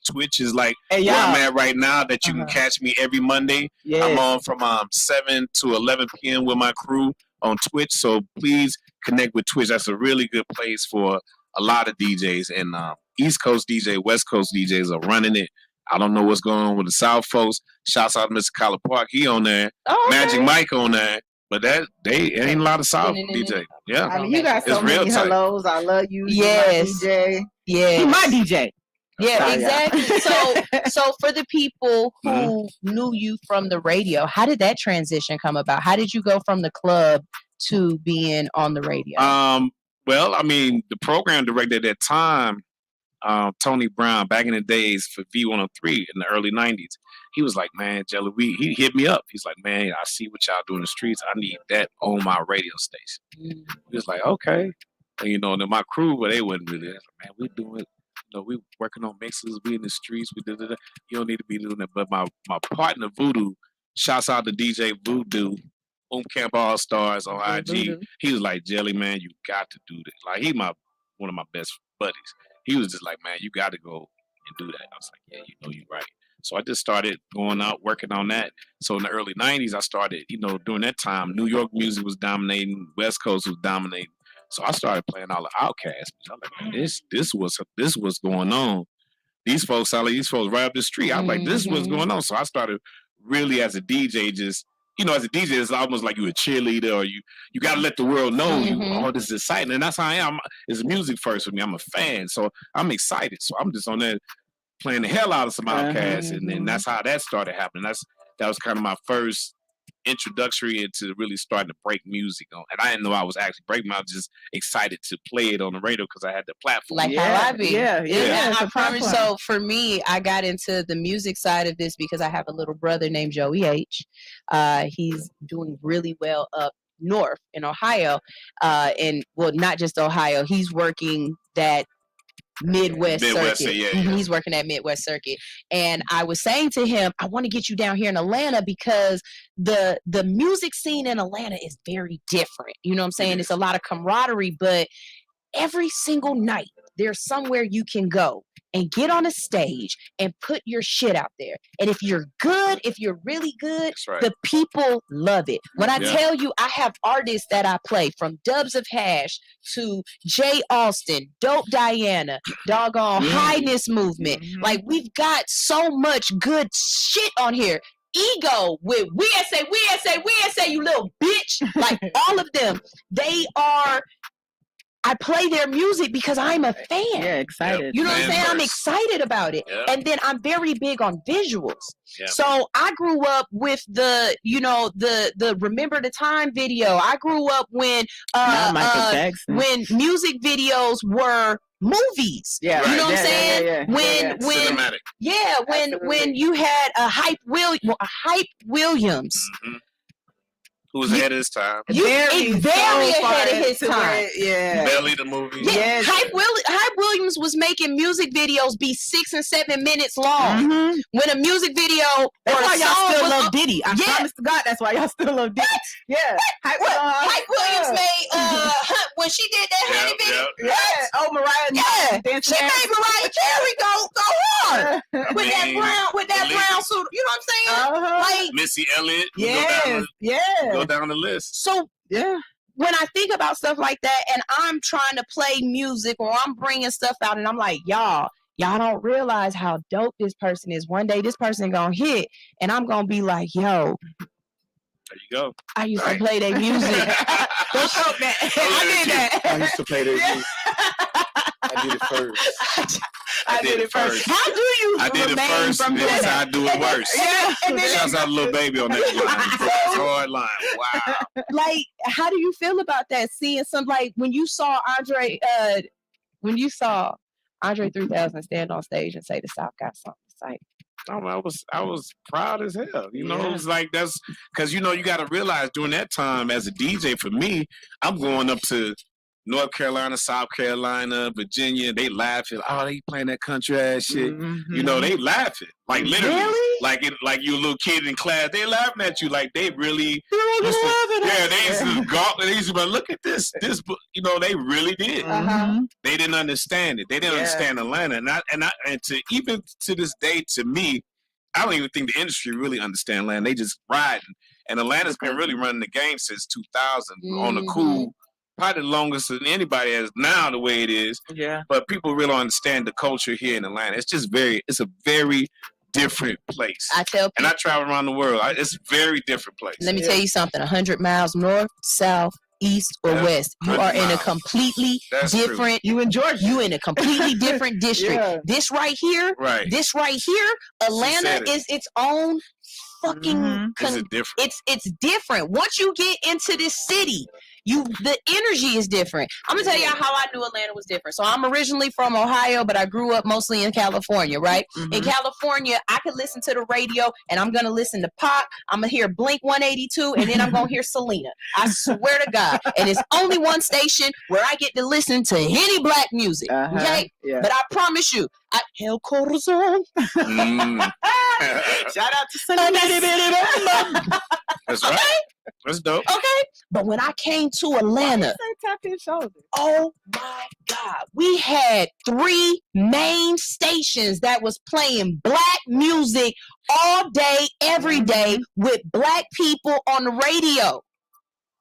Twitch is like where I'm at right now. That you can catch me every Monday. Yes. I'm on from 7 to 11 p.m. with my crew on Twitch. So please connect with Twitch. That's a really good place for a lot of DJs, and East Coast DJ, West Coast DJs are running it. I don't know what's going on with the South folks. Shouts out to Mr. Kyler Park. He on there. Oh, okay. Magic Mike on there. But it ain't a lot of South DJ. Yeah. I mean, you got so many hellos. I love you. Yes. DJ. Yes. He my DJ. Yeah, exactly. So for the people who knew you from the radio, how did that transition come about? How did you go from the club to being on the radio? Well, I mean, the program director at that time, Tony Brown, back in the days for V103 in the early 90s, he was like, man, Jelly, he hit me up. He's like, man, I see what y'all do in the streets. I need that on my radio station. He was like, okay. And, you know, and then my crew, but they wasn't really. Like, man, we doing it. You know, we working on mixes. We in the streets. We did it. You don't need to be doing that. But my partner, Voodoo, shouts out to DJ Voodoo, Boom Camp All Stars on IG. Voodoo. He was like, Jelly, man, you got to do this. Like, he one of my best buddies. He was just like, man, you got to go and do that. I was like, yeah, you know, you're right. So I just started going out, working on that. So in the early 90s, I started, you know, during that time, New York music was dominating, West Coast was dominating. So I started playing all the Outcasts. I was like, man, this was going on. These folks right up the street. I was like, this is what's going on. So I started really as a DJ, just, you know, as a DJ, it's almost like you're a cheerleader, or you got to let the world know this is exciting. And that's how I am. It's music first for me. I'm a fan. So I'm excited. So I'm just on there playing the hell out of some Outcasts. And then that's how that started happening. That was kind of my first introductory into really starting to break music on. And I didn't know I was actually breaking. I was just excited to play it on the radio because I had the platform. Like how I be. Yeah. I promise. So for me, I got into the music side of this because I have a little brother named Joey H. He's doing really well up north in Ohio. And well, not just Ohio. He's working that Midwest circuit. He's working at Midwest circuit. And I was saying to him, I want to get you down here in Atlanta because the music scene in Atlanta is very different. You know what I'm saying? It's a lot of camaraderie, but every single night there's somewhere you can go and get on a stage and put your shit out there. And if you're good, if you're really good, the people love it. When I tell you, I have artists that I play from Dubs of Hash to Jay Austin, Dope Diana, doggone Highness Movement. Like, we've got so much good shit on here. Ego with we say, you little bitch. Like, all of them, I play their music because I'm a fan. Yeah, excited. You know what I'm saying? I'm excited about it. And then I'm very big on visuals. So I grew up with the Remember the Time video. I grew up when music videos were movies. You know what I'm saying? When cinematic. When you had a Hype Williams. Who was ahead of his time. Very ahead of his time. Belly the movie. Yeah. Hype Williams was making music videos be 6 and 7 minutes long. When a music video that's why y'all still love Diddy. I promise to God, that's why y'all still love Diddy. Hype Williams made when she did that Honey video. Oh, Mariah. She made Mariah Carey go hard with that brown suit. You know what I'm saying? Like Missy Elliott. Go down the list. So when I think about stuff like that and I'm trying to play music or I'm bringing stuff out and I'm like, y'all don't realize how dope this person is. One day this person gonna hit and I'm gonna be like, yo, there you go. I used to play their music. Don't talk that. I did that. I used to play their music. I did it first. I did it first. How do you I did it first, and then I do it worse. Shouts out to Lil Baby on that line. Hard line. Wow. Like, how do you feel about that? Seeing some, like, when you saw Andre 3000 stand on stage and say the South got something to say. I was proud as hell. You know, it was like that's because you got to realize during that time as a DJ for me, I'm going up to North Carolina, South Carolina, Virginia. They laughing. Oh, they playing that country ass shit. You know, they laughing like literally, like you a little kid in class. They laughing at you like they really. They used to gawk. They used to be like, look at this. You know, they really did. They didn't understand it. They didn't understand Atlanta, and to even to this day, to me, I don't even think the industry really understand Atlanta. They just riding, and Atlanta's been really running the game since 2000 on the cool. Probably the longest than anybody has now, the way it is. Yeah. But people really understand the culture here in Atlanta. It's just it's a very different place. I tell people, and I travel around the world. It's a very different place. Let me tell you something. 100 miles north, south, east, or west. You are in a completely different. You in Georgia. You in a completely different district. This right here. This right here. Atlanta is its own fucking. It's different. Once you get into this city, the energy is different. I'm gonna tell y'all how I knew Atlanta was different. So I'm originally from Ohio, but I grew up mostly in California, right? In California, I could listen to the radio and I'm gonna listen to pop. I'm gonna hear Blink 182 and then I'm gonna hear Selena. I swear to God. And it's only one station where I get to listen to any black music. Okay? But I promise you, El Corazon. Shout out to Selena. That's right. That's dope. Okay. But when I came to Atlanta, oh my God, we had 3 main stations that was playing black music all day, every day with black people on the radio.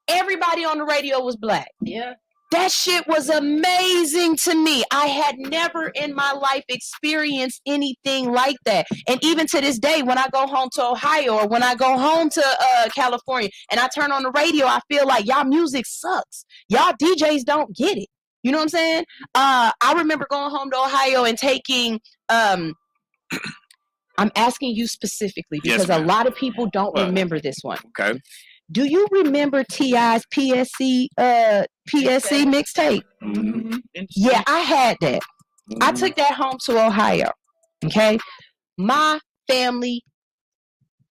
Everybody on the radio was black. Yeah. That shit was amazing to me. I had never in my life experienced anything like that. And even to this day, when I go home to Ohio or when I go home to California and I turn on the radio, I feel like y'all music sucks. Y'all DJs don't get it. You know what I'm saying? I remember going home to Ohio and taking... I'm asking you specifically because a lot of people don't remember this one. Okay. Do you remember T.I.'s PSC mixtape? Yeah, I had that. I took that home to Ohio. Okay. My family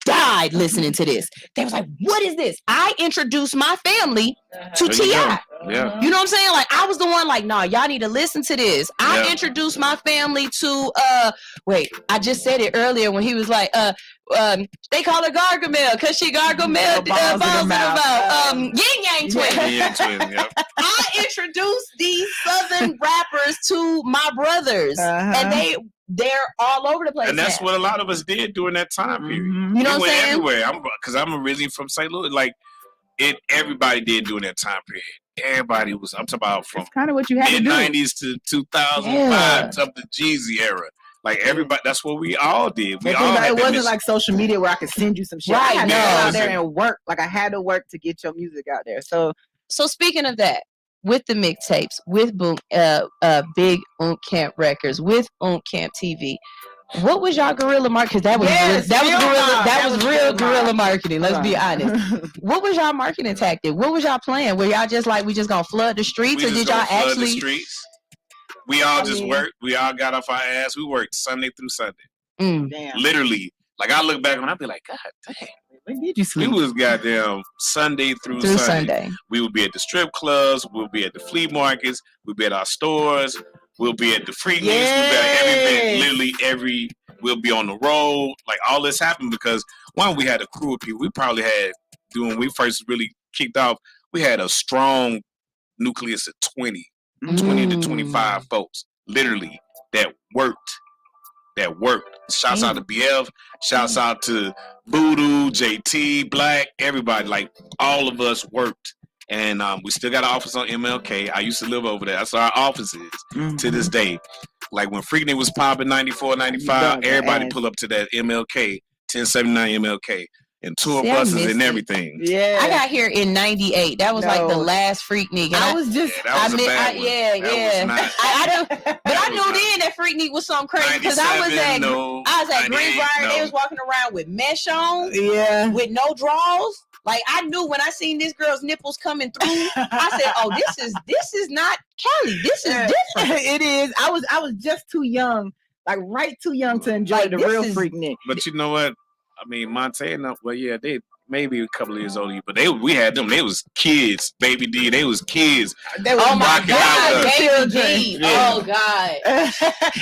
died listening to this. They was like, what is this? I introduced my family to T.I. Yeah. You know what I'm saying? Like, I was the one like, nah, y'all need to listen to this. I introduced my family to, I just said it earlier when he was like, they call her Gargamel because she Gargamel balls in her mouth. Yin Yang Twin. I introduced these Southern rappers to my brothers, and they're all over the place. And that's what a lot of us did during that time period. You know what I'm saying? Everywhere. Because I'm originally from St. Louis. Like, everybody did during that time period. Everybody was, I'm talking about from kind of what you had to do. mid-90s to 2005 up the Jeezy era. Like, everybody, that's what we all did. It wasn't like social media where I could send you some shit. Right, I had to go out there and work. Like, I had to work to get your music out there. So speaking of that, with the mixtapes, with Big Camp Records, with Camp TV, what was y'all guerrilla marketing? That was real guerrilla marketing. Let's be honest. What was y'all marketing tactic? What was y'all plan? Were y'all just like, we just gonna flood the streets, or did y'all actually? The streets. We all just worked. We all got off our ass. We worked Sunday through Sunday. Damn. Literally. Like, I look back and I'd be like, God dang. When did you sleep? We was goddamn Sunday through Sunday. We would be at the strip clubs. We'll be at the flea markets. We'll be at our stores. We'll be at the Freakniks. We'll be at every event. Literally we'll be on the road. Like, all this happened because, one, we had a crew of people. We probably had, when we first really kicked off, we had a strong nucleus of 20 to 25 folks, literally, that worked. Shouts out to BF. Shouts out to Voodoo, JT, Black, everybody. Like, all of us worked. And we still got an office on MLK. I used to live over there. That's where our office is to this day. Like, when Freaknik was popping 94, 95, everybody pull up to that MLK, 1079 MLK. And tour buses and everything. Yeah, I got here in '98. That was like the last Freaknik. And I was just, I knew then that Freaknik was something crazy because I was at Greenbrier. They was walking around with mesh on, with no drawers. Like, I knew when I seen this girl's nipples coming through, I said, "Oh, this is not Cali. This is different." It is. I was just too young Like right too young to enjoy Like, the this real is- Freaknik. But you know what? I mean, Montana. Well, yeah, they maybe a couple of years older, but we had them. They was kids, Baby D. They was kids. They was Oh my rocking out God, with us. Baby D. Yeah. Oh God.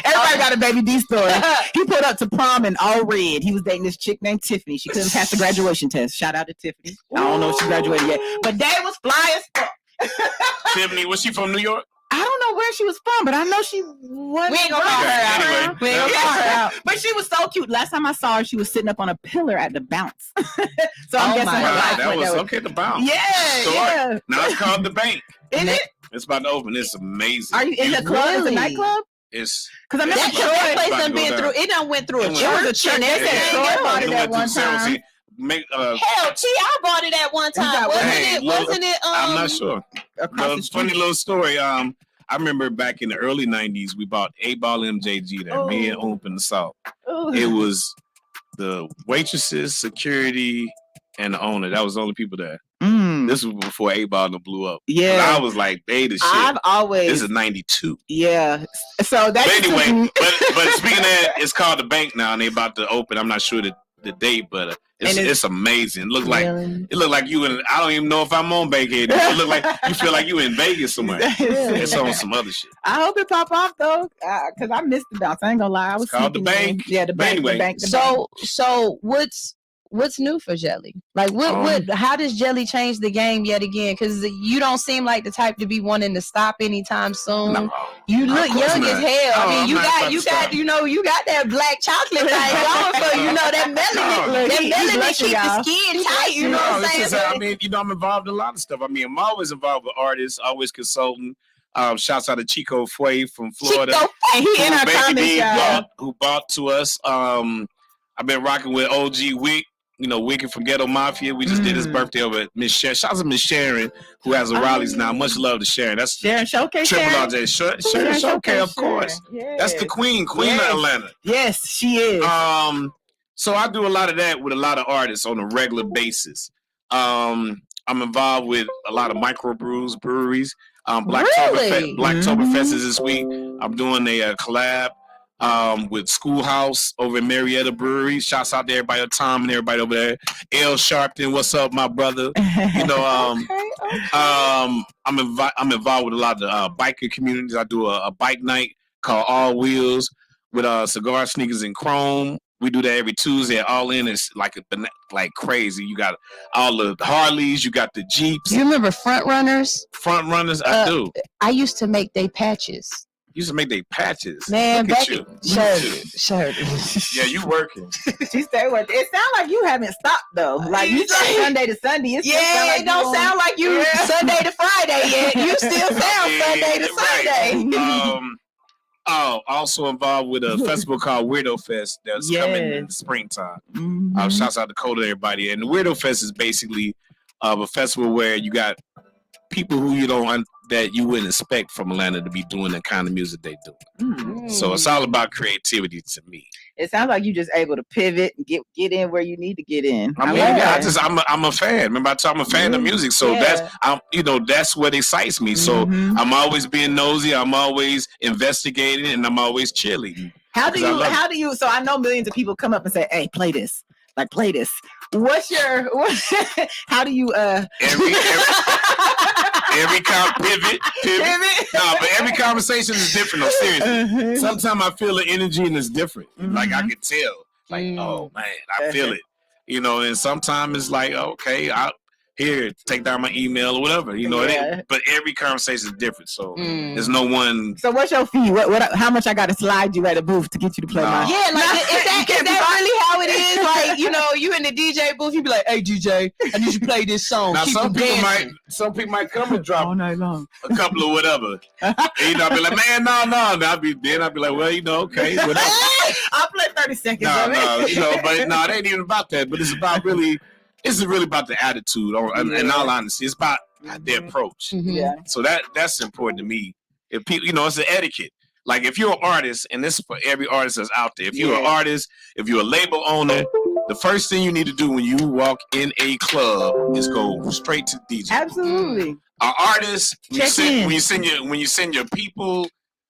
Everybody got a Baby D story. He pulled up to prom in all red. He was dating this chick named Tiffany. She couldn't pass the graduation test. Shout out to Tiffany. I don't know if she graduated yet, but they was fly as fuck. Tiffany, was she from New York? I don't know where she was from, but I know she wasn't. We ain't gonna call her out. Anyway, We ain't gonna call her out. But she was so cute. Last time I saw her, she was sitting up on a pillar at the bounce. So I'm Oh guessing my her Wow, life that went was that way. okay. The bounce. Yeah, Store. yeah. Now it's called the Bank. Is it? It's about to open. It's amazing. Are you in the club? Is Really? it a nightclub? It's Because I remember That Troy. place about done to go been down. through. It done went through a It was church. a And church. everything. Yeah, Troy bought it went at through one several time. se- Make Hell, T.I. bought it at one time. Hey, Wasn't it? I'm not sure. Across the street. Funny little story. I remember back in the early '90s, we bought 8-Ball MJG there. Me and Oomp in the South. Ooh. It was the waitresses, security, and the owner. That was the only people there. Mm. This was before 8-Ball blew up. Yeah. I was like, they the shit. I've always. This is '92. Yeah. So that. But anyway, but speaking of that, it's called the Bank now, and they about to open. I'm not sure the date, but it's amazing. It looked like you in. I don't even know if I'm on Bankhead. It look like you feel like you in Vegas somewhere. It's on some other shit. I hope it pop off though, because I missed the bounce. I ain't gonna lie. I was called the sneaking in. Bank. Yeah, the But bank. anyway, the bank. The bank. So what's new for Jelly? Like what how does Jelly change the game yet again? Because you don't seem like the type to be wanting to stop anytime soon. No. You look Of course young not. as hell. I No, mean, I'm you not about to got stop. you got that black chocolate thing going for you know that melanin. Look, That he's melanin blushing, keep y'all. the skin tight. You know No, what I'm it's saying? just, I mean, I'm involved in a lot of stuff. I mean, I'm always involved with artists, always consulting. Shouts out to Chico Fue from Florida. Chico, and he in our Baby comments, D y'all. who bought to us. I've been rocking with OG Wick. You know, Wicked from Ghetto Mafia. We just did his birthday over at Miss Sharon. Shout out to Miss Sharon, who has a Raleigh's now. Much love to Sharon. That's Sharon Showcase. Triple Sharon? RJ. Sharon Showcase, of course. Yes. That's the queen of Yes. Atlanta. Yes, she is. So I do a lot of that with a lot of artists on a regular basis. I'm involved with a lot of microbrews, breweries. Really? Blacktoberfest is this week. I'm doing a collab with Schoolhouse over in Marietta Brewery. Shouts out to everybody, Tom and everybody over there. L Sharpton, what's up, my brother? You know, I'm involved with a lot of biker communities. I do a bike night called All Wheels with Cigar Sneakers and Chrome. We do that every Tuesday at All In. It's like crazy. You got all the Harleys, you got the Jeeps. You remember Front Runners? Front Runners, I do. I used to make they patches. Used to make their patches. Man, Look at back you. shirt. Yeah, you working. She stay with it. It sounds like you haven't stopped though. Like you say Sunday to Sunday. It still sound like It don't sound like you Sunday to Friday yet. You still sound Sunday to Sunday. Also involved with a festival called Weirdo Fest that's coming in the springtime. Shouts out to Coda, everybody. And the Weirdo Fest is basically a festival where you got people who that you wouldn't expect from Atlanta to be doing the kind of music they do. So it's all about creativity to me. It sounds like you just able to pivot and get in where you need to get in. I mean, I'm a fan. Remember, I told I'm a fan of music, so that's what excites me. So I'm always being nosy. I'm always investigating, and I'm always chilling. How do you? So I know millions of people come up and say, "Hey, play this." Like, play this. How do you every pivot. No, but every conversation is different. No, seriously. Sometimes I feel the energy and it's different. Like I can tell. Like, oh man, I feel it. You know, and sometimes it's like, okay, here, take down my email or whatever. You know, but every conversation is different. So there's no one. So what's your fee? How much I got to slide you at a booth to get you to play my? Yeah, like is that really how it is? Like, you know, you in the DJ booth, you be like, "Hey DJ, I need you to play this song." Now Keep some dancing. people might come and drop all night long a couple of whatever. And, you know, I'll be like, man, no. I'll be like, well, you know, okay, whatever. I'll play 30 seconds. No, you know, but no, it ain't even about that. But it's about really. It's really about the attitude, in all honesty. It's about the approach. Yeah. So that's important to me. If people, you know, it's an etiquette. Like if you're an artist, and this is for every artist that's out there. If you're an artist, if you're a label owner, the first thing you need to do when you walk in a club is go straight to DJ. Absolutely. An artist, when you send your people,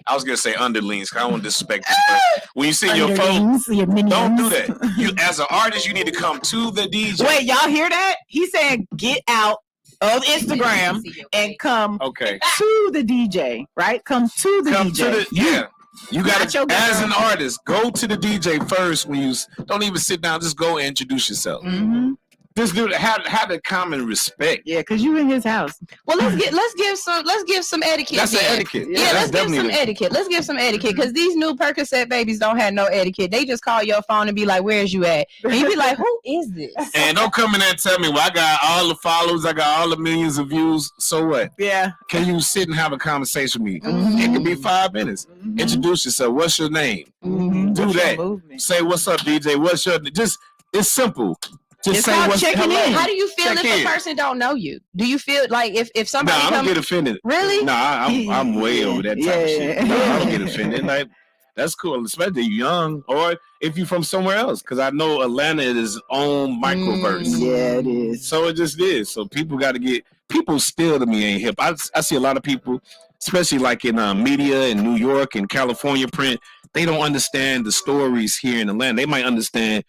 I was gonna say underlings. 'Cause I don't want to disrespect them, but when you see your folks, don't do that. You, as an artist, you need to come to the DJ. Wait, y'all hear that? He's saying get out of Instagram and come to the DJ, right? Come to the DJ. You got to, as an artist, go to the DJ first. When you don't even sit down, just go and introduce yourself. Mm-hmm. Just do have the common respect. Yeah, because you in his house. Well, let's give some etiquette. That's the etiquette. Yeah, let's give some etiquette. Let's give some etiquette because these new Percocet babies don't have no etiquette. They just call your phone and be like, "Where's you at?" And you be like, "Who is this?" And don't come in there and tell me, "Well, I got all the followers, I got all the millions of views." So what? Yeah. Can you sit and have a conversation with me? Mm-hmm. It can be 5 minutes. Mm-hmm. Introduce yourself. What's your name? Mm-hmm. Do that. Say, "What's up, DJ? What's your?" Just it's simple. Just say what's checking hello. in. How do you feel Check if in. a person don't know you? Do you feel like if somebody I don't get offended. Really? No, I'm way over that type of shit. No, I don't get offended. Like that's cool, especially if you're young or if you're from somewhere else. Because I know Atlanta is its own microverse. Yeah, it is. So it just is. So people got to get people still to me ain't hip. I see a lot of people, especially like in media in New York and California print. They don't understand the stories here in Atlanta. They might understand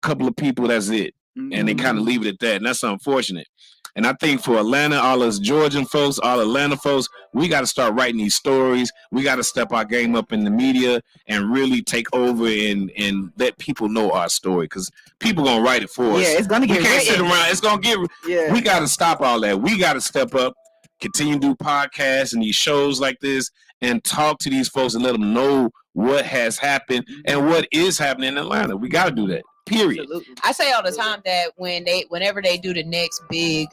a couple of people. That's it. And they kind of leave it at that. And that's unfortunate. And I think for Atlanta, all us Georgian folks, all Atlanta folks, we got to start writing these stories. We got to step our game up in the media and really take over and let people know our story because people going to write it for us. Yeah, it's going to get We can't sit around. It's going to get... Yeah. We got to stop all that. We got to step up, continue to do podcasts and these shows like this and talk to these folks and let them know what has happened and what is happening in Atlanta. We got to do that. Period. Absolutely. I say all the time that whenever they do the next big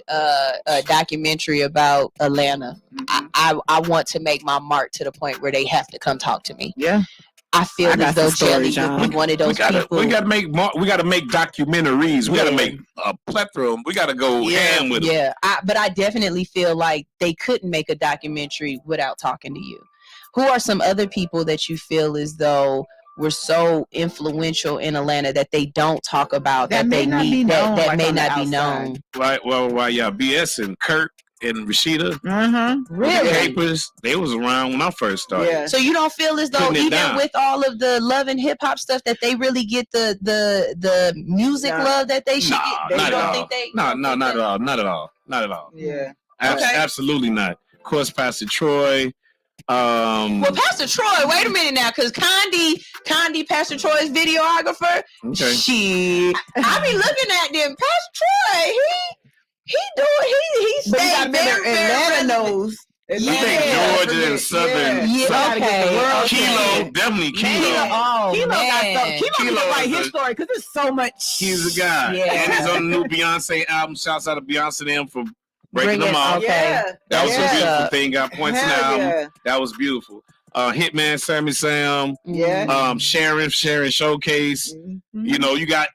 documentary about Atlanta, I want to make my mark to the point where they have to come talk to me. Yeah. I feel as though Jelly would be one of those people. We got to make documentaries. We got to make a plethora. We got to go ham with them. Yeah, but I definitely feel like they couldn't make a documentary without talking to you. Who are some other people that you feel as though were so influential in Atlanta that they don't talk about that they need that may not be known? Right. Well, BS and Kirk and Rashida. Really? The Capers, they was around when I first started. Yeah. So you don't feel as though even with all of the love and hip hop stuff that they really get the music love that they should get? Not at all. Not at all. Yeah. Absolutely not. Of course, Pastor Troy. Well, Pastor Troy, wait a minute now, because Condi, Pastor Troy's videographer. Okay. I be looking at them. Pastor Troy, he stayed very Atlanta knows. You think Georgia and Southern? Kilo, definitely Kilo. Kilo got write his story because there's so much. He's a guy, and he's on the new Beyonce album. Shouts out to Beyonce and them for breaking them off. Yeah. That was a beautiful thing. Got points in the album. That was beautiful. Hitman, Sammy Sam. Yeah. Sharon Showcase. Mm-hmm. You know, you got.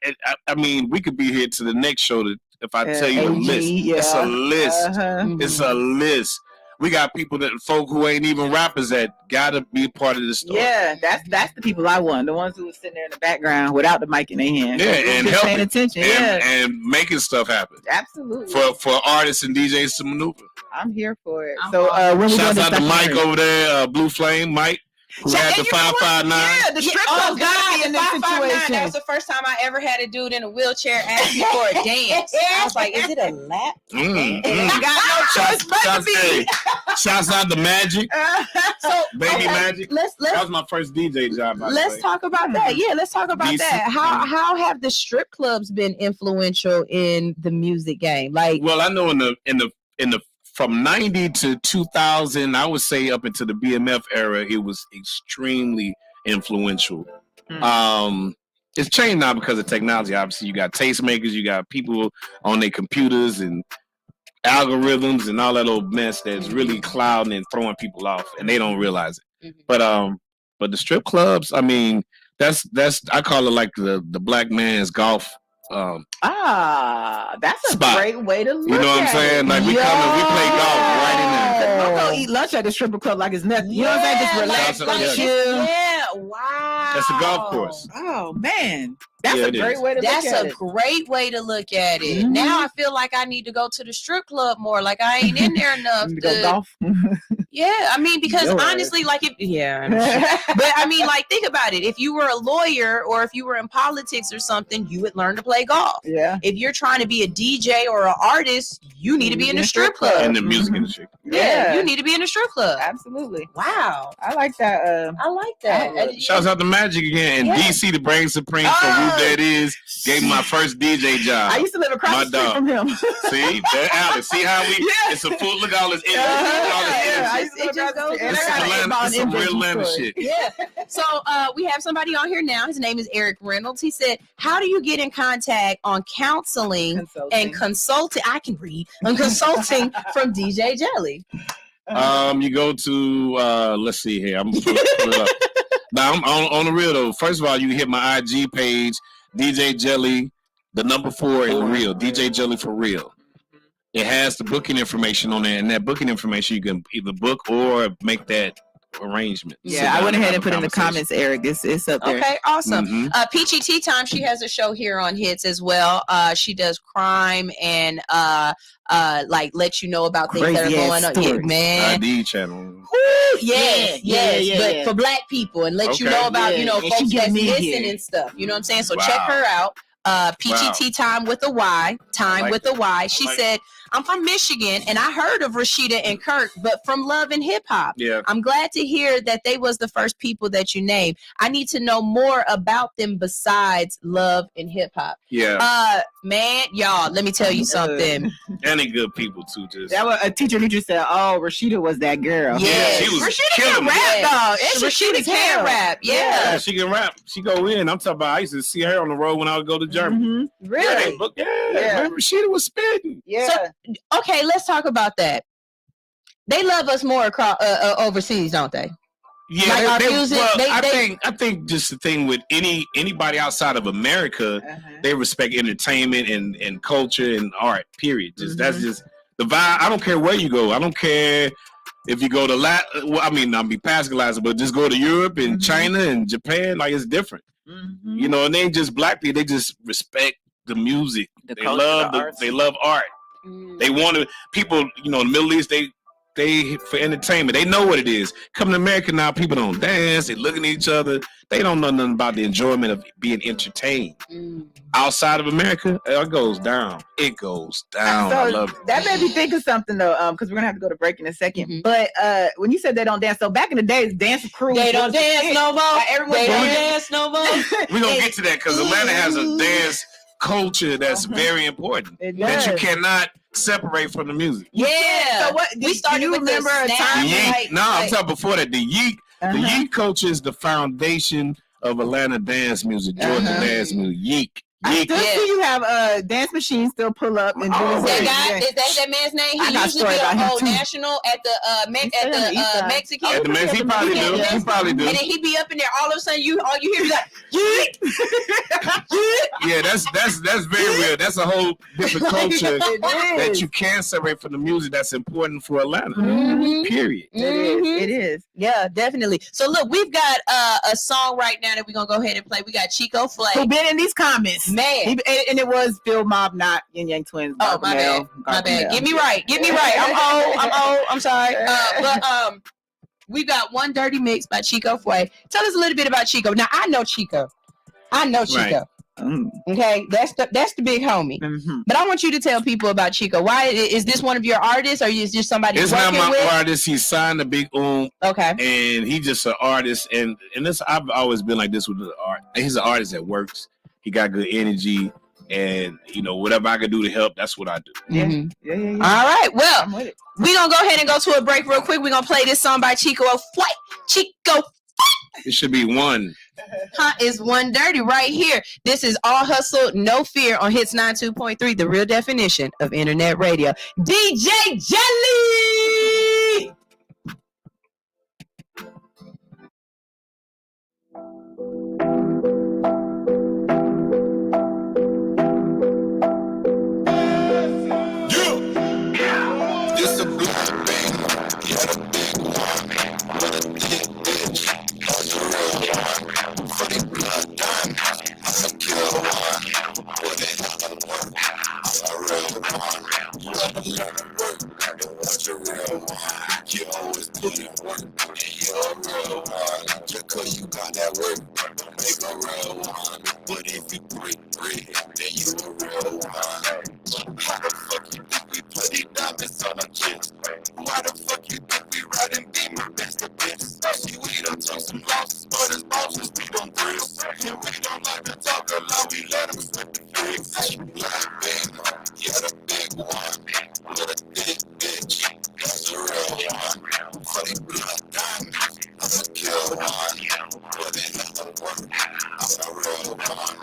I mean, we could be here to the next show. If I tell you the list, it's a list. It's a list. We got people folk who ain't even rappers that gotta be a part of the story. Yeah, that's the people I want. The ones who were sitting there in the background without the mic in their hand. Yeah, and just helping paying attention. and making stuff happen. Absolutely. For artists and DJs to maneuver. I'm here for it. So when we shouts out to Mike over there, Blue Flame, Mike. Who had the 559? Yeah, the strip club gotta be in this situation. That was the first time I ever had a dude in a wheelchair ask me for a dance. I was like, "Is it a lap?" I got no choice but to be. Shouts out to Magic, Baby Magic. That was my first DJ job. Let's talk about that. Yeah, let's talk about that. How have the strip clubs been influential in the music game? Like, well, I know in the from 90 to 2000, I would say up into the BMF era, it was extremely influential. It's changed now because of technology. Obviously, you got tastemakers, you got people on their computers and algorithms and all that old mess that's really clouding and throwing people off, and they don't realize it. But the strip clubs, I mean, that's I call it like the black man's golf. That's a spot. Great way to look at it. You know what I'm saying? Like we play golf right in there. I'm gonna eat lunch at the strip club like it's nothing. You know what I'm saying? Just relax, like chill. Yeah, wow. That's a golf course. Oh man, that's a great way to look at it. That's a great way to look at it. Now I feel like I need to go to the strip club more. Like I ain't in there enough to go golf. Yeah, I mean, because Your honestly, like but I mean, like, think about it. If you were a lawyer or if you were in politics or something, you would learn to play golf. Yeah. If you're trying to be a DJ or an artist, you need to be in a strip club. In the music industry. Yeah, you need to be in a strip club. Absolutely. Wow. I like that. I like that. Shouts out to Magic again. And DC, the Brain Supreme for Who That Is, gave me my first DJ job. I used to live across the street from him. See? That Alex. See how it's a full look at all this energy. It just goes It's some real Atlanta shit. Yeah. So we have somebody on here now. His name is Eric Reynolds. He said, how do you get in contact on counseling and consulting? I can read. On consulting from DJ Jelly. You go to let's see here. I'm gonna pull it up. Now I'm on the real though. First of all, you can hit my IG page, DJ Jelly, the number 4 in real, DJ Jelly for real. It has the booking information on there, and that booking information you can either book or make that arrangement. Yeah, I went ahead and put in the comments, Eric. It's up there. Okay, awesome. Mm-hmm. Peachy Tea Time, she has a show here on Hits as well. She does crime and like let you know about things that are going on. Yeah, man. ID channel. Woo, yes. But for black people and let you know about, folks that's missing and stuff. You know what I'm saying? So check her out. Peachy Tea Time with a Y. She said, I'm from Michigan and I heard of Rashida and Kirk, but from Love and Hip Hop. Yeah. I'm glad to hear that they was the first people that you named. I need to know more about them besides Love and Hip Hop. Yeah. Man, y'all, let me tell you something. And they good people too. Just that was a teacher said, "Oh, Rashida was that girl." Yeah, she was Rashida killing can rap, dog. Rashida can rap. Yeah, she can rap. She go in. I'm talking about. I used to see her on the road when I would go to Germany. Really? Yeah. Rashida was spitting. Yeah. So, okay, let's talk about that. They love us more across overseas, don't they? Yeah, like our music. I think just the thing with anybody outside of America, they respect entertainment and culture and art. Period. That's just the vibe. I don't care where you go. I don't care if you go to I'll be pascalizing, but just go to Europe and China and Japan. Like it's different. You know, and they ain't just black people. They just respect the music. They love art. They want to people. You know, in the Middle East, they for entertainment. They know what it is. Coming to America now, people don't dance. They looking at each other. They don't know nothing about the enjoyment of being entertained. Outside of America, it goes down. It goes down. So I love it. That made me think of something though, because we're gonna have to go to break in a second. But when you said they don't dance, so back in the days, dance crew. They don't dance no more. They don't dance no more. We're gonna get to that because Atlanta has a dance culture that's very important that you cannot separate from the music. Yeah. So what we started with remember a time? I'm talking before that. The yeek, the yeek culture is the foundation of Atlanta dance music, Georgia dance music. Yeek. I still see you have dance machines still pull up and do that guy. Is that man's name? He usually be on Old National at the Mexican. At the Mexican, he probably do. And then he be up in there. All of a sudden, all you hear is like, yeet. Yeah, that's very real. That's a whole different culture that you can't separate from the music. That's important for Atlanta. Period. It is. Yeah, definitely. So look, we've got a song right now that we're gonna go ahead and play. We got Chico Flay, who been in these comments. Man, and it was Phil Mob, not Yin Yang Twins. Oh, my bad. Get me right. I'm old. I'm sorry. But we got One Dirty Mix by Chico Flay. Tell us a little bit about Chico. Now I know Chico. Right. Okay, that's the big homie. But I want you to tell people about Chico. Why is this one of your artists, or is this somebody? It's not my artist. He's signed to Big Okay, and he's just an artist. And this I've always been like this with the art. He's an artist that works. He got good energy, and whatever I can do to help, that's what I do. Yeah. All right. Well, we're gonna go ahead and go to a break real quick. We're gonna play this song by Chico Flay. Chico. It should be one. Is One Dirty right here. This is All Hustle, No Fear on Hits 92.3, the real definition of internet radio. DJ Jelly. This a blood bang, yeah, the big one. With a thick bitch, that's a real one. For the blood done, I'm a kill one. With it, I'm a real one. You ever learn to work, the ones make a real one. But if you break bread, then you a real one. How the fuck you think we put these diamonds on our chest? Why the fuck you think we riding Beamer best to best? See, we done took some losses, but as bosses we don't thrill. And we don't like to talk a lot, we let them slip the bricks. Black Beamer, you're the big one. With a thick bitch, that's a real one. For the blood diamonds, I'm a kill one. Put in the work, I'm a real one.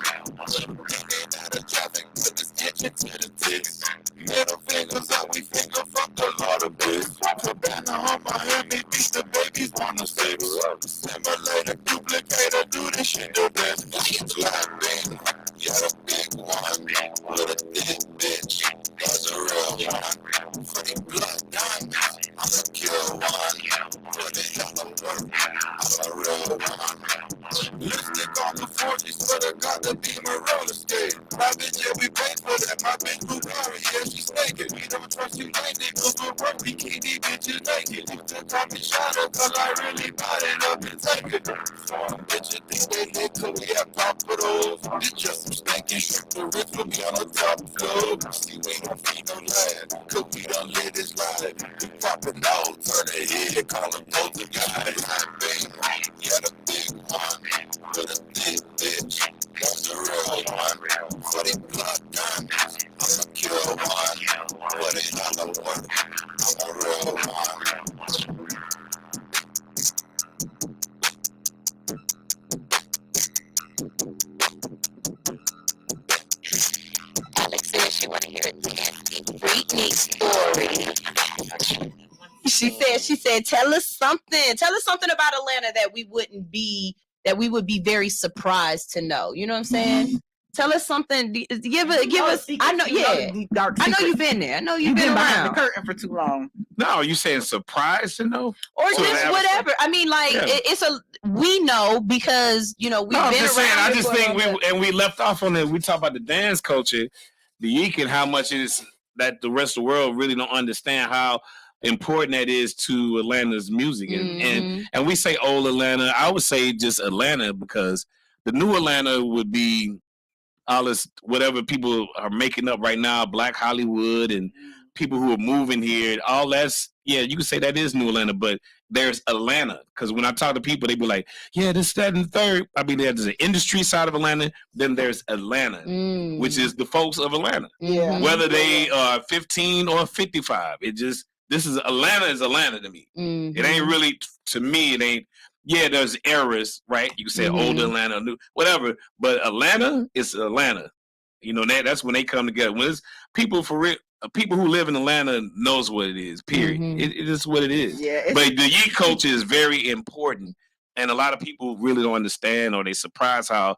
Ain't out of traffic, put this engine to the tits. Middle fingers out, we finger fuck the lot of bitch. Cabana on Miami Beach, the babies wanna six. Simulator, duplicator, do this shit the best. Black Beam, you're the big one. With a thick bitch, that's a real one. For the blood diamonds, I'm a kill one. Put in the work, I'm a real one. Lipstick on the 40, swear to God, the Beamer roller skate. My bitch, yeah, we paid for that. My bitch, blue power, yeah, she's naked. We never trust you like niggas, but work, we keep these bitches naked. You just call me shadow, cause I really bought it up and take it. Foreign bitches think they lit, cause we have properties. It's just some stinking shit, the rich will be on the top floor. See, we don't feed no land, cause we done lit this life. We poppin' out, turn the head, call them poster guys. Yeah, the big one, with a thick bitch, that's a real one. For the blood diamonds, I'm a kill one. Put it on the work, I'm a real one. Alex said she want to hear a nasty Britney story. She said, tell us something about Atlanta that we would be very surprised to know. You know what I'm saying? Tell us something. Give us. I know. Yeah, I know you've been there. I know you've been behind around the curtain for too long. No, you saying surprised to know, or just whatever. I mean, like we know because we've been around. I just think we left off on it. We talk about the dance culture, the yeek, and how much it is that the rest of the world really don't understand how important that is to Atlanta's music. And we say old Atlanta. I would say just Atlanta because the new Atlanta would be all this whatever people are making up right now, Black Hollywood and people who are moving here. All that's you can say that is new Atlanta, but there's Atlanta. Because when I talk to people, they be like, yeah, this, that, and the third. I mean, there's the industry side of Atlanta, then there's Atlanta, which is the folks of Atlanta. Yeah. Whether they are 15 or 55. This is Atlanta to me. It ain't really, to me, it ain't, there's eras, right? You can say old Atlanta, new, whatever. But Atlanta is Atlanta. That's when they come together. When it's people for real, people who live in Atlanta knows what it is, period. It is what it is. Yeah, but the yeek culture is very important. And a lot of people really don't understand, or they surprised how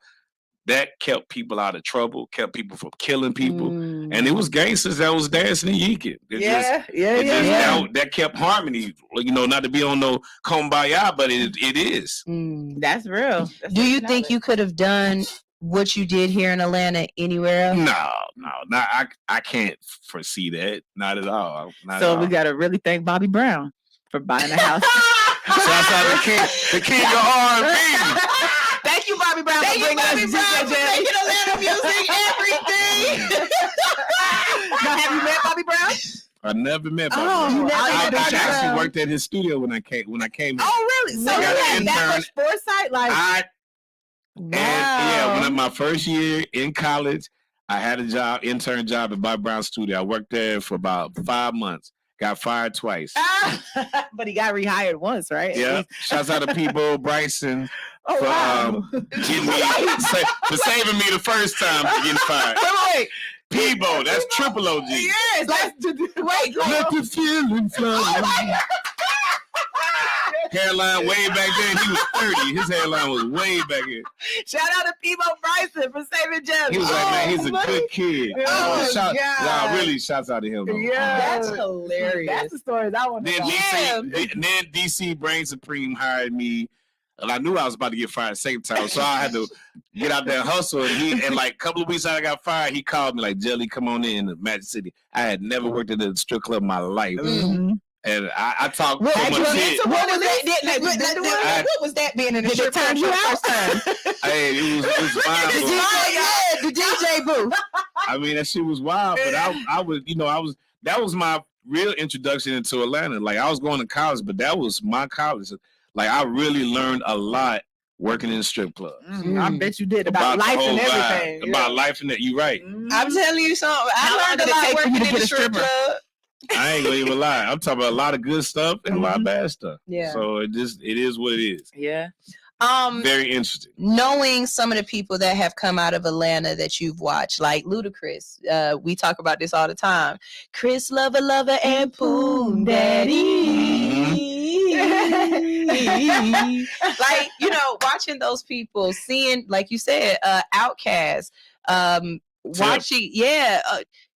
that kept people out of trouble, kept people from killing people. And it was gangsters that was dancing and yeeking. That kept harmony. Not to be on no kumbaya, but it is. That's real. Do you think you could have done what you did here in Atlanta anywhere else? No. I can't foresee that. Not at all. We got to really thank Bobby Brown for buying a house. Shouts out to the king of R&B. Thank you, Bobby Brown, for making Atlanta music everything. Now, have you met Bobby Brown? I never met Bobby Brown. I actually worked at his studio when I came. Oh, really? So you had that much foresight, when my first year in college, I had a intern job at Bobby Brown's studio. I worked there for about 5 months. Got fired twice. But he got rehired once, right? Yeah. Shouts out to Peebo Bryson for for saving me the first time for getting fired. Wait. Peebo, that's triple OG. Yes. Wait. Let the feeling flow. Hairline way back then. He was 30. His hairline was way back here. Shout out to Peebo Bryson for saving Jeff. He was like, man, he's a good kid. Really, shouts out to him. Yeah, that's hilarious. That's the story I want to know. Then DC Brain Supreme hired me. And I knew I was about to get fired the same time. So I had to get out there and hustle. And like a couple of weeks after I got fired, he called me like, Jelly, come on in to Magic City. I had never worked at a strip club in my life. And I talked so much shit. What was that being in the strip club? Hey, man, it was wild. The DJ booth. I mean, that shit was wild, but that was my real introduction into Atlanta. Like, I was going to college, but that was my college. Like, I really learned a lot working in a strip club. I bet you did about life and everything. About life and that. You right. I'm telling you something. I learned a lot working in a strip club. I ain't gonna even lie. I'm talking about a lot of good stuff and a lot of bad stuff. Yeah. So it is what it is. Yeah. Very interesting. Knowing some of the people that have come out of Atlanta that you've watched, like Ludacris. We talk about this all the time. Chris Lover, and Poon Daddy. Like, watching those people, seeing, like you said, Outkast, watching,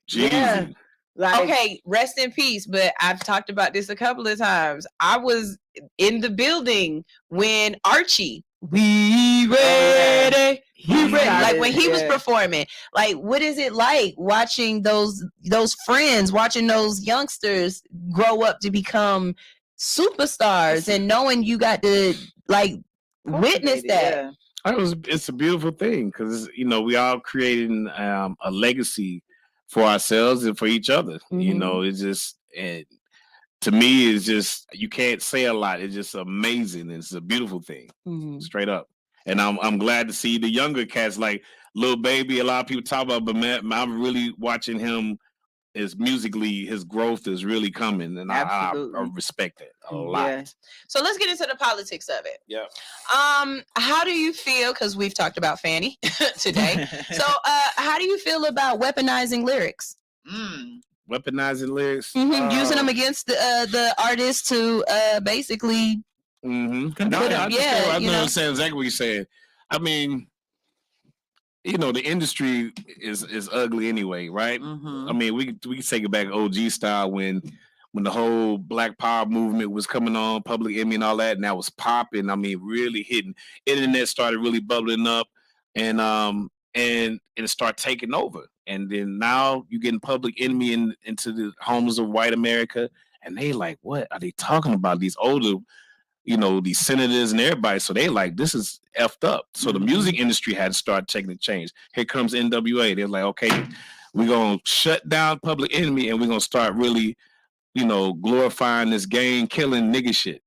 Jeezy. Like, okay, rest in peace. But I've talked about this a couple of times. I was in the building when Archie, we ready, like when he was performing. Like, what is it like watching those friends, watching those youngsters grow up to become superstars, and knowing you got to witness that? It's a beautiful thing because we all creating a legacy for ourselves and for each other. It's just, and to me, it's just, you can't say a lot. It's just amazing. It's a beautiful thing, straight up. And I'm glad to see the younger cats like Lil Baby. A lot of people talk about, but man, I'm really watching him. Musically, his growth is really coming, and I respect that a lot. Yeah. So let's get into the politics of it. Yeah. How do you feel? Because we've talked about Fanny today. So, how do you feel about weaponizing lyrics? Weaponizing lyrics, using them against the artist to basically. I understand exactly what you're saying. I mean, the industry is ugly anyway, right? I mean, we can take it back OG style when the whole Black Power movement was coming on, Public Enemy and all that, and that was popping. I mean, really hitting. Internet started really bubbling up, and it started taking over. And then now you're getting Public Enemy into the homes of white America, and they like, what are they talking about? These older, these senators and everybody. So they like, this is effed up. So the music industry had to start taking a change. Here comes NWA. They're like, okay, we're going to shut down Public Enemy and we're going to start really, glorifying this gang killing nigga shit.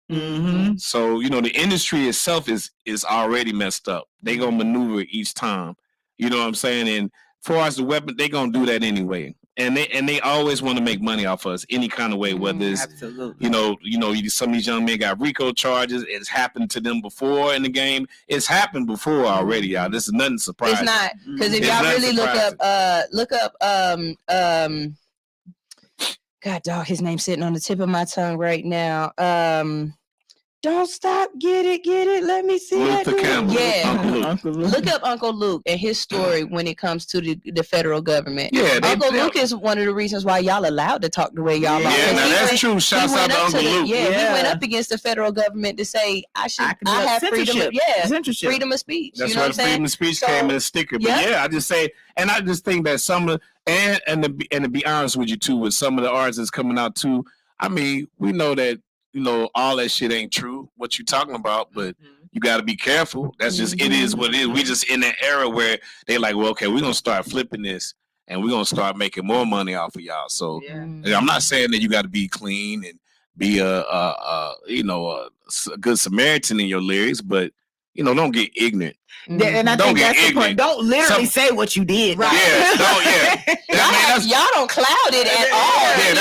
So, the industry itself is already messed up. They going to maneuver each time. You know what I'm saying? And for us, the weapon, they going to do that anyway. And they always want to make money off us any kind of way, whether it's, some of these young men got RICO charges. It's happened to them before in the game. It's happened before already, y'all. This is nothing surprising. It's not, because if y'all really look up, God dog, his name's sitting on the tip of my tongue right now. Don't stop, get it. Let me see that. Yeah, Uncle Luke. Look up Uncle Luke and his story when it comes to the federal government. Yeah, Uncle Luke is one of the reasons why y'all allowed to talk the way y'all are. Yeah, now that's true. Shouts out to Uncle Luke. He went up against the federal government to say I have freedom. Freedom of speech. That's why the freedom of speech came in a sticker. But I just say, and I just think that some of and to be honest with you too, with some of the artists that's coming out too. I mean, we know that. All that shit ain't true, what you talking about, but you got to be careful. That's just, it is what it is. We just in that era where they like, well, okay, we're going to start flipping this and we're going to start making more money off of y'all. So I'm not saying that you got to be clean and be a good Samaritan in your lyrics, but, don't get ignorant. And I think that's the point. Don't literally say what you did. Right. Y'all don't cloud it at all. Yeah,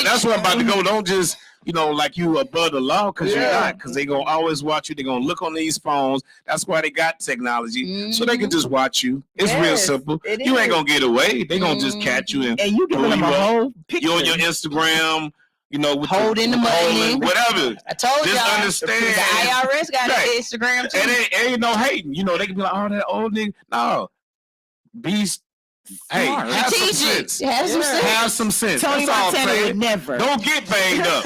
that's what I'm about to go. Don't just... like you above the law, because you're not, because they're going to always watch you. They're going to look on these phones. That's why they got technology, so they can just watch you. It's real simple. You ain't going to get away. They're going to just catch you and you give them a whole picture. You on your Instagram, with holding the money. Whatever. I told y'all. Just understand. The IRS got an Instagram, too. And ain't no hating. They can be like, oh, that old nigga. No. Hey, have some sense. Have some sense. Tony Montana would never. Don't get banged up.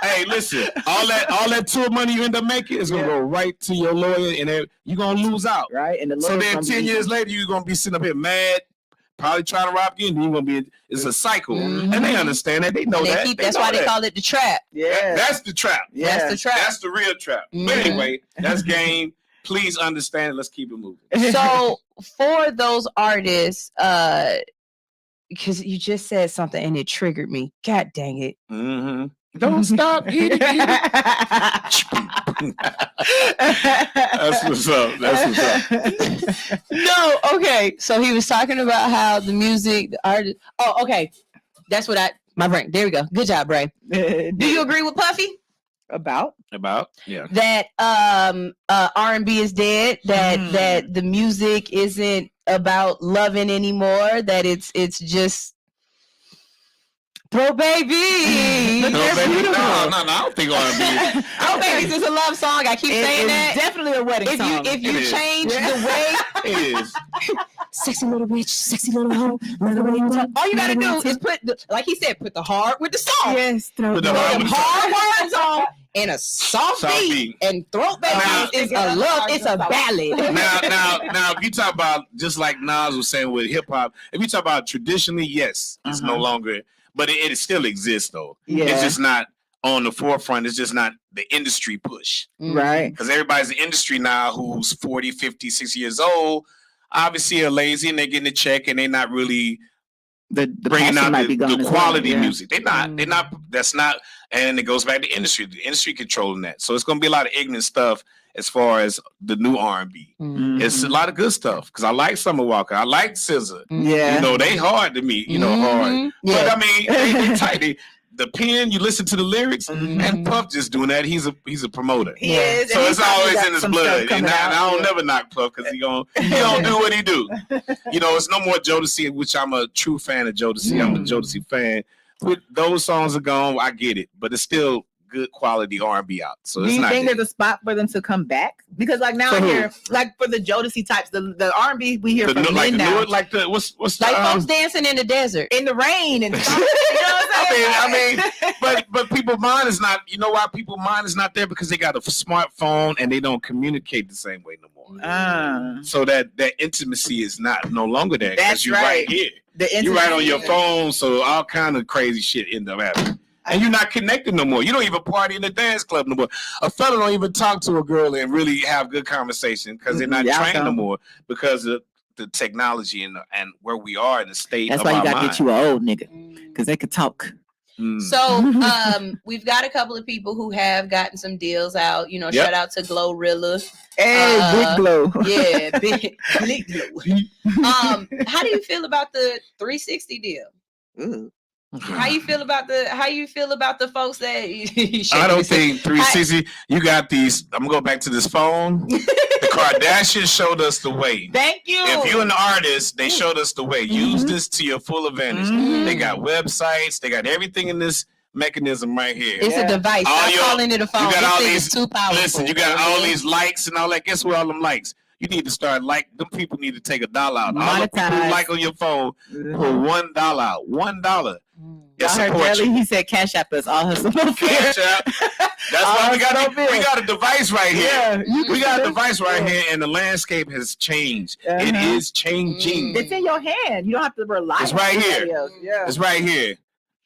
Hey, listen, all that tour money you end up making is gonna go right to your lawyer, and you're gonna lose out. Right, and so then 10 years later, you're gonna be sitting up here mad, probably trying to rob again. Then you're gonna be. It's a cycle, and they understand that. They know that. That's why they call it the trap. Yeah, that's the trap. That's the trap. That's the real trap. But anyway, that's game. please understand. Let's keep it moving. So for those artists, because you just said something and it triggered me. God dang it. Mm-hmm. Don't stop. Hit it. That's what's up. No, okay. So he was talking about how the music, the artist. Oh, okay. That's what my brain. There we go. Good job, Bray. Do you agree with Puffy? About yeah. That R&B is dead, that the music isn't about loving anymore, that it's just throw baby. No, I don't think R&B. Throw babies is a love song. I keep saying that. Definitely a wedding song. If you change the way it is. Sexy little bitch, sexy little hoe. All you gotta do is like he said, put the hard with the soft. Yes, put the hard words on and a soft beat. And throat baby is a love. It's a ballad. Now, if you talk about just like Nas was saying with hip hop, if you talk about traditionally, yes, it's no longer, but it still exists though. Yeah. It's just not on the forefront. It's just not the industry push. Right. Because everybody's in the industry now who's 40, 50, 60 years old, obviously are lazy and they're getting a check and they're not really the bringing out the quality well, music. They're not, that's not, and it goes back to industry. The industry controlling that. So it's going to be a lot of ignorant stuff as far as the new R&B. It's a lot of good stuff because I like Summer Walker. I like SZA. Yeah. You know, they hard to me, hard. Yeah. But I mean, they tight. The pen, you listen to the lyrics, and Puff just doing that. He's a promoter. He is, so it's always in his blood. And I don't out. never knock Puff because he don't do what he do. You know, it's no more Jodeci, which I'm a true fan of Jodeci. I'm a Jodeci fan. With those songs are gone, I get it, but it's still good quality R&B out. So do you think there's a spot for them to come back? Because like now here, like for the Jodeci types, the R&B we hear from men now, like the what's like folks dancing in the desert, in the rain, and I mean, but people's mind is not. You know why people's mind is not there? Because they got a smartphone and they don't communicate the same way no more. So that intimacy is no longer there because you're right here. You're right on your phone, so all kind of crazy shit end up happening. And you're not connected no more. You don't even party in the dance club no more. A fella don't even talk to a girl and really have good conversation because they're not trained no more because of the technology and where we are in the state. That's why you gotta get you an old nigga because they could talk. So we've got a couple of people who have gotten some deals out. You know, shout out to Glorilla. Hey, Big Glow. Yeah, big Glow. How do you feel about the 360 deal? Ooh. How you feel about the folks that I don't think 360 you got these. I'm gonna go back to this phone. The Kardashians showed us the way. Thank you. If you're an artist, they showed us the way. Use this to your full advantage. They got websites, they got everything in this mechanism right here. It's a device. I'm calling it a phone. You got all these too powerful. Listen, you got all these likes and all that. Guess where all them likes? You need to start them people need to take $1 out. All the people who like on your phone, put $1 out. $1. Yes, I heard Jelly, he said cash app us all hustle. Cash app. That's why we got a device right here. Yeah, we got a device right here, and the landscape has changed. It is changing. It's in your hand. You don't have to rely. It's right here. Yeah. It's right here.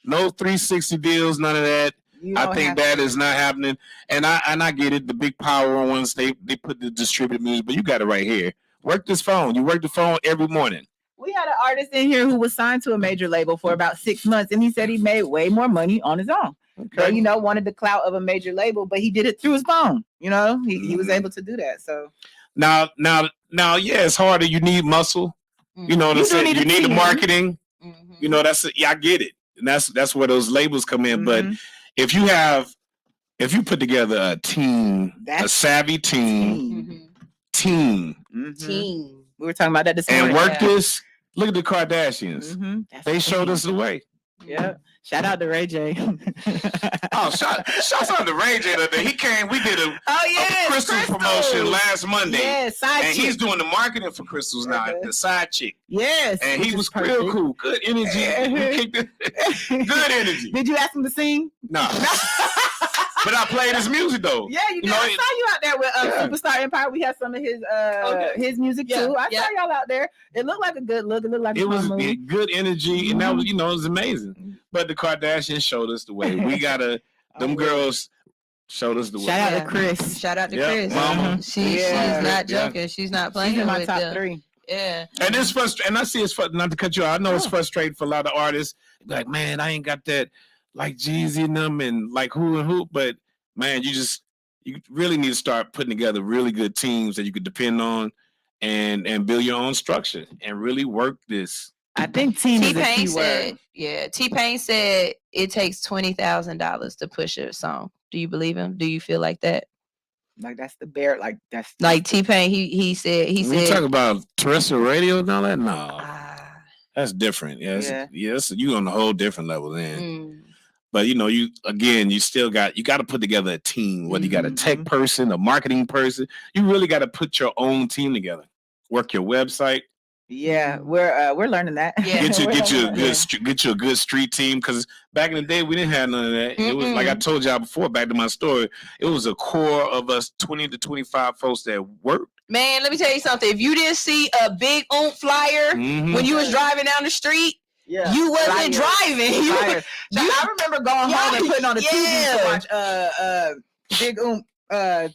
No 360 deals, none of that. I think that is not happening, and I get it. The big power ones, they put the distributed music, but you got it right here. Work this phone. You work the phone every morning. We had an artist in here who was signed to a major label for about 6 months, and he said he made way more money on his own. Okay. So, wanted the clout of a major label, but he did it through his phone. He was able to do that. So now, yeah, it's harder. You need muscle. You know what I'm saying? You need the marketing. You know, I get it, and that's where those labels come in. But if you put together a team, a savvy team. We were talking about that this morning. And work this. Look at the Kardashians. They showed us the way. Yeah. Shout out to Ray J. Shout out to Ray J. He came. We did a Crystals promotion last Monday. Yes, and he's doing the marketing for Crystals now. The side chick. Yes. And he was real cool. Good energy. Good energy. Did you ask him to sing? No. But I played his music though. Yeah, you did. I saw you out there with Superstar Empire. We had some of his music too. I saw y'all out there. It looked like a good look. It looked like it was good energy, and that was it was amazing. But the Kardashians showed us the way. We gotta them girls. Showed us the way. Shout out to Chris. Shout out to Yep, Chris. mama. She's not joking. She's not playing She's in my with top them. 3. Yeah. And it's frustrating. And I see it's not to cut you out. I know it's frustrating for a lot of artists. Like, man, I ain't got that like Jeezy and them and like who and who. But man, you really need to start putting together really good teams that you could depend on and build your own structure and really work this. I think team is a T-Pain key said, word. yeah, T-Pain said it takes $20,000 to push a song. Do you believe him? Do you feel like that? Like that's the bear. Like that's like T-Pain. He said We talk about terrestrial radio and all that. No, that's different. Yes, you on a whole different level then. But you still got to put together a team. Whether you got a tech person, a marketing person, you really got to put your own team together. Work your website. Yeah, we're learning that. Yeah. Get you a good street team, because back in the day we didn't have none of that. It was like I told y'all before. Back to my story, it was a core of us 20 to 25 folks that worked. Man, let me tell you something. If you didn't see a big flyer when you was driving down the street, you wasn't driving. So I remember going home and putting on the TV to watch big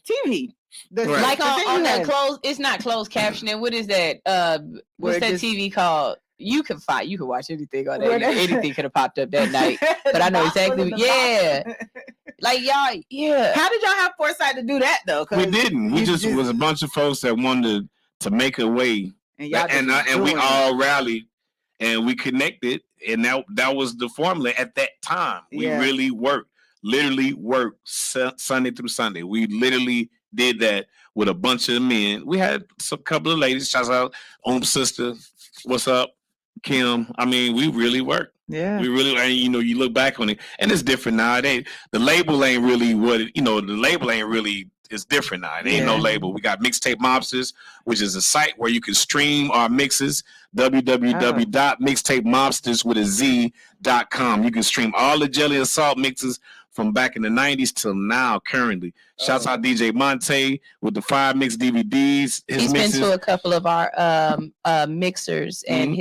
TV. Like on that closed, it's not closed captioning. What is that? What's that TV called? You can watch anything on that. Anything could have popped up that night. But I know exactly. Yeah. Like y'all, yeah. How did y'all have foresight to do that though? We didn't. We just was a bunch of folks that wanted to make a way, and we all rallied and we connected, and that was the formula at that time. We really worked, literally worked Sunday through Sunday. We literally did that with a bunch of men. We had some couple of ladies. Shout out sister. What's up, Kim? I mean, we really worked. Yeah, we really. And you look back on it, and it's different nowadays. The label ain't really it's different now. It ain't no label. We got Mixtape Mobsters, which is a site where you can stream our mixes. www.mixtapemobsters.com. You can stream all the Jelly and Salt mixes from back in the 90s till now, currently. Shouts out DJ Monte with the 5 mix DVDs. He's been to a couple of our mixers, and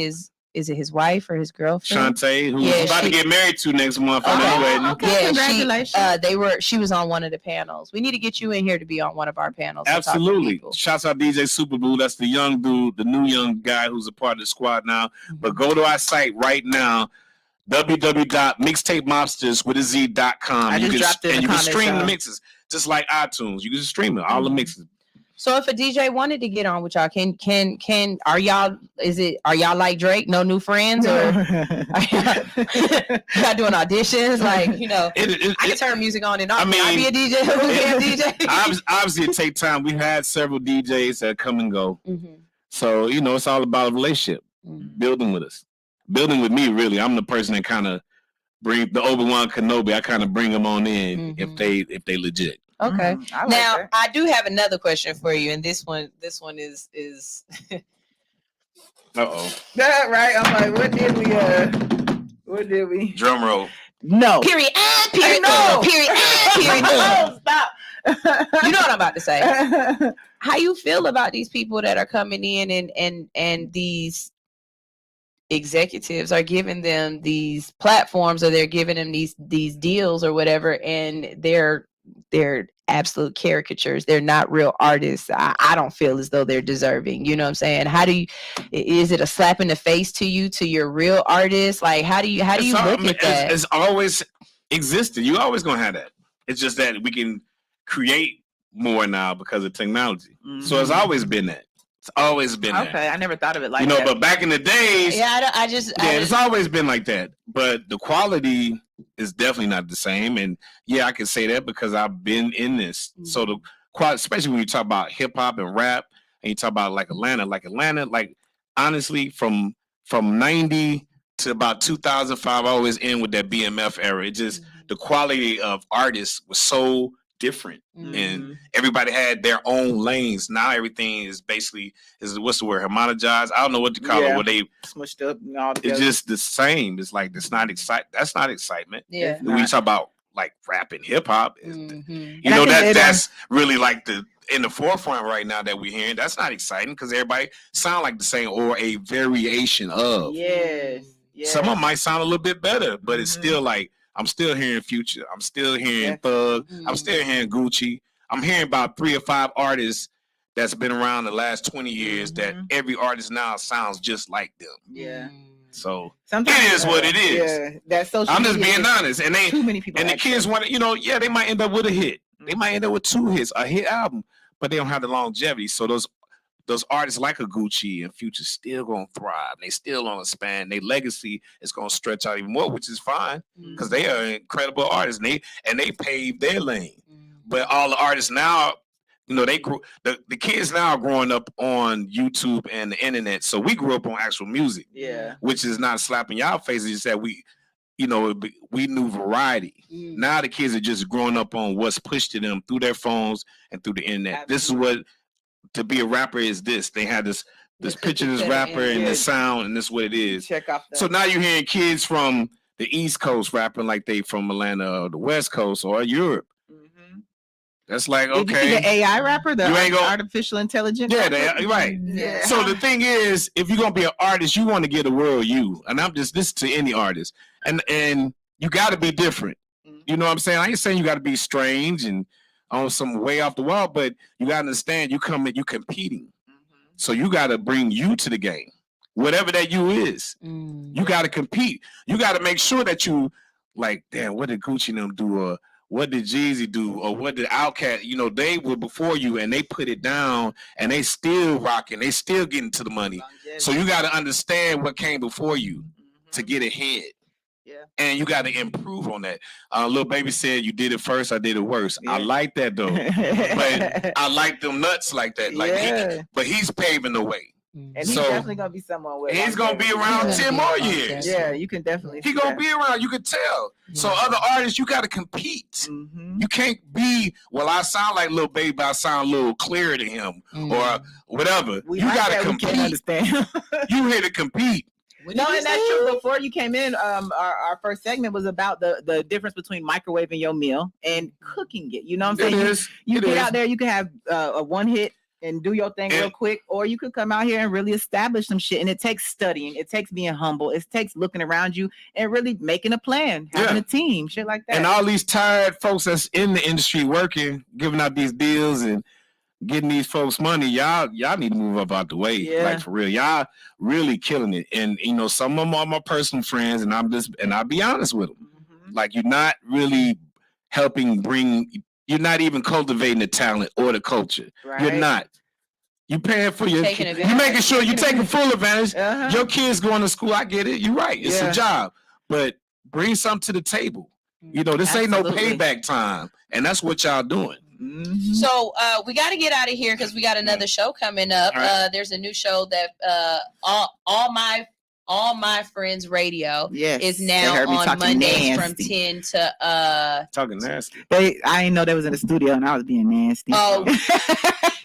is it his wife or his girlfriend? Shantae, who's about to get married to next month. Okay, congratulations. She was on one of the panels. We need to get you in here to be on one of our panels. Absolutely. Shouts out DJ Superboo. That's the young dude, the new young guy who's a part of the squad now. But go to our site right now, www.mixtapemobsters.com. I just dropped it in the comments, you can stream the mixes just like iTunes. You can just stream it, all the mixes. So if a DJ wanted to get on with y'all, are y'all like Drake, no new friends, or are y'all doing auditions? Like, I can turn music on and off. Can I be a DJ? Who can DJ? Obviously, it takes time. We've had several DJs that come and go. So, it's all about a relationship, building with us. Building with me, really. I'm the person that kind of bring the Obi-Wan Kenobi. I kind of bring them on in if they legit. Okay. I do have another question for you, and this one is Uh-oh. That right. I'm like, what did we? Drum roll. No. Period. Period. No. Period. Period. No, stop. You know what I'm about to say. How you feel about these people that are coming in and these executives are giving them these platforms, or they're giving them these deals or whatever, and they're absolute caricatures. They're not real artists. I don't feel as though they're deserving. You know what I'm saying? Is it a slap in the face to your real artists? Like, how do you look at that? It's always existed. You always gonna have that. It's just that we can create more now because of technology. So it's always been that. It's always been that. Okay, I never thought of it like that. But back in the days, it's always been like that. But the quality is definitely not the same. And I can say that because I've been in this. So the quality, especially when you talk about hip hop and rap, and you talk about like Atlanta, honestly, from 90 to about 2005, I always end with that BMF era. It just the quality of artists was so different, and everybody had their own lanes. Now everything is basically what's the word, homogenized? I don't know what to call it. Where they smushed up and all together. It's just the same. It's like that's not excitement. Yeah. When you talk about like rap and hip hop, that's really like in the forefront right now that we're hearing. That's not exciting because everybody sound like the same or a variation of. Yes. Some of them might sound a little bit better, but it's still like I'm still hearing Future. I'm still hearing Thug. I'm still hearing Gucci. I'm hearing about 3 or 5 artists that's been around the last 20 years that every artist now sounds just like them. Yeah. So sometimes it is what it is. Yeah, that's social. I'm just being honest. And too many people. And the kids want to, they might end up with a hit. They might end up with 2 hits, a hit album, but they don't have the longevity. So those artists like a Gucci and Future still gonna thrive. They still gonna expand. Their legacy is gonna stretch out even more, which is fine because they are incredible artists and they paved their lane. But all the artists now, they grew. The kids now are growing up on YouTube and the internet. So we grew up on actual music, which is not slapping y'all faces. Just that we knew variety. Now the kids are just growing up on what's pushed to them through their phones and through the internet. Absolutely. This is what to be a rapper is. This they had this picture of this rapper and the sound, and this is what it is. Check off so now you're hearing kids from the East Coast rapping like they from Atlanta or the West Coast or Europe. That's like, okay. Did you see the AI rapper, artificial intelligence? Yeah, right. Yeah. So the thing is, if you're gonna be an artist, you want to get the world you. And this to any artist, and you got to be different. You know what I'm saying? I ain't saying you got to be strange and on some way off the wall, but you got to understand you competing. So you got to bring you to the game, whatever that you is. You got to compete. You got to make sure that you like, damn, what did Gucci and them do, or what did Jeezy do, or what did Outkast? They were before you, and they put it down, and they still rocking. They still getting to the money. So you got to understand what came before you to get ahead. Yeah. And you got to improve on that. Lil Baby said, you did it first, I did it worse. Yeah. I like that, though. But I like them nuts like that. Like but he's paving the way. And he's definitely gonna be someone with. He's gonna be around 10 more years. Yeah, you can definitely. He's gonna be around. You can tell. Yeah. So other artists, you got to compete. You can't be. Well, I sound like Lil Baby, but I sound a little clearer to him, or whatever. You got to compete. Understand. You here to compete. No, and that's true. Before you came in, our first segment was about the difference between microwaving your meal and cooking it. You know what I'm saying? You get out there, you can have a one hit and do your thing real quick, or you could come out here and really establish some shit. And it takes studying, it takes being humble, it takes looking around you and really making a plan, having a team, shit like that. And all these tired folks that's in the industry working, giving out these deals and getting these folks money, y'all need to move up out the way. Like for real, y'all really killing it. And some of them are my personal friends, and I'll be honest with them. Like you're not really helping you're not even cultivating the talent or the culture. Right. You're not. You paying for you're making sure you're taking full advantage. Your kids going to school. I get it. You're right. It's a job, but bring something to the table. This ain't no payback time, and that's what y'all doing. So we got to get out of here because we got another show coming up. Right. There's a new show that All My Friends Radio is now on Mondays from 10 to talking nasty. I didn't know they was in the studio and I was being nasty. Oh,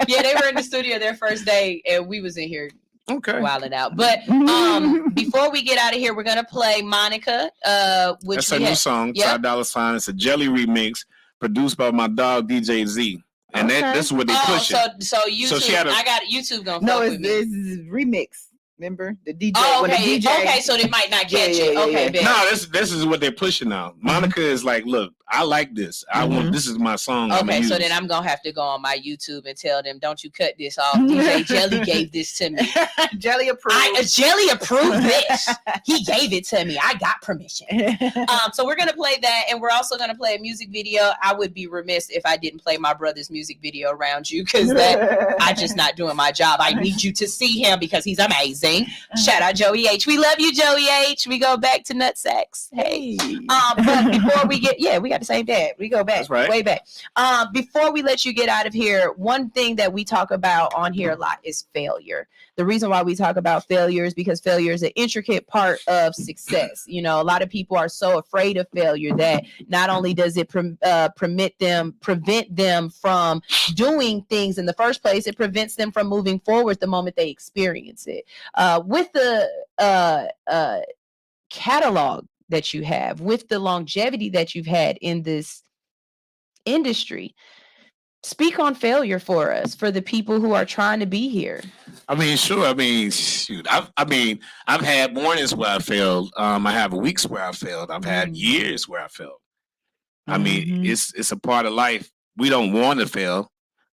yeah, they were in the studio their first day and we was in here wilding out. But before we get out of here, we're gonna play Monica. Which that's a new song. $5 It's a Jelly remix produced by my dog DJ Z. And that's what they pushing. So YouTube, I got YouTube gonna fuck with me. This is remix. Remember the DJ? Oh, okay. Okay, so they might not catch it. Okay, no, this is what they're pushing now. Monica is like, look, I like this. I want this is my song. Okay, so then I'm gonna have to go on my YouTube and tell them, don't you cut this off. DJ Jelly gave this to me. Jelly approved. Jelly approved this. He gave it to me. I got permission. So we're gonna play that, and we're also gonna play a music video. I would be remiss if I didn't play my brother's music video around you because I just not doing my job. I need you to see him because he's amazing. Shout out Joey H. We love you, Joey H. We go back to Nutsacks. Hey. But before we we got the same dad. We go back, way back. Before we let you get out of here, one thing that we talk about on here a lot is failure. The reason why we talk about failure is because failure is an intricate part of success. A lot of people are so afraid of failure that not only does it prevent them from doing things in the first place, it prevents them from moving forward the moment they experience it. With the catalog that you have, with the longevity that you've had in this industry, speak on failure for us, for the people who are trying to be here. I mean, sure. I mean, shoot. I've had mornings where I failed. I have weeks where I failed. I've had years where I failed. I mean, it's a part of life. We don't want to fail.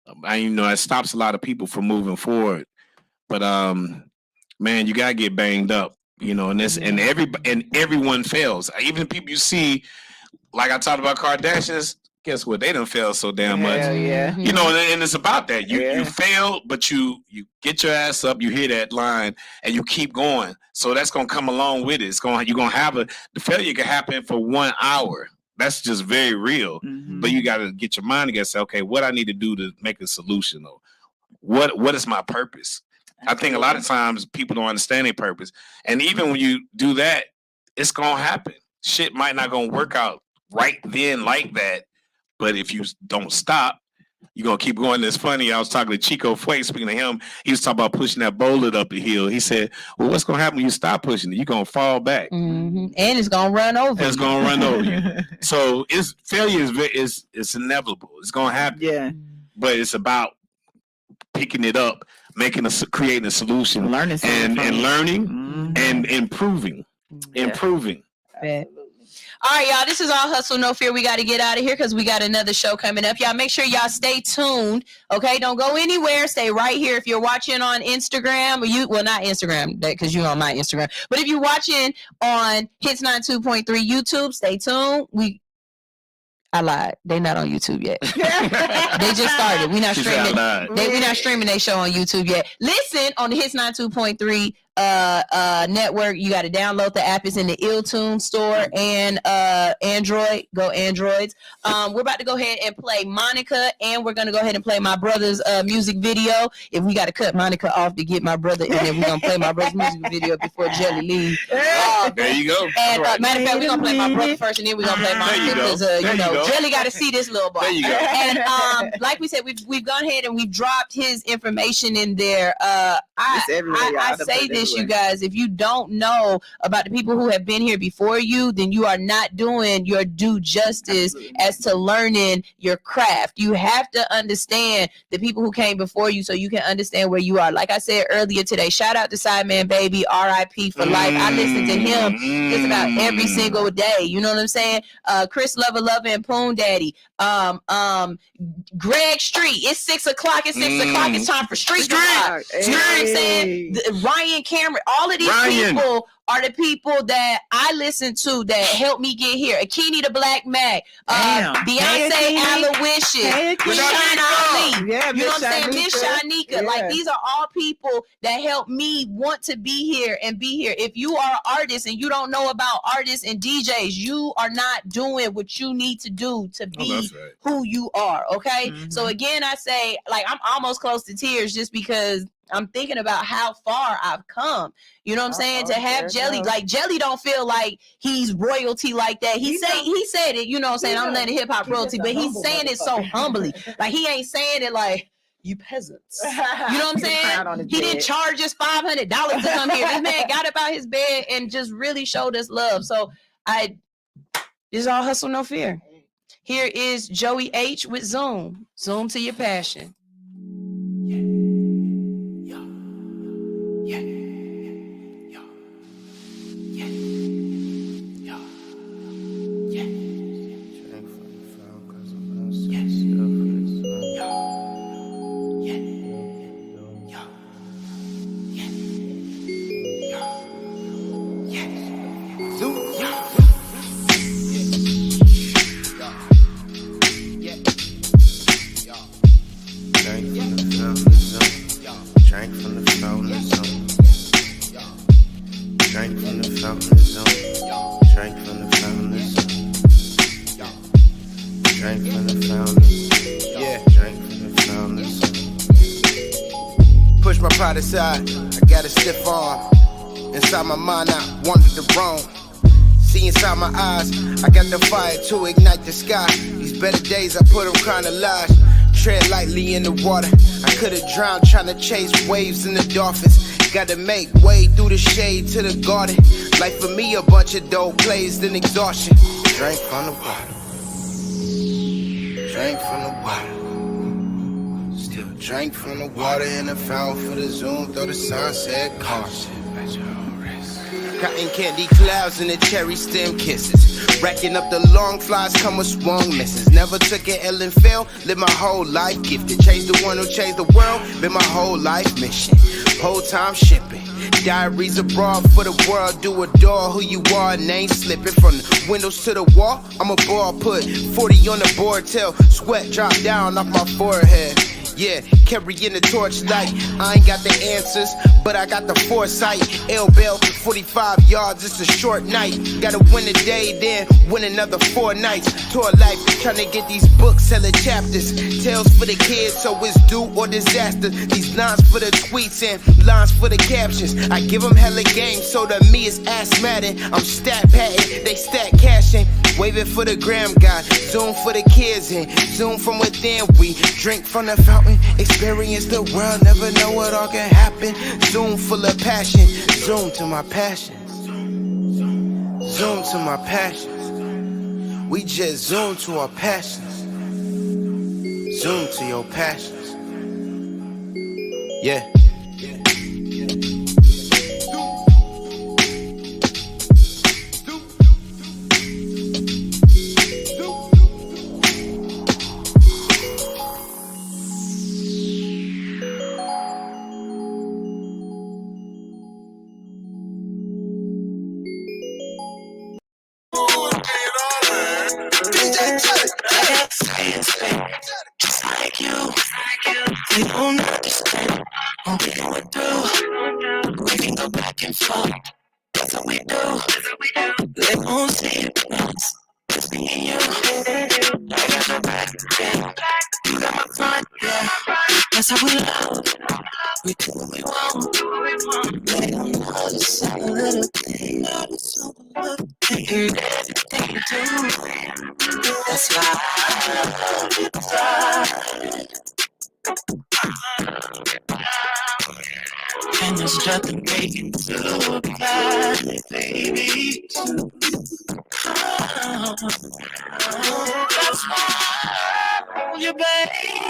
It stops a lot of people from moving forward. But man, you gotta get banged up. And everyone fails. Even the people you see, like I talked about Kardashians. Guess what? They done failed so damn much. Hell yeah. And it's about that. You fail, but you get your ass up. You hear that line, and you keep going. So that's gonna come along with it. You're gonna have the failure can happen for 1 hour. That's just very real. But you got to get your mind together. Say, okay, what I need to do to make a solution, or what is my purpose? I think a lot of times people don't understand their purpose, and even when you do that, it's gonna happen. Shit might not gonna work out right then like that. But if you don't stop, you're going to keep going. It's funny. I was talking to Chico Fuente. Speaking of him, he was talking about pushing that boulder up the hill. He said, well, what's going to happen when you stop pushing it? You're going to fall back. And it's going to run over you. It's going to run over you. So failure is inevitable. It's going to happen. Yeah. But it's about picking it up, creating a solution, learning and learning and improving. Improving. All right, y'all. This is All Hustle, No Fear. We got to get out of here because we got another show coming up. Y'all make sure y'all stay tuned. Okay, don't go anywhere. Stay right here. If you're watching on Instagram, not Instagram, because you're on my Instagram. But if you're watching on Hits 92.3 YouTube, stay tuned. I lied. They not on YouTube yet. They just started. We're not streaming. We're not streaming their show on YouTube yet. Listen on the Hits 92.3 network. You got to download the app. It's in the iTunes store and Android. Go Androids. We're about to go ahead and play Monica, and we're gonna go ahead and play my brother's music video. If we got to cut Monica off to get my brother in there, we're gonna play my brother's music video before Jelly leaves. There you go. And matter of fact, we're gonna play my brother first, and then we're gonna play Monica because Jelly got to see this little boy. There you go. And like we said, we've gone ahead and we've dropped his information in there. I say this, you guys, if you don't know about the people who have been here before you, then you are not doing your due justice as to learning your craft. You have to understand the people who came before you so you can understand where you are. Like I said earlier today, shout out to Sideman Baby, R.I.P. for life. I listen to him just about every single day. You know what I'm saying? Chris Lover and Poon Daddy. Greg Street. It's 6 o'clock. It's 6 o'clock. It's time for Street Talk. You know what I'm saying? Ryan Cameron. All of these people are the people that I listen to that helped me get here. Akini the Black Mac, Beyonce, Aloysius, Rashawn Ali. You know what I'm saying? Miss Shanika. Yeah. Like, these are all people that help me want to be here and be here. If you are an artist and you don't know about artists and DJs, you are not doing what you need to do to be who you are. Okay. So again, I say, like, I'm almost close to tears just because I'm thinking about how far I've come. You know what I'm saying? To have Jelly, like, Jelly don't feel like he's royalty like that. He said it, you know what I'm saying? I'm letting hip hop royalty, but he's saying it so humbly. Like, he ain't saying it like, you peasants. You know what I'm saying? He didn't charge us $500 to come here. This man got up out his bed and just really showed us love. So this is All Hustle, No Fear. Here is Joey H with Zoom. Zoom to your passion. Aside, I got a stiff arm. Inside my mind, I wandered the wrong. See inside my eyes, I got the fire to ignite the sky. These better days, I put them kind of lies. Tread lightly in the water. I could've drowned trying to chase waves in the dolphins. Gotta make way through the shade to the garden. Like for me, a bunch of dope plays, then exhaustion. Drink from the water. Drink from the water. Drank from the water in the fountain for the Zoom, though the sign said caution. Cotton candy clouds and the cherry stem kisses. Racking up the long flies, come with swung misses. Never took an L and fail, live my whole life gifted. Change the one who changed the world, been my whole life mission. Whole time shipping. Diaries abroad for the world, do adore who you are, name slipping. From the windows to the wall, I'm a ball, put 40 on the board till sweat drop down off my forehead. Yeah, carrying the torchlight. I ain't got the answers, but I got the foresight. L-Bell, 45 yards, it's a short night. Gotta win a day, then win another 4 nights. Tour life, trying to get these books, selling chapters. Tales for the kids, so it's do or disaster. These lines for the tweets and lines for the captions. I give them hella game, so to me it's ass Madden. I'm stat patting, they stat cashing. Waving for the gram guy, zoom for the kids and zoom from within. We drink from the fountain, experience the world, never know what all can happen. Zoom full of passion, zoom to my passions. Zoom to my passions. We just zoom to our passions. Zoom to your passions. Yeah. Just like you, they don't understand what we're going through. We can go back and forth, that's what we do. They won't see it once, it's me and you. I got your back, yeah. You got my front, yeah. That's how we love, we do what we want. They don't know the same little thing, not a simple little thing. Everything you do, that's why I love you. And there's nothing they can do about it, baby. That's why I love you, baby.